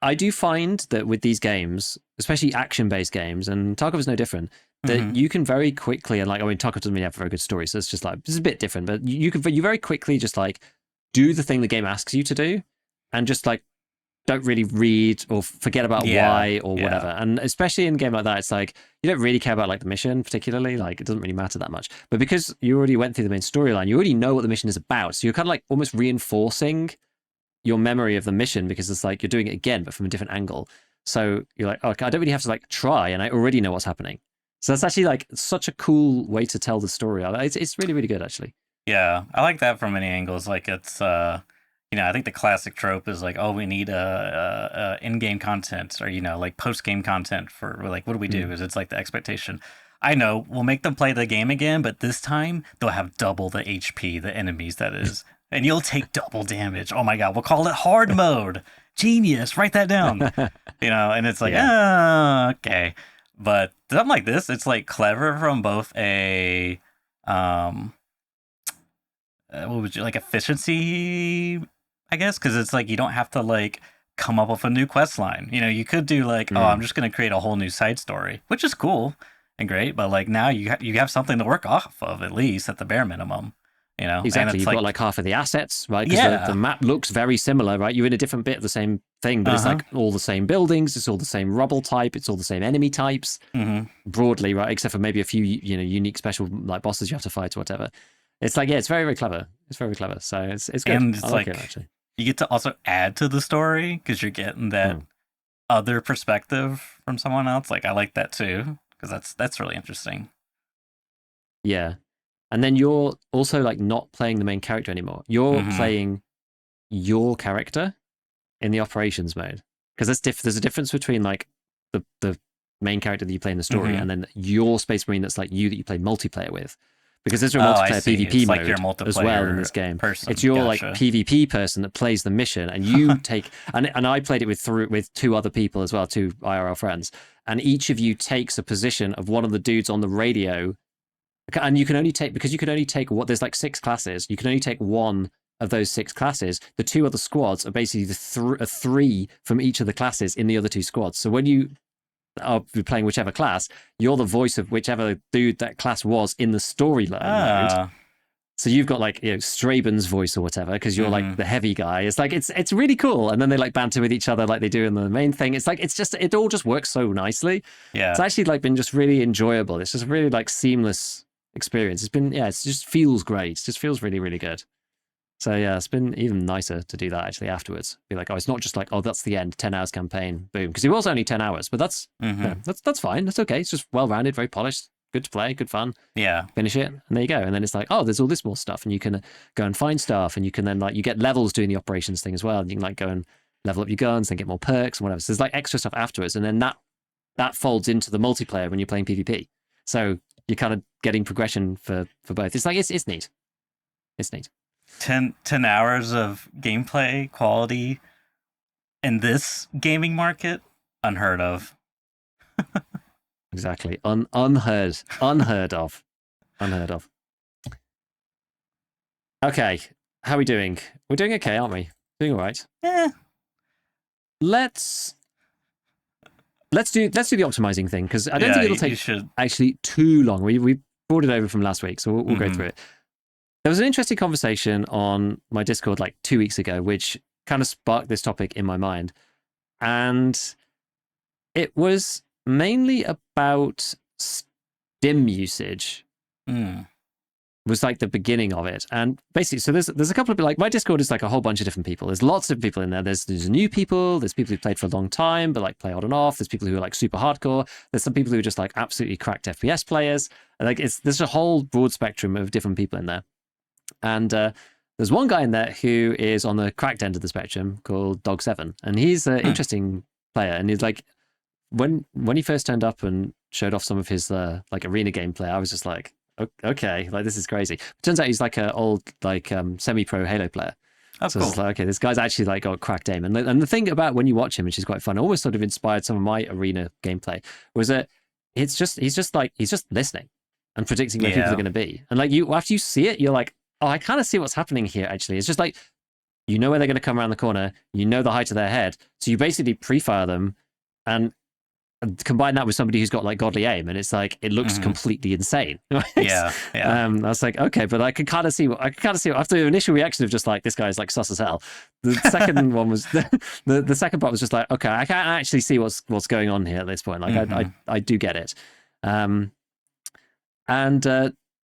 I do find that with these games, especially action-based games, and Tarkov is no different, that you can very quickly, and like, I mean, Tarkov doesn't really have a very good story, so it's just like, this is a bit different, but you very quickly just like do the thing the game asks you to do, and just like, don't really read or forget about why or whatever. And especially in a game like that, it's like you don't really care about like the mission particularly, like it doesn't really matter that much. But because you already went through the main storyline, you already know what the mission is about, so you're kind of like almost reinforcing your memory of the mission, because it's like you're doing it again but from a different angle. So you're like, okay, I don't really have to like try, and I already know what's happening. So that's actually like such a cool way to tell the story. It's really, really good actually. Yeah, I like that from many angles. Like, it's I think the classic trope is like, oh, we need in-game content, or like post-game content for like, what do we do? Is it's like the expectation. I know we'll make them play the game again, but this time they'll have double the HP, the enemies that is, and you'll take double damage. Oh my god, we'll call it hard mode. Genius, write that down. And it's like, okay, but something like this, it's like clever from both a like efficiency, I guess, because it's like you don't have to like come up with a new quest line. You could do like, oh, I'm just going to create a whole new side story, which is cool. and great, but like now you have something to work off of, at least at the bare minimum, and Exactly. it's You've like, got like half of the assets, right? Because the yeah, map looks very similar, right? You're in a different bit of the same thing, but it's uh-huh, like all the same buildings, it's all the same rubble type, it's all the same enemy types, mm-hmm. broadly, right? Except for maybe a few, unique special like bosses you have to fight or whatever. It's like, yeah, it's very, very clever. It's very, very clever. So it's good. And I it's like it, like actually. you get to also add to the story because you're getting that Mm. other perspective from someone else. Like I like that too, because that's really interesting. Yeah. And then you're also like not playing the main character anymore. You're Mm-hmm. playing your character in the operations mode. Because there's a difference between like the main character that you play in the story Mm-hmm. and then your Space Marine that's like you that you play multiplayer with. Because there's a Oh, I multiplayer see. PvP It's like your mode as well in multiplayer this game. person. It's your like Gotcha. PvP person that plays the mission, and you take and I played it with two other people as well, two IRL friends, and each of you takes a position of one of the dudes on the radio, and you can only take because you can only take what there's like 6 classes. You can only take one of those 6 classes. The 2 other squads are basically the 3 from each of the classes in the other 2 squads. So when you are playing whichever class, you're the voice of whichever dude that class was in the storyline mode. Ah, So you've got like Straben's voice or whatever because you're like mm-hmm. the heavy guy. It's like it's really cool, and then they like banter with each other like they do in the main thing. It's like it all just works so nicely. Yeah. It's actually like been just really enjoyable. It's just a really like seamless experience. It's been it just feels great. It just feels really really good. So yeah, it's been even nicer to do that actually afterwards. Be like, oh, it's not just like, oh, that's the end, 10 hours campaign, boom. Because it was only 10 hours, but that's Mm-hmm. that's fine. That's okay. It's just well rounded, very polished, good to play, good fun. Yeah. Finish it, and there you go. And then it's like, oh, there's all this more stuff, and you can go and find stuff, and you can then like you get levels doing the operations thing as well. And you can like go and level up your guns and get more perks and whatever. So there's like extra stuff afterwards, and then that folds into the multiplayer when you're playing PvP. So you're kind of getting progression for both. It's like it's neat. It's neat. 10 hours of gameplay quality in this gaming market, unheard of. Exactly. Unheard of. Unheard of. Okay. How are we doing? We're doing okay, aren't we? Doing all right. Eh. Let's do the optimizing thing because I don't Yeah, think it'll you take should. actually too long. We brought it over from last week, so we'll go Mhm. through it. There was an interesting conversation on my Discord like 2 weeks ago, which kind of sparked this topic in my mind, and it was mainly about stim usage. Mm. Was like the beginning of it, and basically, so there's a couple of like my Discord is like a whole bunch of different people. There's lots of people in there. There's new people. There's people who played for a long time but like play on and off. There's people who are like super hardcore. There's some people who are just like absolutely cracked FPS players. Like there's a whole broad spectrum of different people in there. And there's one guy in there who is on the cracked end of the spectrum called Dog7, and he's an interesting player. And he's like, when he first turned up and showed off some of his like arena gameplay, I was just like, okay, like this is crazy. It turns out he's like an old like semi-pro Halo player. Oh, So cool. it's like, okay, this guy's actually like got cracked aim. And the thing about when you watch him, which is quite fun, almost sort of inspired some of my arena gameplay, was that he's just listening and predicting where people Yeah. are going to be. And like after you see it, you're like, oh, I kind of see what's happening here. Actually, it's just like you know where they're going to come around the corner, you know the height of their head, so you basically pre-fire them and combine that with somebody who's got like godly aim, and it's like it looks completely insane. Yeah. I was like, okay, but I could kind of see what after the initial reaction of just like this guy's like sus as hell. The second one was the second part was just like, okay, I can't actually see what's going on here at this point. Like I do get it.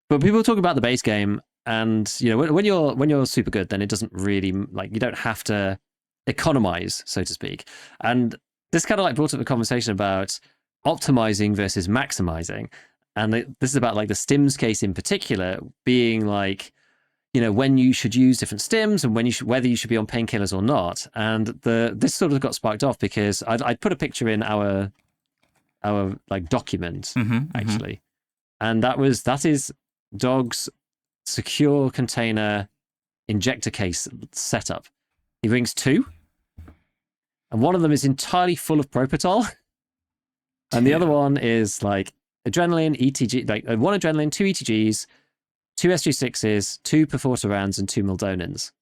But people talk about the base game, and you know when you're super good, then it doesn't really like you don't have to economize, so to speak. And this kind of like brought up the conversation about optimizing versus maximizing. And this is about like the stims case in particular being like, you know, when you should use different stims and whether you should be on painkillers or not. And this sort of got sparked off because I put a picture in our like document actually. And that is Dog's secure container injector case setup. He brings 2. And one of them is entirely full of propofol. And the other one is like adrenaline, ETG, like 1 adrenaline, 2 ETGs, 2 SG6s, 2 Perforta rounds, and 2 Mildonans.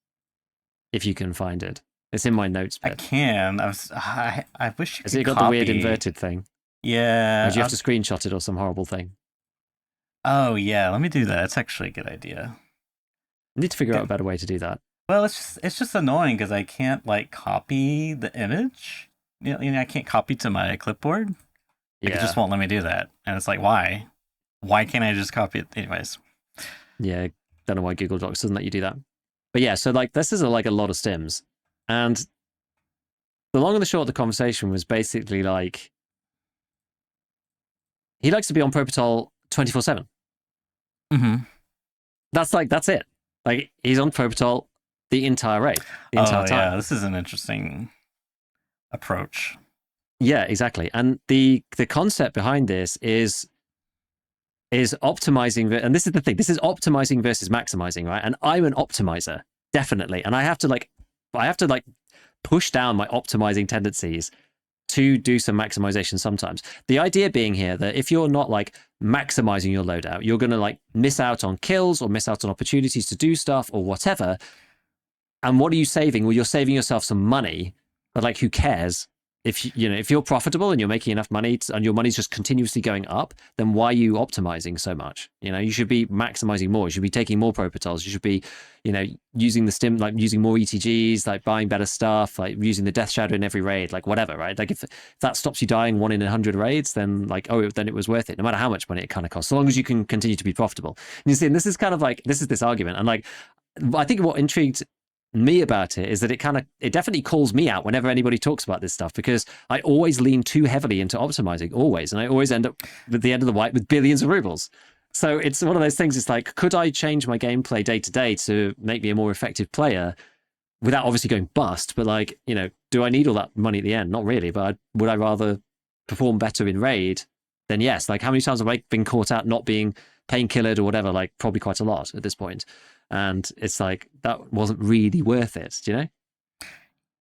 If you can find it. It's in my notes I bit. can. I wish you Has could it got copy. the weird inverted thing? Yeah. Or do you have to screenshot it or some horrible thing? Oh yeah, let me do that. It's actually a good idea. I need to figure out a better way to do that. Well, it's just annoying because I can't like copy the image. I can't copy to my clipboard. Like, it just won't let me do that, and it's like, why? Why can't I just copy it? Anyways. Yeah, don't know why Google Docs doesn't let you do that. But yeah, so like this is like a lot of stims, and the long and the short of the conversation was basically like he likes to be on Pro Patrol 24/7. Mm-hmm. That's it. Like he's on Pro Patrol the entire raid, the entire time. Yeah, this is an interesting approach. Yeah, exactly. And the concept behind this is optimizing, and this is the thing. This is optimizing versus maximizing, right? And I'm an optimizer, definitely. And I have to like push down my optimizing tendencies to do some maximization sometimes. The idea being here that if you're not like maximizing your loadout, you're going to like miss out on kills or miss out on opportunities to do stuff or whatever. And what are you saving? Well, you're saving yourself some money, but like who cares? If you're profitable and you're making enough money and your money's just continuously going up, then why are you optimizing so much? You should be maximizing more. You should be taking more Pro Patrols. You should be, using the stim, like using more ETGs, like buying better stuff, like using the Death Shadow in every raid, like whatever, right? Like if that stops you dying 1 in 100 raids, then like, then it was worth it, no matter how much money it kind of costs, so long as you can continue to be profitable. And you see, and this is kind of like, this is this argument. And like, I think what intrigued me about it is that it definitely calls me out whenever anybody talks about this stuff, because I always lean too heavily into optimizing, always, and I always end up at the end of the wipe with billions of rubles. So it's one of those things. It's like, could I change my gameplay day to day to make me a more effective player without obviously going bust? But like, do I need all that money at the end? Not really, but would I rather perform better in raid? Then yes. Like, how many times have I been caught out not being painkillered or whatever? Like, probably quite a lot at this point. And it's like, that wasn't really worth it, do you know?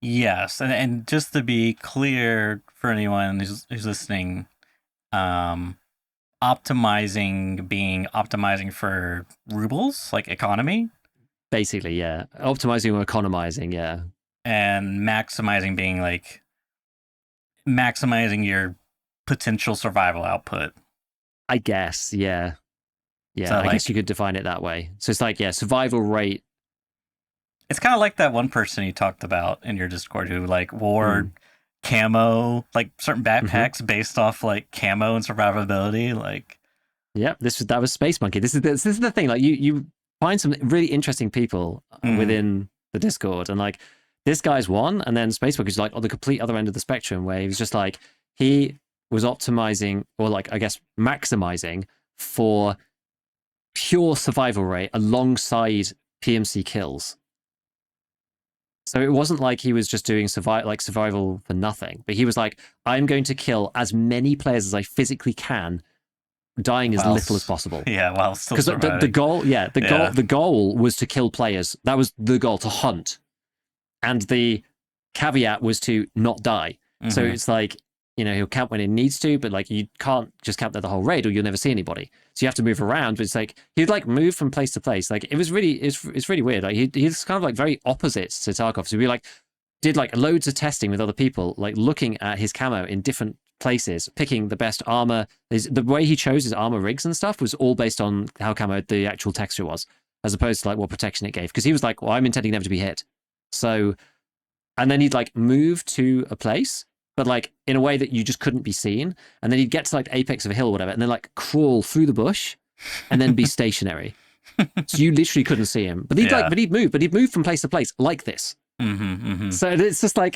Yes, and just to be clear for anyone who's listening, optimizing for rubles, like economy. Basically, yeah. Optimizing or economizing, yeah. And maximizing being like maximizing your potential survival output. I guess, yeah. Yeah, So, I guess you could define it that way. So it's like, yeah, survival rate. It's kind of like that one person you talked about in your Discord who like wore camo, like certain backpacks based off like camo and survivability. Like, yeah, that was Space Monkey. This is the thing. Like you find some really interesting people within the Discord, and like this guy's one, and then Space Monkey's like on the complete other end of the spectrum, where he was just like, he was optimizing, or like I guess maximizing for pure survival rate alongside PMC kills. So it wasn't like he was just doing survival for nothing, but he was like, I'm going to kill as many players as I physically can, dying as little as possible. Yeah, well, still because the goal was to kill players. That was the goal, to hunt, and the caveat was to not die. So it's like, he'll camp when he needs to, but like you can't just camp there the whole raid or you'll never see anybody. So you have to move around. But it's like he'd like move from place to place. Like it's really weird. Like he's kind of like very opposites to Tarkov. So we like did like loads of testing with other people, like looking at his camo in different places, picking the best armor. The way he chose his armor rigs and stuff was all based on how camo the actual texture was, as opposed to like what protection it gave. Because he was like, well, I'm intending never to be hit. So, and then he'd like move to a place, but like in a way that you just couldn't be seen. And then he'd get to like the apex of a hill or whatever, and then like crawl through the bush and then be stationary. So you literally couldn't see him. But he'd move from place to place like this. So it's just like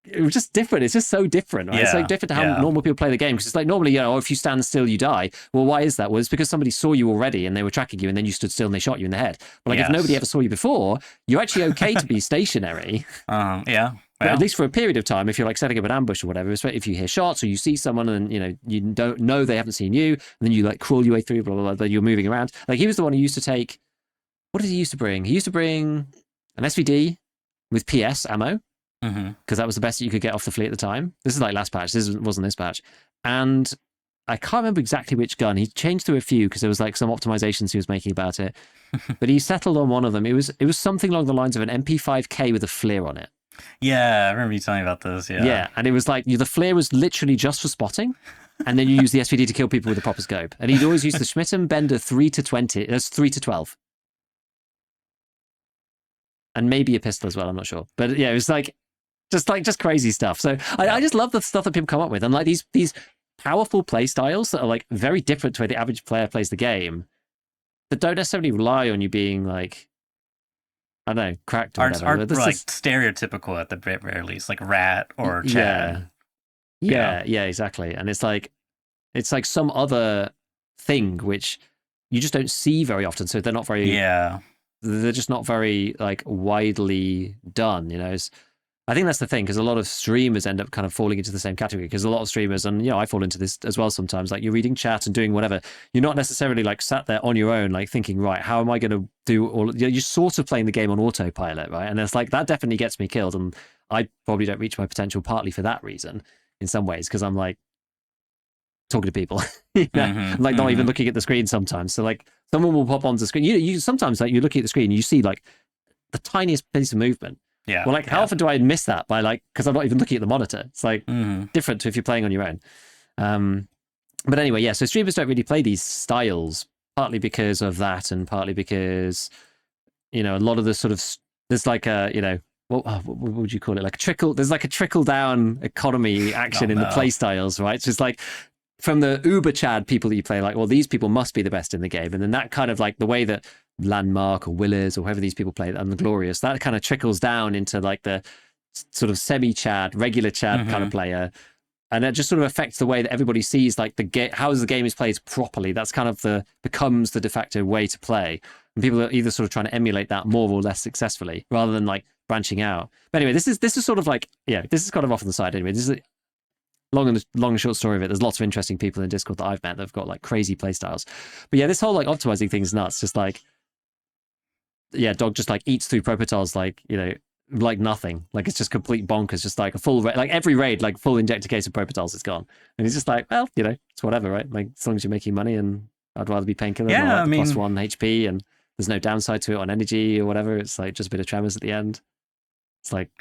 it was just different. It's just so different, right? It's like different to how normal people play the game. Because it's like normally, if you stand still, you die. Well, why is that? Well, it's because somebody saw you already and they were tracking you, and then you stood still and they shot you in the head. But like if nobody ever saw you before, you're actually okay to be stationary. But at least for a period of time, if you're like setting up an ambush or whatever, if you hear shots or you see someone and you don't know they haven't seen you, and then you like crawl your way through, blah blah blah, you're moving around. Like he was the one who used to take. What did he used to bring? He used to bring an SVD with PS ammo. Because that was the best that you could get off the fleet at the time. This is like last patch. This wasn't this patch. And I can't remember exactly which gun. He changed through a few because there was like some optimizations he was making about it. But he settled on one of them. It was something along the lines of an MP5K with a flare on it. Yeah, I remember you telling me about this. Yeah. Yeah, and it was like the flare was literally just for spotting, and then you use the SVD to kill people with a proper scope. And he'd always use the Schmidt and Bender 3 to 20. That's 3 to 12. And maybe a pistol as well, I'm not sure. But yeah, it was just crazy stuff. So I just love the stuff that people come up with. And like these powerful play styles that are like very different to the way the average player plays the game, that don't necessarily rely on you being like, I don't know, cracked or whatever. Aren't like stereotypical at the very least, like Rat or Chad. Yeah, exactly. And it's like some other thing which you just don't see very often. So they're not very they're just not very like widely done, you know. I think that's the thing, because a lot of streamers end up kind of falling into the same category, because a lot of streamers, and I fall into this as well sometimes, like you're reading chat and doing whatever, you're not necessarily like sat there on your own like thinking, right, how am I going to do all, you're sort of playing the game on autopilot, right? And it's like that definitely gets me killed, and I probably don't reach my potential partly for that reason in some ways, because I'm like talking to people, like not even looking at the screen sometimes. So like someone will pop onto the screen, you sometimes like you're looking at the screen and you see like the tiniest piece of movement. Yeah. Well, like how often do I miss that by like, because I'm not even looking at the monitor? It's like different to if you're playing on your own. But anyway, yeah. So streamers don't really play these styles, partly because of that, and partly because a lot of the sort of there's like a what would you call it? Like a trickle. There's like a trickle down economy action in the play styles, right? So it's like from the Uber Chad people that you play, like, well, these people must be the best in the game, and then that kind of like the way that Landmark or Willers or whoever these people play, and the Glorious, that kind of trickles down into like the sort of semi-Chad, regular Chad kind of player, and it just sort of affects the way that everybody sees like the game, how the game is played properly. That's kind of becomes the de facto way to play, and people are either sort of trying to emulate that more or less successfully, rather than like branching out. But anyway, this is sort of like, this is kind of off on the side anyway. This is long and short story of it. There's lots of interesting people in Discord that I've met that have got like crazy play styles. But yeah, this whole like optimizing thing is nuts. Just like, Dog just like eats through Prototols like, like nothing. Like it's just complete bonkers. Just like a full like every raid, like full injector case of Prototols is gone. And he's just like, well, it's whatever, right? Like as long as you're making money, and I'd rather be painkiller than like the +1 HP, and there's no downside to it on energy or whatever. It's like just a bit of tremors at the end. It's like,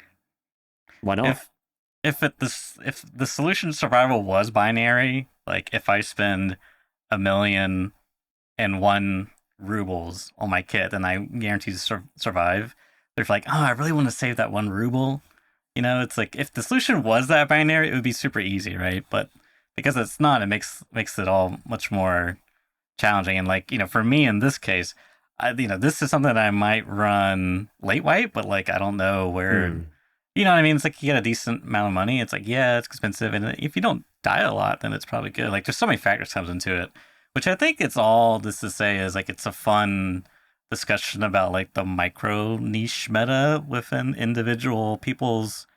why not? If the solution to survival was binary, like if I spend 1,000,001 rubles on my kit, then I guarantee to survive. They're like, oh, I really want to save that 1 ruble. It's like if the solution was that binary, it would be super easy, right? But because it's not, it makes it all much more challenging. And like, for me in this case, this is something that I might run late white, but like I don't know where. You know what I mean? It's like you get a decent amount of money. It's like, yeah, it's expensive. And if you don't die a lot, then it's probably good. Like there's so many factors comes into it, which I think it's all this to say is like it's a fun discussion about like the micro niche meta within individual people's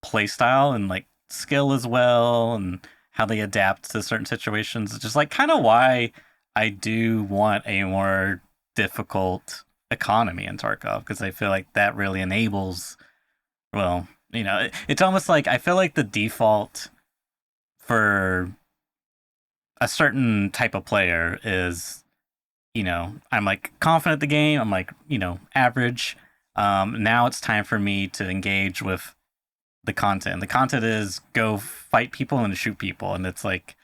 play style and like skill as well, and how they adapt to certain situations. It's just like kind of why I do want a more difficult economy in Tarkov, because I feel like that really enables. Well, it's almost like I feel like the default for a certain type of player is, I'm like confident at the game. I'm like, average. Now it's time for me to engage with the content. The content is go fight people and shoot people. And it's like,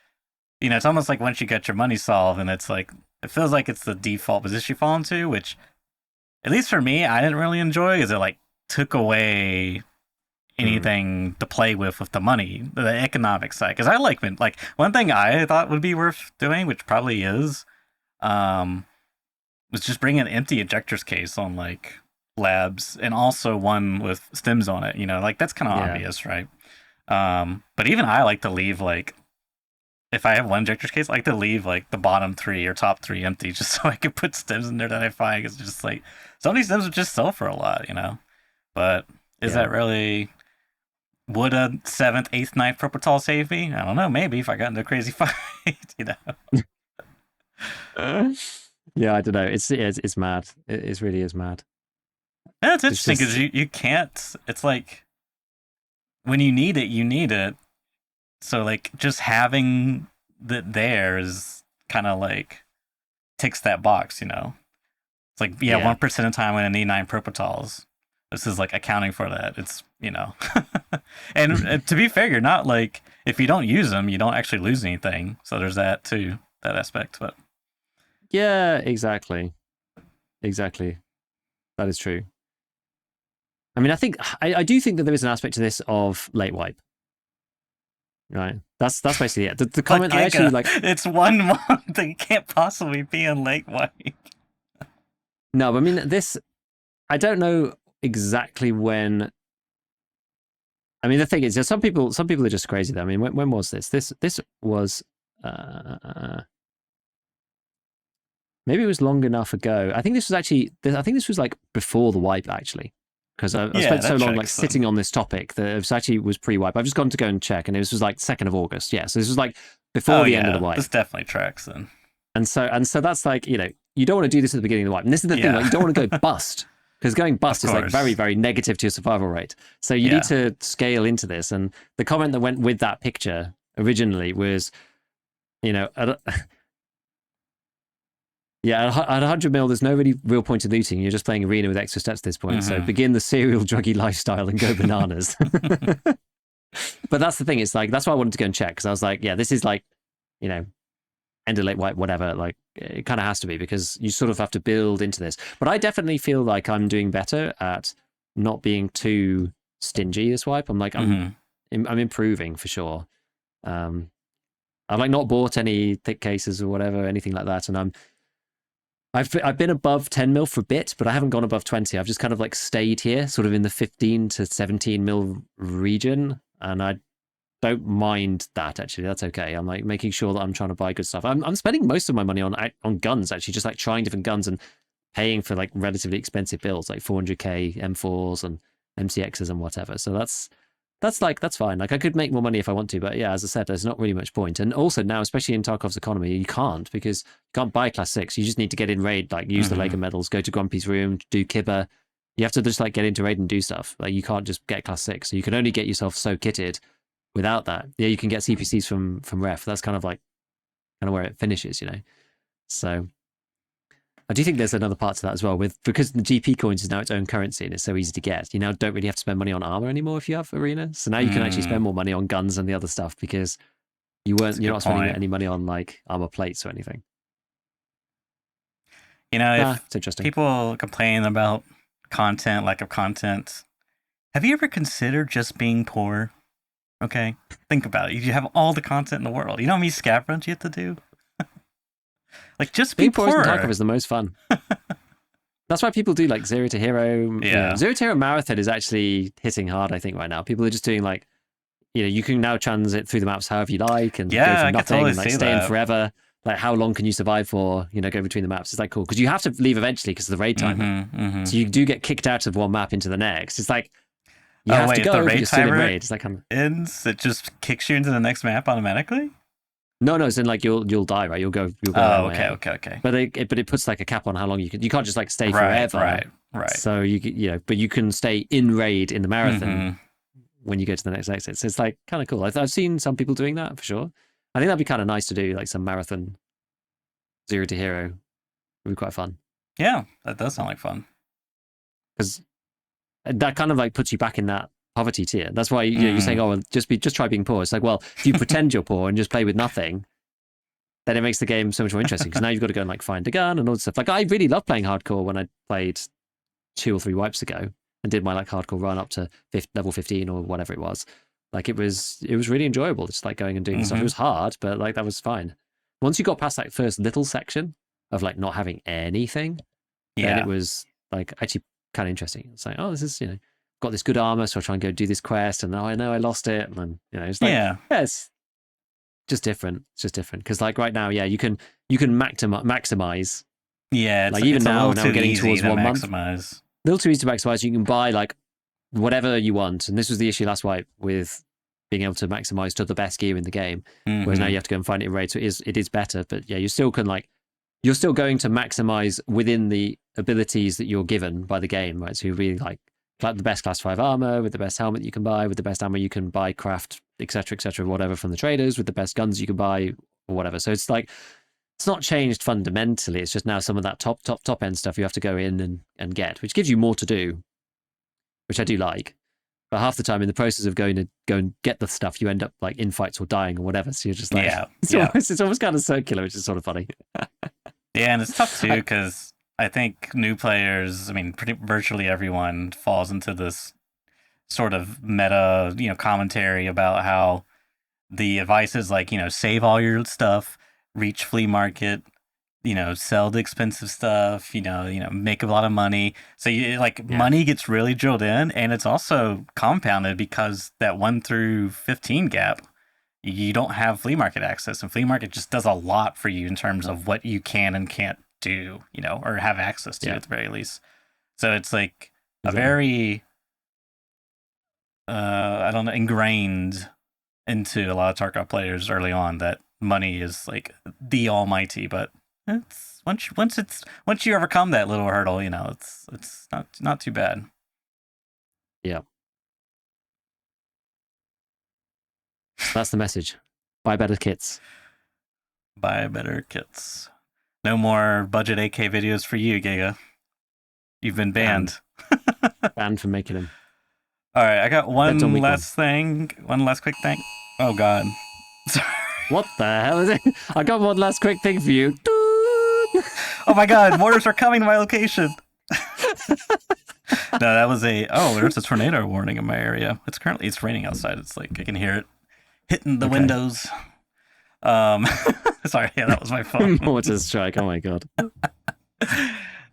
it's almost like once you get your money solved, and it's like, it feels like it's the default position you fall into, which at least for me, I didn't really enjoy, is it like took away anything to play with the money, the economic side. Because I like one thing I thought would be worth doing, which probably is, was just bring an empty ejector's case on like labs, and also one with stems on it. Like that's kind of obvious, right? But even I like to leave like, if I have one ejector's case, I like to leave like the bottom 3 or top 3 empty, just so I can put stems in there that I find. It's just like some of these stems would just sell for a lot, But is that really? Would a 7th, 8th, 9th Propertol save me? I don't know. Maybe if I got into a crazy fight, Yeah, I don't know. It's mad. It really is mad. Yeah, it's interesting because you can't. It's like when you need it, you need it. So like just having that there is kind of like ticks that box, It's like 1% of the time when I need 9 Propertols. This is like accounting for that. It's, you know, and to be fair, you're not like, if you don't use them, you don't actually lose anything. So there's that too, that aspect. But Yeah, exactly. Exactly. That is true. I mean, I do think that there is an aspect to this of late wipe. Right. That's basically it. The comment I actually like. It's 1 month. It can't possibly be in late wipe. No, but I mean this. I don't know exactly when. I mean, the thing is, some people are just crazy. Though. I mean, when was this? This was. Maybe it was long enough ago. I think this was actually. I think this was like before the wipe actually, because I spent so long like sitting on this topic that it actually was pre-wipe. I've just gone to go and check, and it was like 2nd of August. Yeah, so this was like before the end of the wipe. This definitely tracks then. And so that's like, you know, you don't want to do this at the beginning of the wipe. And this is the thing, like, you don't want to go bust, because going bust is like very, very negative to your survival rate. So you need to scale into this. And the comment that went with that picture originally was, you know, at 100 mil, there's no really real point in looting. You're just playing arena with extra stats at this point. So begin the serial druggy lifestyle and go bananas. But that's the thing. It's like, that's why I wanted to go and check, because I was like, yeah, this is like, you know, end of late wipe, whatever. Like, it kind of has to be, because you sort of have to build into this. But I definitely feel like I'm doing better at not being too stingy this wipe. I'm like, I'm improving for sure. I've like not bought any thick cases or whatever, anything like that. And I've been above 10 mil for a bit, but I haven't gone above 20. I've just kind of like stayed here, sort of in the 15 to 17 mil region. And I don't mind that, actually. That's okay. I'm like making sure that I'm trying to buy good stuff. I'm spending most of my money on guns, actually, just like trying different guns and paying for like relatively expensive builds, like 400k M4s and MCXs and whatever. So that's fine. Like, I could make more money if I want to, but yeah, as I said, there's not really much point. And also now, especially in Tarkov's economy, you can't, because you can't buy class 6. You just need to get in raid, like use the Lego medals, go to Grumpy's room, do Kibba. You have to just like get into raid and do stuff. Like, you can't just get class 6. So you can only get yourself so kitted without that. Yeah, you can get CPCs from ref. That's kind of where it finishes, you know. So I do think there's another part to that as well, because the GP coins is now its own currency and it's so easy to get. You now don't really have to spend money on armor anymore if you have arena. So now you can actually spend more money on guns and the other stuff, because you're not spending any money on like armor plates or anything. You know, it's interesting. People complain about content, lack of content. Have you ever considered just being poor? Okay, think about it. You have all the content in the world. You know how many scav runs you have to do? Like, just be poor. Being poor in Tarkov is the most fun. That's why people do like 0 to hero. Yeah. You know, 0 to hero marathon is actually hitting hard, I think, right now. People are just doing like, you know, you can now transit through the maps however you like and go from nothing and like stay in forever. Like, how long can you survive for, you know, go between the maps? It's like cool, because you have to leave eventually because of the raid timer. So you do get kicked out of one map into the next. It's like, you have to go, the raid you're still in timer raid. It's like ends, it just kicks you into the next map automatically? No, it's in like you'll die, right? You'll go. Oh, okay. But it puts like a cap on how long you can't just like stay forever. Right. So but you can stay in raid in the marathon when you go to the next exit. So it's like kind of cool. I've seen some people doing that for sure. I think that'd be kind of nice to do, like some marathon 0 to hero. Would be quite fun. Yeah, that does sound like fun. Because that kind of like puts you back in that poverty tier. That's why you're saying, oh, well, just try being poor. It's like, well, if you pretend you're poor and just play with nothing, then it makes the game so much more interesting, because now you've got to go and like find a gun and all this stuff. Like, I really loved playing hardcore when I played 2 or 3 wipes ago and did my like hardcore run up to level 15 or whatever it was. Like, it was really enjoyable, just like going and doing stuff. It was hard, but like that was fine. Once you got past that first little section of like not having anything, then it was like actually kind of interesting. It's like, oh, this is, you know, got this good armor, so I'll try and go do this quest, and now I know I lost it, and then, you know, it's like, it's just different. It's just different, because like right now, you can maximize. Yeah, like even now we're getting towards 1 month. A little too easy to maximize. You can buy like whatever you want, and this was the issue last wipe with being able to maximize to the best gear in the game. Whereas now you have to go and find it in raid, so it is better. But yeah, you're still going to maximize within the abilities that you're given by the game, right? So you'll be like the best class 5 armor, with the best helmet you can buy, with the best ammo you can buy, craft, etc., whatever from the traders, with the best guns you can buy, or whatever. So it's like, it's not changed fundamentally. It's just now some of that top end stuff you have to go in and get, which gives you more to do. which I do like. But half the time, in the process of going to go and get the stuff, you end up like in fights or dying or whatever. So you're just like, Yeah, it's almost kind of circular, which is sort of funny. Yeah, and it's tough too because I think new players, I mean, virtually everyone falls into this sort of meta, commentary about how the advice is like, save all your stuff, reach flea market, sell the expensive stuff, make a lot of money. So money gets really drilled in, and it's also compounded because that 1 through 15 gap, you don't have flea market access, and flea market just does a lot for you in terms of what you can and can't do, or have access to at the very least. So it's like a very, I don't know, ingrained into a lot of Tarkov players early on that money is like the almighty, but it's once you overcome that little hurdle, it's not too bad. Yeah. That's the message. Buy better kits. Buy better kits. No more budget AK videos for you, Giga. You've been banned. Banned from making them. All right, I got one last quick thing. Oh God. What the hell is it? I got one last quick thing for you. Oh my God, mortars are coming to my location. No, that was there's a tornado warning in my area. It's raining outside. It's like I can hear it hitting the windows. Sorry, that was my phone. Mortar strike. Oh my God.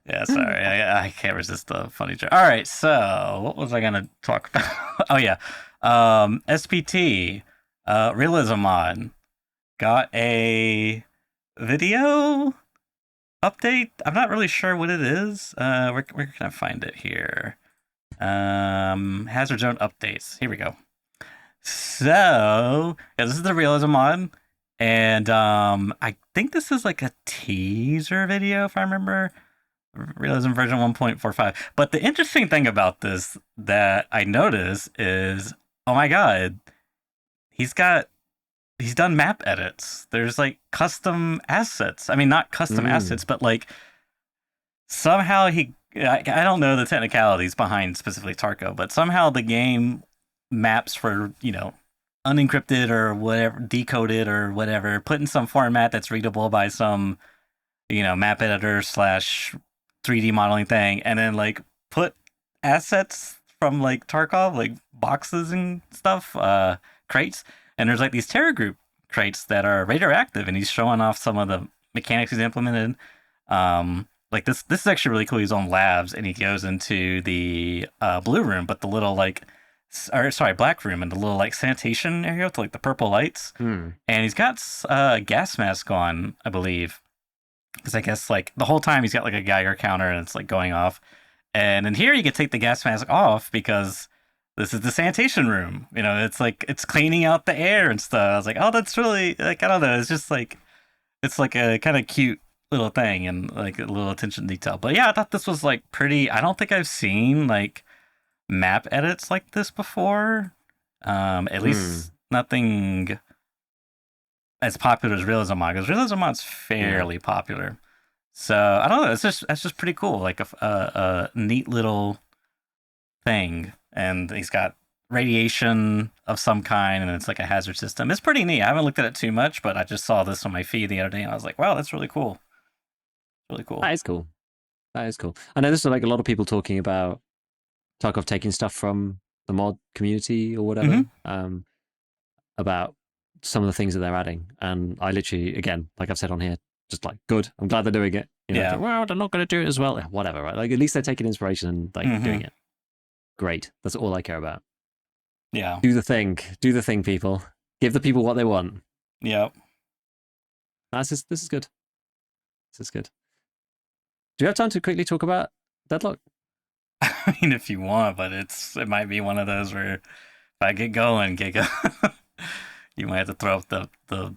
Yeah, sorry. I can't resist the funny joke. All right, so what was I gonna talk about? Oh yeah. SPT, Realism Mod got a video update. I'm not really sure what it is. Where can I find it here? Hazard Zone updates. Here we go. So yeah, this is the Realism Mod, and I think this is like a teaser video if I remember. Realism version 1.45. But the interesting thing about this that I notice is, oh my God, he's done map edits. There's like custom assets. I mean, not custom assets, but like somehow I don't know the technicalities behind specifically Tarkov, but somehow the game maps for, unencrypted or whatever, decoded or whatever, put in some format that's readable by some, map editor / 3D modeling thing, and then like put assets from like Tarkov, like boxes and stuff, crates, and there's like these Terra Group crates that are radioactive, and he's showing off some of the mechanics he's implemented. Like this is actually really cool. He's on labs, and he goes into the blue room, but the little black room, and the little like sanitation area with like the purple lights, and he's got a gas mask on, I believe. Because I guess like the whole time he's got like a Geiger counter and it's like going off. And in here you can take the gas mask off because this is the sanitation room. It's like it's cleaning out the air and stuff. I was like, oh, that's really like, I don't know. It's just like it's like a kind of cute little thing and like a little attention to detail. But yeah, I thought this was like pretty. I don't think I've seen like map edits like this before. At least nothing as popular as Realism Mod, because Realism Mod's fairly popular. So I don't know. That's just pretty cool. Like a neat little thing, and he's got radiation of some kind, and it's like a hazard system. It's pretty neat. I haven't looked at it too much, but I just saw this on my feed the other day, and I was like, wow, that's really cool. Really cool. That is cool. That is cool. I know there's like a lot of people talking about Tarkov taking stuff from the mod community or whatever, about some of the things that they're adding. And I literally, again, like I've said on here, just like, good. I'm glad they're doing it. Well, they're not going to do it as well. Whatever, right? Like, at least they're taking inspiration and like doing it. Great. That's all I care about. Yeah. Do the thing. Do the thing, people. Give the people what they want. Yep. This is good. This is good. Do you have time to quickly talk about Deadlock? I mean, if you want, but it might be one of those where if I get going, Giga, you might have to throw up the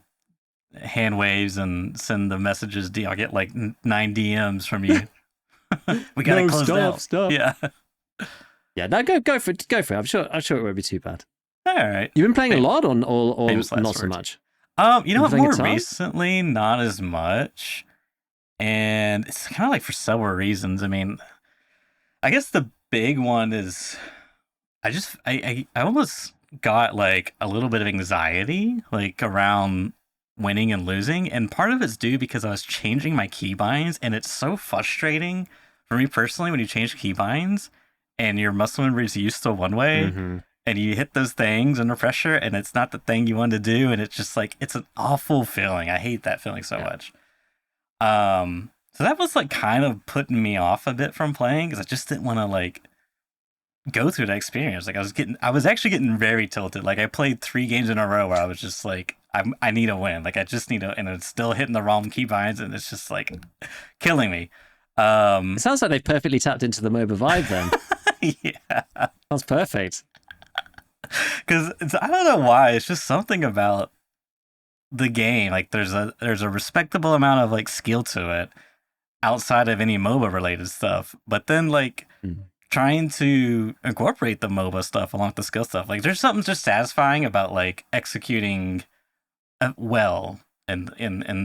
hand waves and send the messages. I'll get like 9 DMs from you. We gotta close down. Stop. Yeah. Yeah. No, go for it. Go for it. I'm sure it won't be too bad. All right. You've been playing a lot or not so much? You know what? More recently, not as much, and it's kind of like for several reasons. I mean, I guess the big one is I almost got like a little bit of anxiety like around winning and losing, and part of it's due because I was changing my keybinds, and it's so frustrating for me personally when you change keybinds and your muscle memory is used to one way, Hmm. and you hit those things under pressure and it's not the thing you wanted to do, and it's just like it's an awful feeling. I hate that feeling so Yeah. much. So that was like kind of putting me off a bit from playing because I just didn't want to like go through that experience. Like I was actually getting very tilted. Like I played 3 games in a row where I was just like, I need a win. Like I just need a, and it's still hitting the wrong keybinds, and it's just like killing me. It Um, sounds like they've perfectly tapped into the MOBA vibe then. yeah, That's perfect. because I don't know why. It's just something about the game. Like there's a respectable amount of like skill to it outside of any MOBA related stuff. But then like Mm. trying to incorporate the MOBA stuff along with the skill stuff. Like there's something just satisfying about like executing well in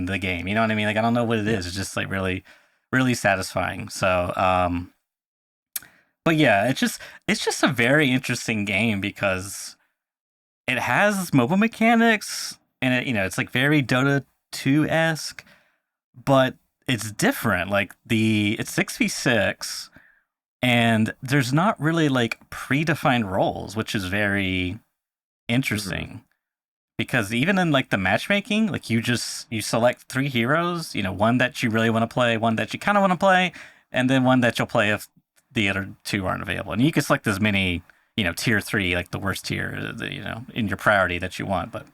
the game. You know what I mean? Like I don't know what it Yeah. is. It's just like really satisfying. So but yeah, it's just a very interesting game because it has MOBA mechanics and it, it's like very Dota 2 esque, but it's different. Like it's 6v6 and there's not really like predefined roles, which is very Hmm. interesting because even in like the matchmaking, like you select 3 heroes, one that you really want to play, one that you kind of want to play, and then one that you'll play if the other 2 aren't available. And you can select as many, tier 3, like the worst tier, in your priority that you want. But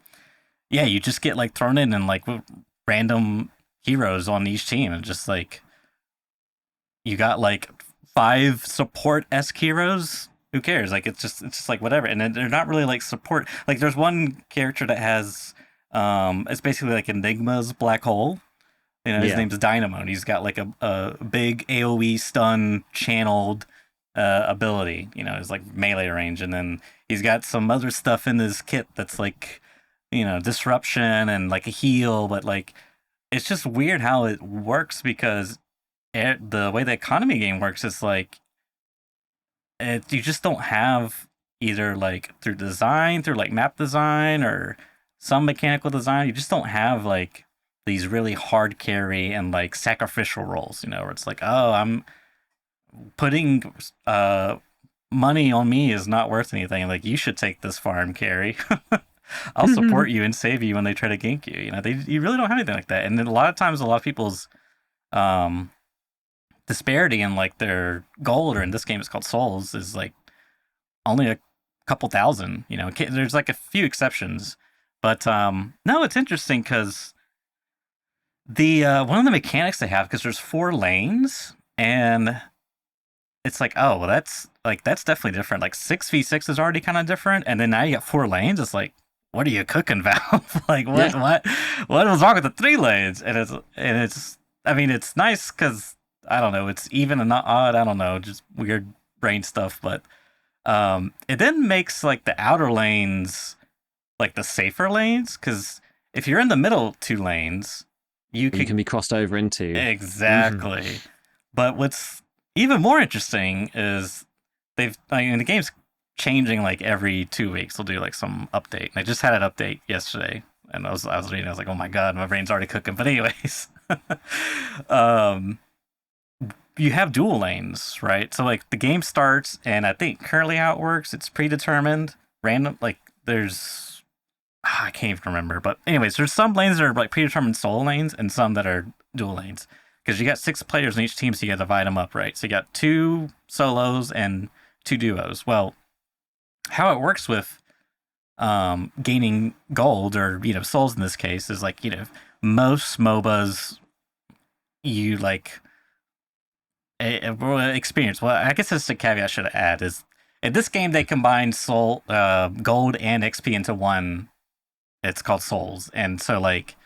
yeah, you just get like thrown in and like random heroes on each team, and just like you got like 5 support esque heroes. Who cares? Like it's just like whatever, and they're not really like support. Like there's one character that has it's basically like Enigma's black hole. His Yeah. name's Dynamo, and he's got like a big AOE stun channeled ability. His like melee range, and then he's got some other stuff in his kit that's like disruption and like a heal, but like it's just weird how it works because the way the economy game works is like you just don't have either like through like map design or some mechanical design. You just don't have like these really hard carry and like sacrificial roles. Where it's like, oh, I'm putting money on me is not worth anything. Like you should take this farm carry. I'll support you and save you when they try to gank you. You really don't have anything like that. And then a lot of times, a lot of people's um, disparity in like their gold, or in this game it's called souls, is like only a couple thousand. There's like a few exceptions, but no, it's interesting because the one of the mechanics they have, because there's 4 lanes, and it's like, oh well, that's definitely different. Like 6v6 is already kind of different, and then now you got 4 lanes. It's like, what are you cooking, Valve? Like Yeah. what was wrong with the 3 lanes? And it's I mean it's nice because I don't know, it's even and not odd. I don't know, just weird brain stuff, but it then makes like the outer lanes like the safer lanes, because if you're in the middle 2 lanes, you You could can be crossed over into. Hmm. exactly. But what's even more interesting is the game's changing like every 2 weeks. They'll do like some update. And they just had an update yesterday, and I was reading. I was like, oh my god, my brain's already cooking. But anyways, um, you have dual lanes, right? So like the game starts, and I think currently how it works, it's predetermined, random. Like there's I can't even remember, but anyways, there's some lanes that are like predetermined solo lanes, and some that are dual lanes. Because you got 6 players in each team, so you got to divide them up, right? So you got 2 solos and 2 duos. Well, how it works with gaining gold, or souls in this case, is like most MOBAs, you like experience. Well, I guess that's the caveat I should add is in this game they combine soul, gold and XP into one. It's called souls, and so like,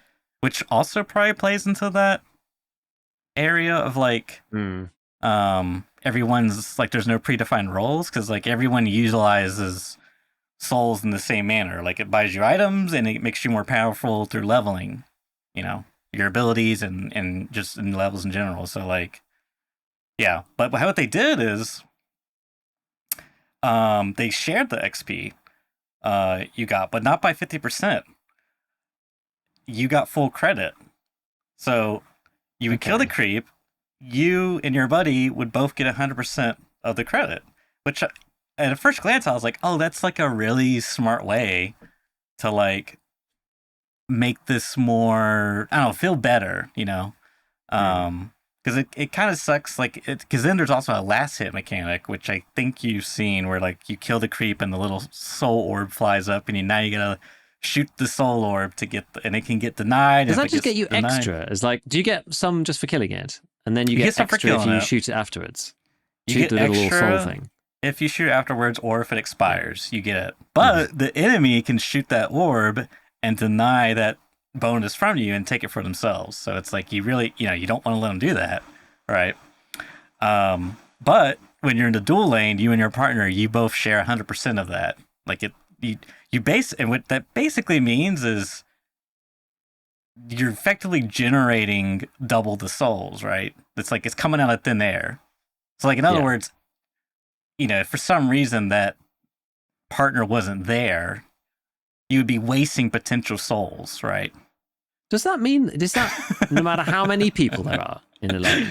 which also probably plays into that area of like Mm. everyone's like there's no predefined roles, because like everyone utilizes souls in the same manner. Like it buys you items and it makes you more powerful through leveling, you know, your abilities and just in levels in general. So like, yeah, but what they did is they shared the XP you got, but not by 50%. You got full credit. So you would kill the creep, you and your buddy would both get 100% of the credit, which at a first glance I was like, oh, that's like a really smart way to like make this more, I don't know, feel better, you know? Because it kind of sucks, like, because then there's also a last hit mechanic, which I think you've seen, where like you kill the creep and the little soul orb flies up, and now you gotta shoot the soul orb to get, and it can get denied. Does that just get you extra? It's like, do you get some just for killing it, and then you get extra if you shoot it afterwards? You get the little soul thing. If you shoot it afterwards, or if it expires, you get it. But the enemy can shoot that orb and deny that bonus from you and take it for themselves. So it's like you really, you don't want to let them do that, right? But when you're in the dual lane, you and your partner, you both share 100% of that. Like and what that basically means is you're effectively generating double the souls, right? It's like it's coming out of thin air. So like in other words, if for some reason that partner wasn't there, you would be wasting potential souls, right? Does that no matter how many people there are in a lane,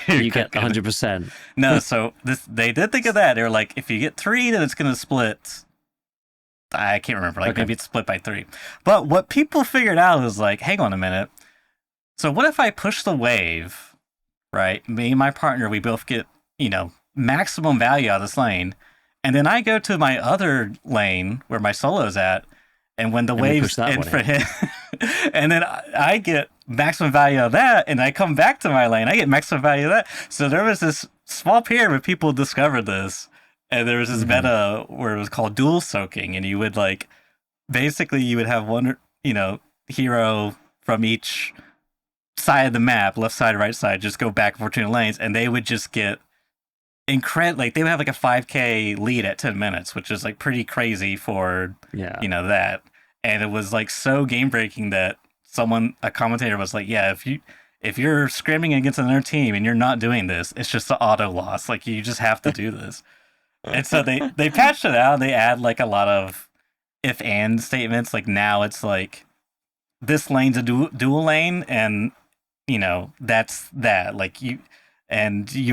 you get 100%? No, so they did think of that. They were like, if you get 3, then it's going to split. I can't remember. Maybe it's split by 3. But what people figured out is like, hang on a minute. So what if I push the wave, right? Me and my partner, we both get, maximum value out of this lane. And then I go to my other lane where my solo's at, and when the wave's in for him, and then I get maximum value of that, and I come back to my lane, I get maximum value of that. So there was this small period where people discovered this, and there was this meta where it was called dual soaking, and you would you would have one, hero from each side of the map, left side, right side, just go back and forth between the lanes, and they would just get they would have like a 5k lead at 10 minutes, which is like pretty crazy for that. And it was like so game breaking that a commentator was like, yeah, if you're scrimming against another team and you're not doing this, it's just an auto loss. Like you just have to do this. And so they patched it out. They add like a lot of if and statements. Like now it's like this lane's a dual lane, and that's that. Like you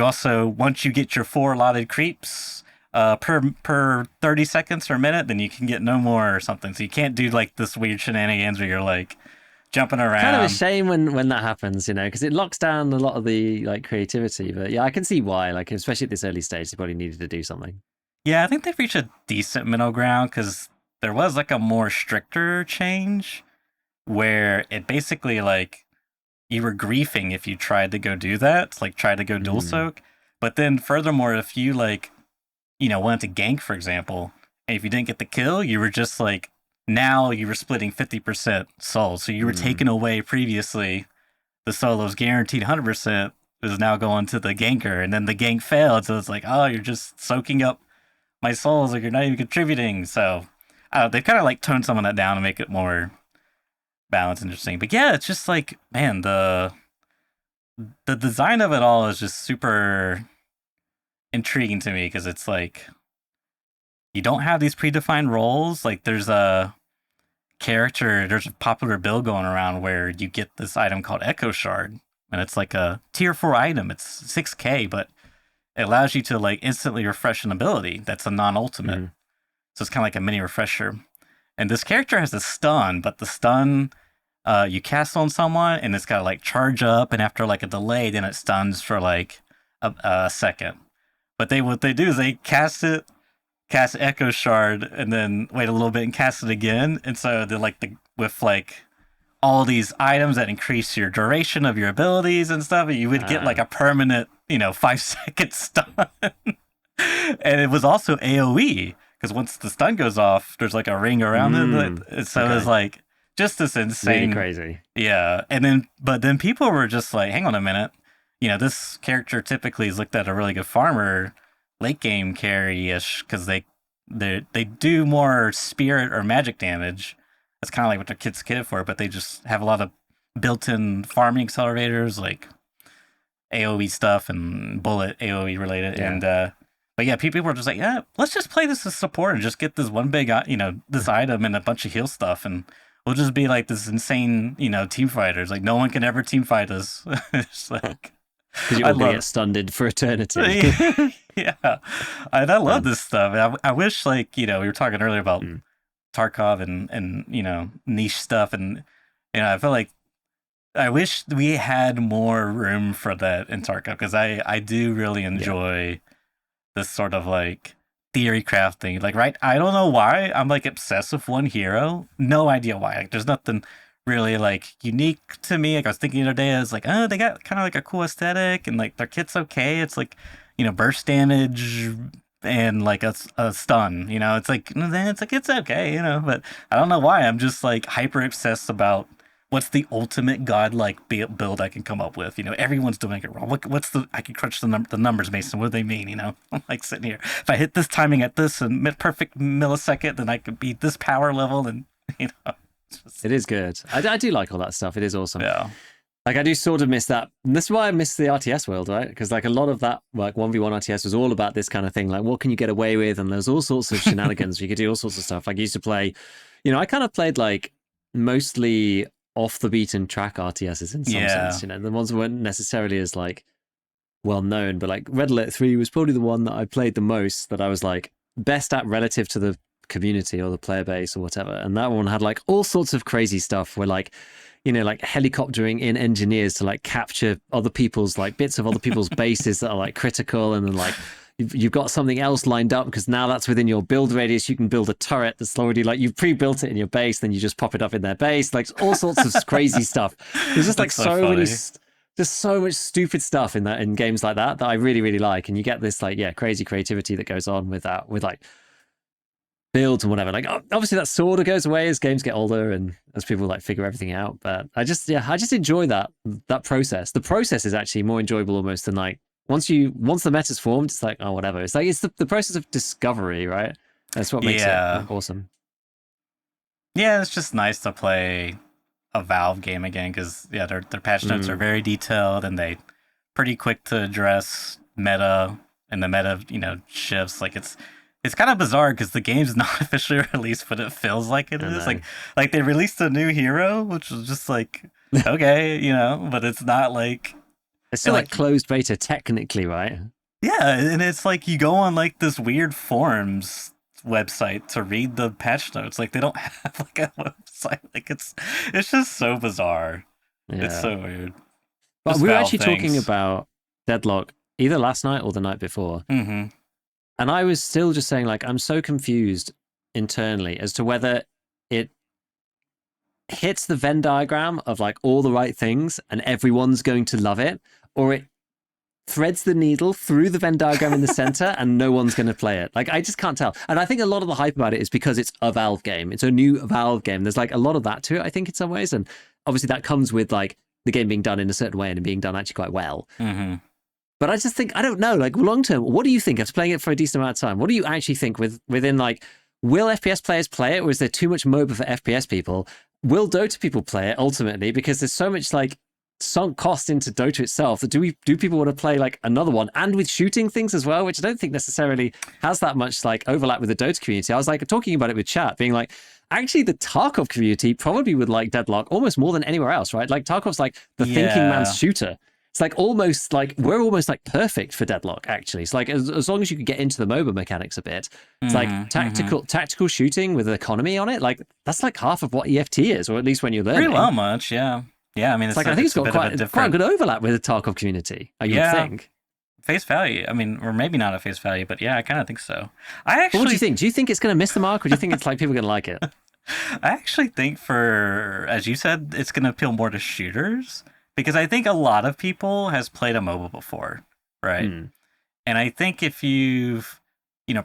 also, once you get your 4 allotted creeps per 30 seconds or a minute, then you can get no more or something. So you can't do like this weird shenanigans where you're like jumping around. Kind of a shame when that happens, because it locks down a lot of the like creativity. But yeah, I can see why. Like especially at this early stage, they probably needed to do something. Yeah, I think they've reached a decent middle ground, because there was like a more stricter change where it basically like you were griefing if you tried to go do that, like try to go dual soak. But then furthermore, if you wanted to gank, for example, and if you didn't get the kill, you were just like, now you were splitting 50% souls. So you were taking away previously the solo's guaranteed 100% is now going to the ganker, and then the gank failed. So it's like, oh, you're just soaking up my souls, like you're not even contributing. So they've kind of like toned some of that down to make it more balance interesting. But yeah, it's just like, man, the design of it all is just super intriguing to me, because it's like you don't have these predefined roles. Like there's a popular build going around where you get this item called Echo Shard, and it's like a tier 4 item. It's 6k, but it allows you to like instantly refresh an ability that's a non-ultimate. So it's kind of like a mini refresher. And this character has a stun, but the stun you cast on someone, and it's got to like charge up, and after like a delay, then it stuns for like a second. But what they do is they cast Echo Shard, and then wait a little bit and cast it again. And so they're with like all these items that increase your duration of your abilities and stuff, and you would get like a permanent, 5-second stun. And it was also AoE, because once the stun goes off, there's like a ring around it. So it's like just this insane, really crazy. Yeah. But then people were just like, hang on a minute. This character typically is looked at a really good farmer, late game carry-ish, because they do more spirit or magic damage. That's kind of like what their kit's kitted for, but they just have a lot of built-in farming accelerators, like AoE stuff and bullet AoE related. Yeah. And But yeah, people were just like, yeah, let's just play this as support and just get this one big, this item and a bunch of heal stuff, and we'll just be like this insane, team fighters. Like no one can ever team fight us. It's like Because you're all going to get stunned for eternity. yeah, I love this stuff. I wish, like, we were talking earlier about Tarkov and niche stuff, and I feel like I wish we had more room for that in Tarkov, because I do really enjoy this sort of like theory crafting. Like, right, I don't know why I'm like obsessed with one hero. No idea why. Like, there's nothing really like unique to me. Like I was thinking the other day, I was like, oh, they got kind of like a cool aesthetic, and like their kit's okay. It's like, burst damage and like a stun. It's like it's okay. But I don't know why I'm just like hyper obsessed about what's the ultimate godlike build I can come up with. Everyone's doing it wrong. What's the I can crunch the numbers, Mason. What do they mean? I'm like sitting here. If I hit this timing at this and perfect millisecond, then I could beat this power level, and It is good. I do like all that stuff. It is awesome. Yeah. Like I do sort of miss that. And that's why I miss the RTS world, right? Because like a lot of that, like 1v1 RTS was all about this kind of thing. Like what can you get away with? And there's all sorts of shenanigans. You could do all sorts of stuff. Like I used to play, I kind of played like mostly off the beaten track RTSs in some sense. The ones that weren't necessarily as like well known, but like Red Alert 3 was probably the one that I played the most, that I was like best at relative to the community or the player base or whatever. And that one had like all sorts of crazy stuff where like like helicoptering in engineers to like capture other people's like bits of other people's bases that are like critical, and then like you've got something else lined up because now that's within your build radius. You can build a turret that's already like you've pre-built it in your base, then you just pop it up in their base, like all sorts of crazy stuff. There's just like so many, just so much stupid stuff in games like that I really, really like. And you get this like crazy creativity that goes on with that, with like builds and whatever. Like obviously that sort of goes away as games get older and as people like figure everything out. But I just enjoy that process. The process is actually more enjoyable almost than like once the meta's formed, it's like, oh, whatever. It's like it's the process of discovery, right? That's what makes it awesome. Yeah, it's just nice to play a Valve game again, because their patch notes are very detailed, and they pretty quick to address meta, and the meta shifts. Like it's kind of bizarre because the game's not officially released, but it feels like it is. Like they released a new hero, which was just like, okay, but it's not like... It's still like closed beta technically, right? Yeah, and it's like you go on like this weird forums website to read the patch notes. Like they don't have like a website. Like it's just so bizarre. Yeah. It's so weird. But we were actually talking about Deadlock either last night or the night before. Mm-hmm. And I was still just saying, like, I'm so confused internally as to whether it hits the Venn diagram of like all the right things and everyone's going to love it, or it threads the needle through the Venn diagram in the center and no one's going to play it. Like, I just can't tell. And I think a lot of the hype about it is because it's a Valve game. It's a new Valve game. There's like a lot of that to it, I think, in some ways. And obviously that comes with like the game being done in a certain way and being done actually quite well. Mm-hmm. But I just think, I don't know, like long term, what do you think after playing it for a decent amount of time? What do you actually think within like, will FPS players play it, or is there too much MOBA for FPS people? Will Dota people play it ultimately? Because there's so much like sunk cost into Dota itself that do people want to play like another one and with shooting things as well, which I don't think necessarily has that much like overlap with the Dota community. I was like talking about it with chat, being like, actually the Tarkov community probably would like Deadlock almost more than anywhere else, right? Like Tarkov's like the thinking man's shooter. It's like almost like we're almost like perfect for Deadlock, actually. It's like as long as you can get into the MOBA mechanics a bit, it's like tactical shooting with economy on it. Like that's like half of what EFT is, or at least when you're learning. Pretty well much, yeah. Yeah, I mean, it's like I think it's got quite a good overlap with the Tarkov community. You think face value? I mean, or maybe not at face value, but yeah, I kind of think so. What do you think? Do you think it's going to miss the mark, or do you think it's like people are going to like it? I actually think as you said, it's going to appeal more to shooters. Because I think a lot of people has played a MOBA before, right? And I think if you've,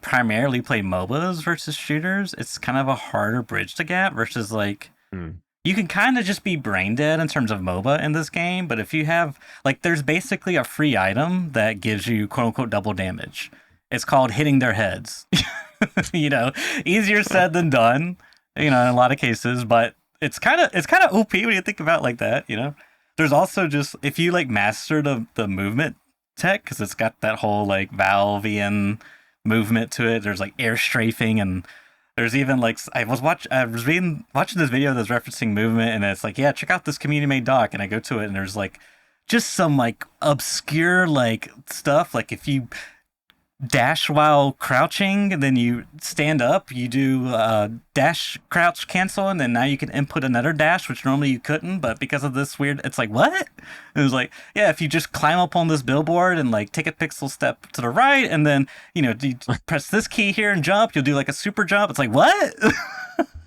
primarily played MOBAs versus shooters, it's kind of a harder bridge to gap versus like, you can kind of just be brain dead in terms of MOBA in this game. But if you have, like, there's basically a free item that gives you quote unquote double damage. It's called hitting their heads. Easier said than done, in a lot of cases, but it's kind of OP when you think about it like that, There's also just, if you like master the movement tech, because it's got that whole like Valvean, movement to it. There's like air strafing, and there's even like I was watching this video that's referencing movement, and it's like, yeah, check out this community made doc, and I go to it, and there's like just some like obscure like stuff, like if you dash while crouching, and then you stand up, you do dash crouch cancel, and then now you can input another dash, which normally you couldn't, but because of this weird, it's like, what? It was like, yeah, if you just climb up on this billboard and like take a pixel step to the right, and then you press this key here and jump, you'll do like a super jump. It's like, what?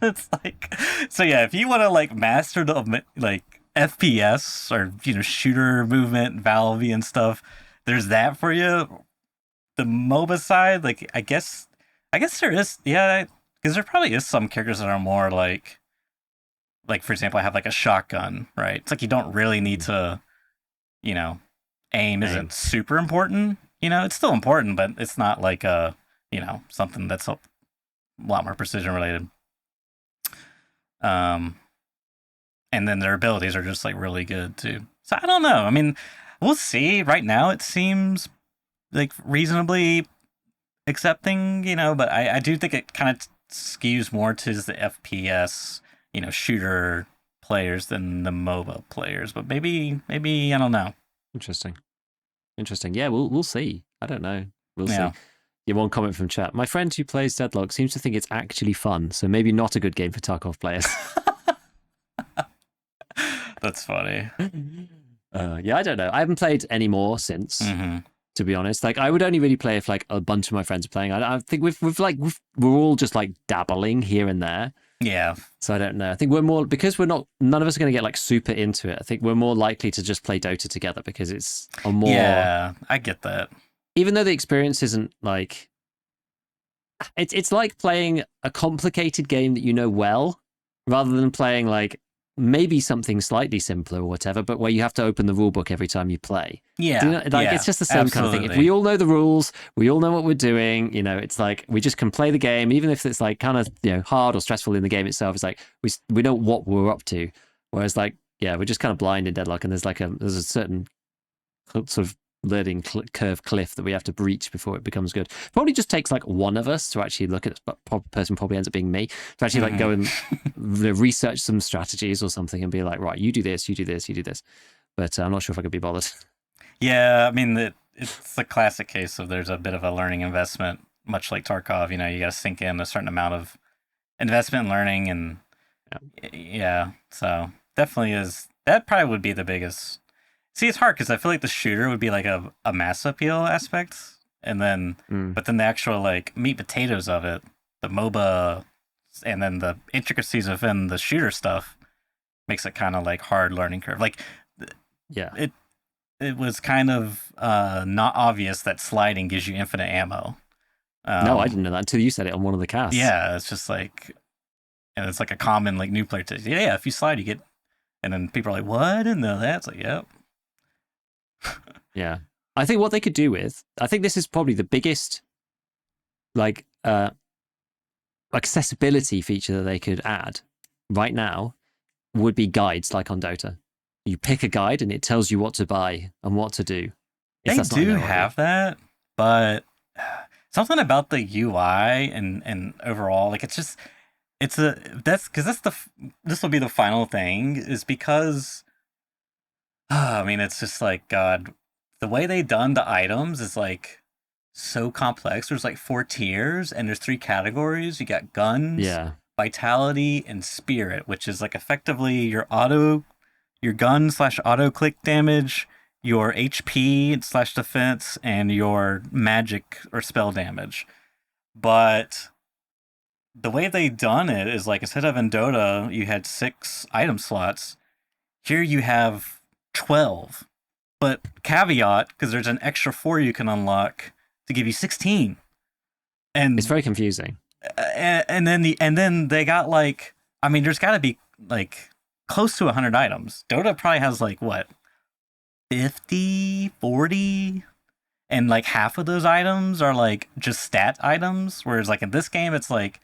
It's like, so yeah, if you want to like master the like FPS or shooter movement, Valve and stuff, there's that for you. The MOBA side, like I guess there is, yeah, because there probably is some characters that are more like for example, I have like a shotgun, right? It's like you don't really need to, aim isn't super important. It's still important, but it's not like something that's a lot more precision related. And then their abilities are just like really good too. So I don't know. I mean, we'll see. Right now, it seems like reasonably accepting, but I do think it kind of skews more to the FPS, shooter players than the MOBA players. But maybe I don't know. Interesting. Yeah, we'll see. I don't know. We'll see. Yeah, one comment from chat. My friend who plays Deadlock seems to think it's actually fun, so maybe not a good game for Tarkov players. That's funny. Yeah, I don't know. I haven't played any more since. Mm-hmm. To be honest, like I would only really play if like a bunch of my friends are playing. I think we're all just like dabbling here and there. Yeah. So I don't know. I think we're more, because none of us are going to get like super into it. I think we're more likely to just play Dota together because it's a more. Yeah, I get that. Even though the experience isn't like, it's like playing a complicated game that you know well, rather than playing like maybe something slightly simpler or whatever, but where you have to open the rule book every time you play. Yeah. It's just the same kind of thing. If we all know the rules, we all know what we're doing, it's like we just can play the game, even if it's like kind of, hard or stressful in the game itself. It's like we know what we're up to. Whereas like, yeah, we're just kind of blind in Deadlock, and there's a certain sort of learning curve cliff that we have to breach before it becomes good. Probably just takes like one of us to actually look at it. Person probably ends up being me, to actually like go and research some strategies or something and be like, right, you do this, you do this, you do this. But I'm not sure if I could be bothered. Yeah, I mean, it's the classic case of there's a bit of a learning investment, much like Tarkov. You got to sink in a certain amount of investment in learning, and yeah, so definitely is. That probably would be the biggest. See, it's hard because I feel like the shooter would be like a mass appeal aspect, and then but then the actual like meat potatoes of it, the MOBA, and then the intricacies within the shooter stuff makes it kind of like hard learning curve. Like, yeah, it was kind of not obvious that sliding gives you infinite ammo. No, I didn't know that until you said it on one of the casts. Yeah, it's just like, and it's like a common like new player to yeah, if you slide you get, and then people are like, what? I didn't know that. It's like, yep. Yeah, I think what they could do with, I think this is probably the biggest like accessibility feature that they could add right now would be guides like on Dota. You pick a guide and it tells you what to buy and what to do. They do have that, but something about the UI and overall, like this will be the final thing, is because I mean, it's just like, God, the way they done the items is like so complex. There's like 4 tiers and there's 3 categories. You got guns, vitality, and spirit, which is like effectively your gun / auto click damage, your HP / defense, and your magic or spell damage. But the way they done it is like, instead of in Dota, you had 6 item slots. Here you have 12, but caveat, because there's an extra 4 you can unlock to give you 16, and it's very confusing. And then they got like, I mean, there's got to be like close to 100 items. Dota probably has like what, 50, 40, and like half of those items are like just stat items, whereas like in this game it's like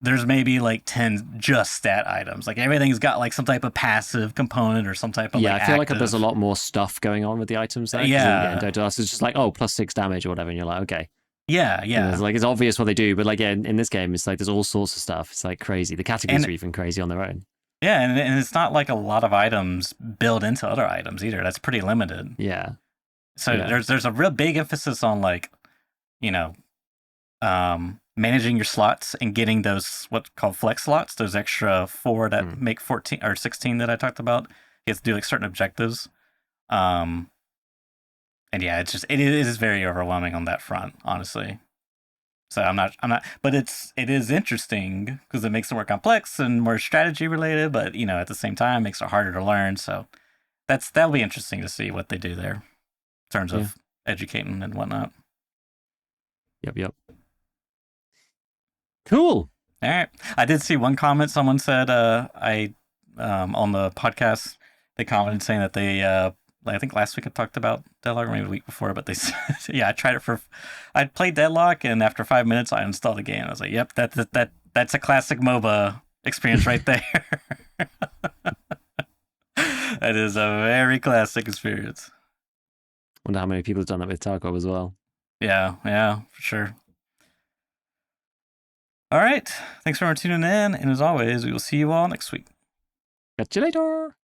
there's maybe like 10 just stat items. Like everything's got like some type of passive component or some type of I feel like there's a lot more stuff going on with the items there. Yeah. In Dota it's just like, oh, +6 damage or whatever, and you're like, okay. Yeah, You know, yeah. it's like it's obvious what they do, but like in this game, it's like there's all sorts of stuff. It's like crazy. The categories And are even crazy on their own. yeah, and it's not like a lot of items build into other items either. That's pretty limited. Yeah, So yeah. there's a real big emphasis on like, you know, managing your slots and getting those what called flex slots, those extra 4 that Mm. make 14 or 16 that I talked about. You have to do like certain objectives. Um, and yeah, it is very overwhelming on that front, honestly. So I'm not, but it is interesting because it makes it more complex and more strategy related. But you know, at the same time, makes it harder to learn. So that'll be interesting to see what they do there in terms Yeah. of educating and whatnot. Yep. Yep. Cool. All right. I did see one comment. Someone said, I on the podcast, they commented saying that they, I think last week I talked about Deadlock, or maybe the week before, but they said, yeah, I played Deadlock, and after 5 minutes, I installed the game. I was like, yep, that's a classic MOBA experience right there. That is a very classic experience. Wonder how many people have done that with Tarkov as well. Yeah, for sure. All right. Thanks for tuning in. And as always, we will see you all next week. Catch you later.